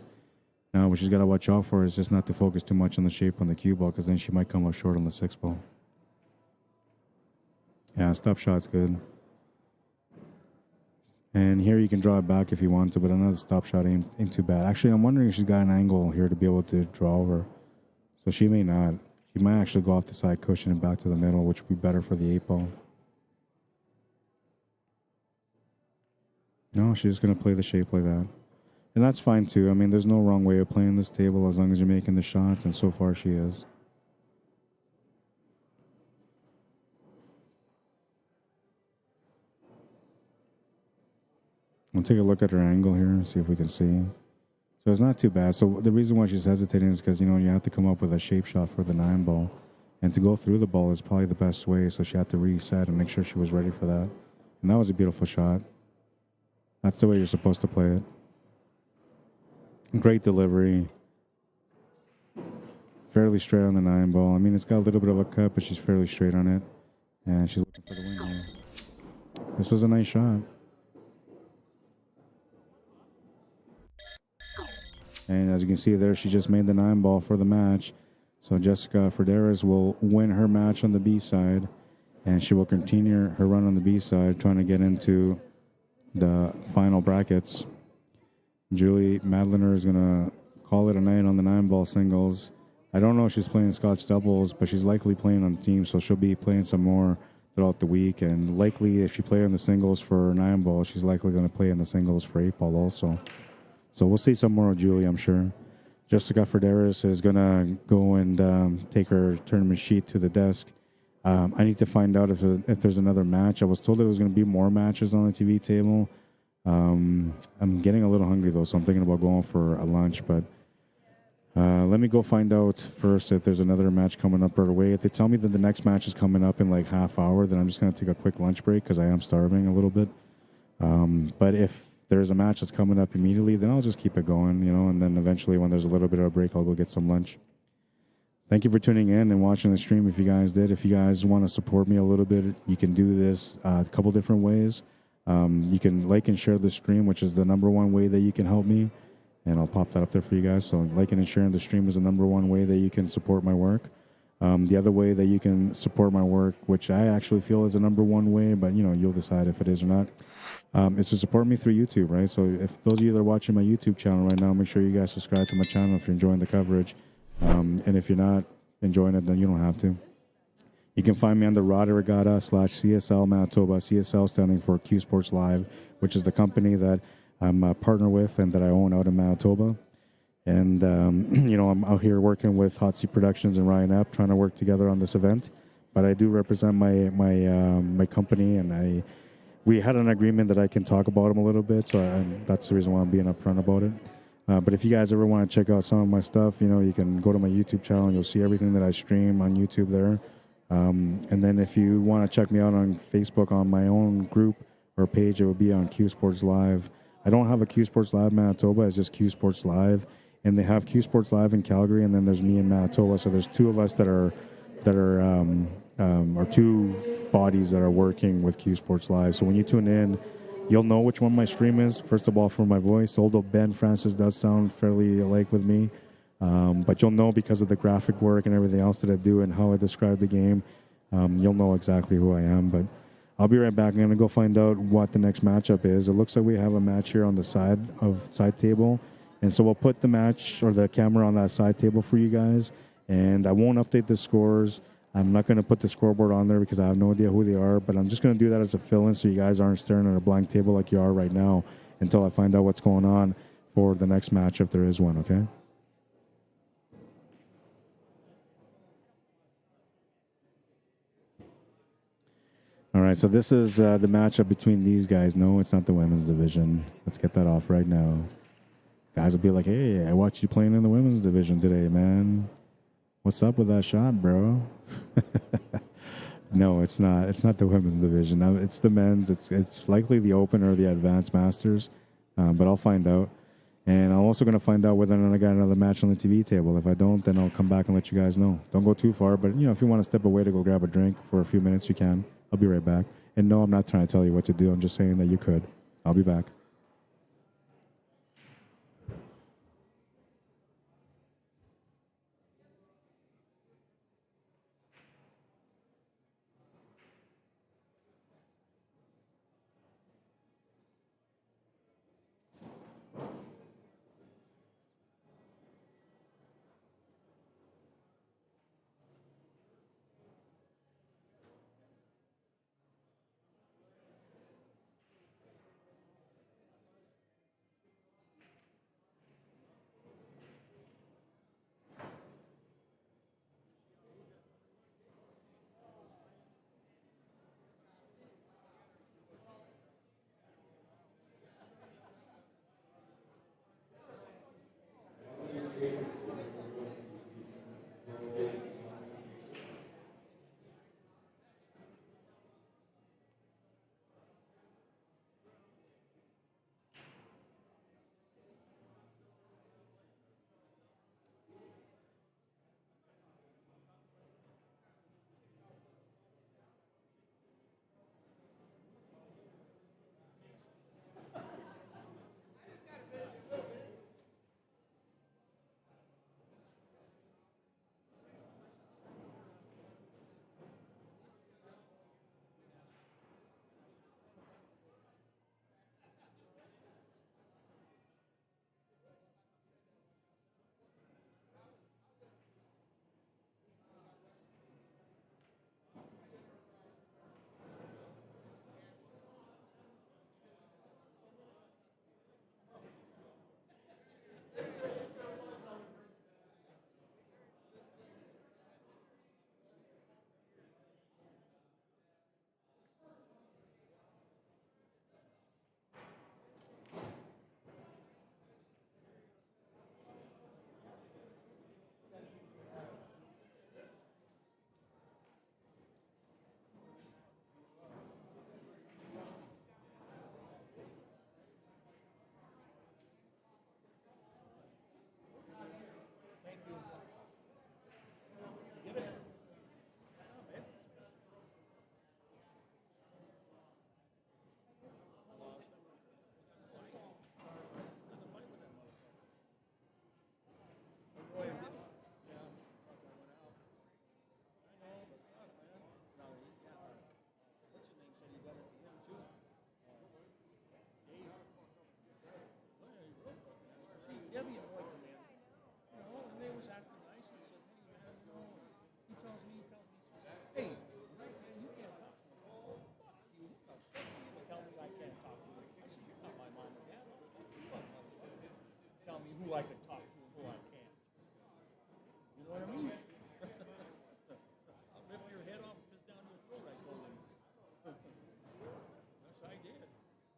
Now what she's got to watch out for is just not to focus too much on the shape on the cue ball, because then she might come up short on the 6-ball. Yeah, stop shot's good. And here you can draw it back if you want to, but another stop shot ain't too bad. Actually, I'm wondering if she's got an angle here to be able to draw over. So she may not. She might actually go off the side cushion and back to the middle, which would be better for the 8-ball. No, she's just going to play the shape like that. And that's fine too. I mean, there's no wrong way of playing this table as long as you're making the shots, and so far she is. We'll take a look at her angle here and see if we can see. So it's not too bad. So the reason why she's hesitating is because, you know, you have to come up with a shape shot for the 9-ball. And to go through the ball is probably the best way. So she had to reset and make sure she was ready for that. And that was a beautiful shot. That's the way you're supposed to play it. Great delivery. Fairly straight on the 9 ball. I mean, it's got a little bit of a cut, but she's fairly straight on it. And she's looking for the win here. This was a nice shot. And as you can see there, she just made the 9 ball for the match. So Jessica Frederis will win her match on the B side. And she will continue her run on the B side, trying to get into the final brackets. Julie Madliner is going to call it a night on the 9 ball singles. I don't know if she's playing Scotch doubles, but she's likely playing on the team, so she'll be playing some more throughout the week. And likely, if she plays in the singles for 9 ball, she's likely going to play in the singles for 8 ball also. So we'll see some more of Julie, I'm sure. Jessica Frederis is going to go and take her tournament sheet to the desk. I need to find out if there's another match. I was told there was going to be more matches on the TV table. I'm getting a little hungry, though, so I'm thinking about going for a lunch, but let me go find out first if there's another match coming up right away. If they tell me that the next match is coming up in like half hour, then I'm just going to take a quick lunch break because I am starving a little bit. But if there's a match that's coming up immediately, then I'll just keep it going, and then eventually when there's a little bit of a break, I'll go get some lunch. Thank you for tuning in and watching the stream if you guys did. If you guys want to support me a little bit, you can do this a couple different ways. You can like and share the stream, which is the #1 way that you can help me. And I'll pop that up there for you guys. So liking and sharing the stream is the #1 way that you can support my work. The other way that you can support my work, which I actually feel is the #1 way, but you'll decide if it is or not, is to support me through YouTube, right? So if those of you that are watching my YouTube channel right now, make sure you guys subscribe to my channel if you're enjoying the coverage. And if you're not enjoying it, then you don't have to. You can find me on the Rod Arriagada /CSL Manitoba, CSL standing for Cuesports Live, which is the company that I'm a partner with and that I own out in Manitoba. And, I'm out here working with Hot Seat Productions and Ryan Epp, trying to work together on this event. But I do represent my company, and we had an agreement that I can talk about them a little bit, so that's the reason why I'm being upfront about it. But if you guys ever want to check out some of my stuff, you can go to my YouTube channel and you'll see everything that I stream on YouTube there. And then if you want to check me out on Facebook on my own group or page, it would be on Cuesports Live. I don't have a Cuesports Live Manitoba, it's just Cuesports Live. And they have Cuesports Live in Calgary, and then there's me in Manitoba. So there's two of us that are two bodies that are working with Cuesports Live. So when you tune in, you'll know which one my stream is, first of all, from my voice, although Ben Francis does sound fairly alike with me. But you'll know because of the graphic work and everything else that I do and how I describe the game. You'll know exactly who I am. But I'll be right back. I'm going to go find out what the next matchup is. It looks like we have a match here on the side table. And so we'll put the match or the camera on that side table for you guys. And I won't update the scores. I'm not going to put the scoreboard on there because I have no idea who they are. But I'm just going to do that as a fill-in so you guys aren't staring at a blank table like you are right now until I find out what's going on for the next match if there is one, okay? All right, so this is the matchup between these guys. No, it's not the women's division. Let's get that off right now. Guys will be like, hey, I watched you playing in the women's division today, man. What's up with that shot, bro? No, it's not. It's not the women's division. It's the men's. It's likely the Open or the Advanced Masters, but I'll find out. And I'm also going to find out whether or not I got another match on the TV table. If I don't, then I'll come back and let you guys know. Don't go too far, but if you want to step away to go grab a drink for a few minutes, you can. I'll be right back. And no, I'm not trying to tell you what to do. I'm just saying that you could. I'll be back.
who I can talk to and who I can't. You know what I mean? I'll rip your head off and piss down your throat, I told him. Yes, I did.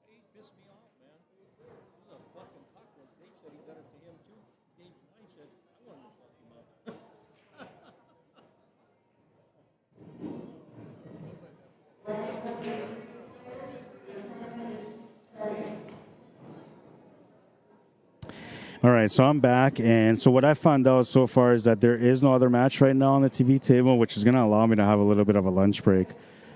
He pissed me off, man. He's a fucking cockroach. Dave said he done it to him, too. Dave's nice said, I wanted to fuck him up.
All right, so I'm back, and so what I found out so far is that there is no other match right now on the TV table, which is going to allow me to have a little bit of a lunch break.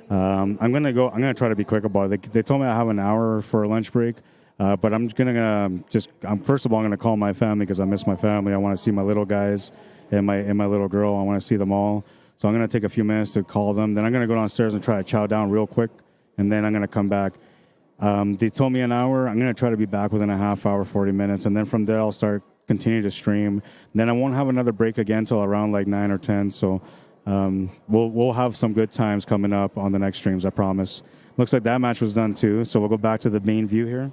I'm gonna try to be quick about it. They told me I have an hour for a lunch break, but I'm first of all, I'm gonna call my family because I miss my family. I want to see my little guys and my little girl. I want to see them all. So I'm gonna take a few minutes to call them. Then I'm gonna go downstairs and try to chow down real quick, and then I'm gonna come back. They told me an hour. I'm going to try to be back within a half hour, 40 minutes. And then from there, I'll continue to stream. Then I won't have another break again until around like 9 or 10. So we'll have some good times coming up on the next streams, I promise. Looks like that match was done too. So we'll go back to the main view here.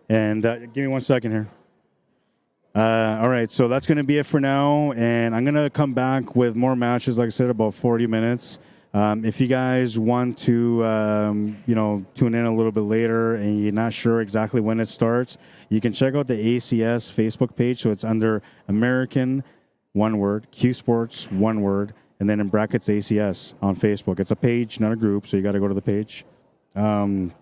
And give me 1 second here. All right, so that's going to be it for now, and I'm going to come back with more matches, like I said, about 40 minutes. If you guys want to, tune in a little bit later and you're not sure exactly when it starts, you can check out the ACS Facebook page. So it's under American, one word, Cuesports, one word, and then in brackets ACS on Facebook. It's a page, not a group, so you got to go to the page. And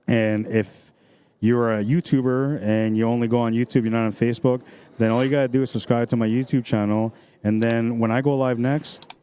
if you're a YouTuber and you only go on YouTube, you're not on Facebook, then all you got to do is subscribe to my YouTube channel. And then when I go live next,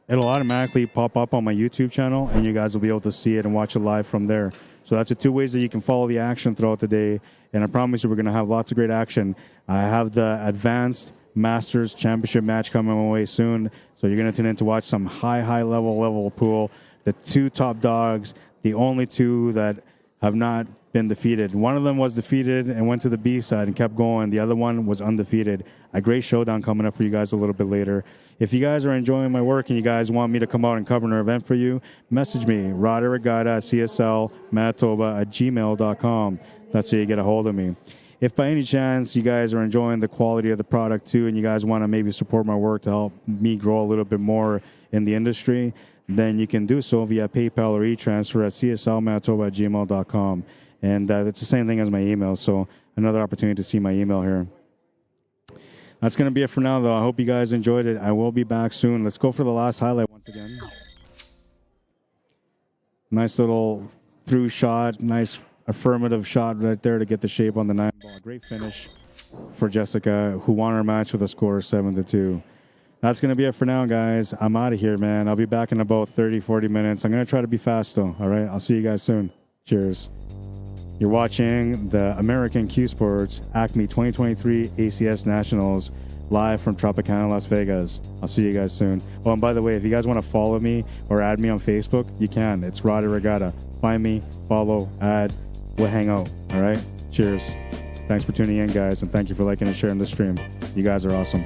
it'll automatically pop up on my YouTube channel and you guys will be able to see it and watch it live from there. So that's the two ways that you can follow the action throughout the day. And I promise you we're going to have lots of great action. I have the Advanced Masters Championship match coming my way soon. So you're going to tune in to watch some high level pool. The two top dogs, the only two that have not been defeated. One of them was defeated and went to the B side and kept going. The other one was undefeated. A great showdown coming up for you guys a little bit later. If you guys are enjoying my work and you guys want me to come out and cover an event for you, message me, Rod Arriagada, CSL Manitoba at gmail.com. That's how you get a hold of me. If by any chance you guys are enjoying the quality of the product too and you guys want to maybe support my work to help me grow a little bit more in the industry, then you can do so via PayPal or e-transfer at cslmanitoba@gmail.com. And it's the same thing as my email, so another opportunity to see my email here. That's going to be it for now, though. I hope you guys enjoyed it. I will be back soon. Let's go for the last highlight once again. Nice little through shot, nice affirmative shot right there to get the shape on the 9-ball. Great finish for Jessica, who won her match with a score of 7-2. That's going to be it for now, guys. I'm out of here, man. I'll be back in about 30, 40 minutes. I'm going to try to be fast, though. All right? I'll see you guys soon. Cheers. You're watching the American Cuesports Acme 2023 ACS Nationals live from Tropicana, Las Vegas. I'll see you guys soon. Oh, and by the way, if you guys want to follow me or add me on Facebook, you can. It's Rod Arriagada. Find me, follow, add. We'll hang out. All right? Cheers. Thanks for tuning in, guys, and thank you for liking and sharing the stream. You guys are awesome.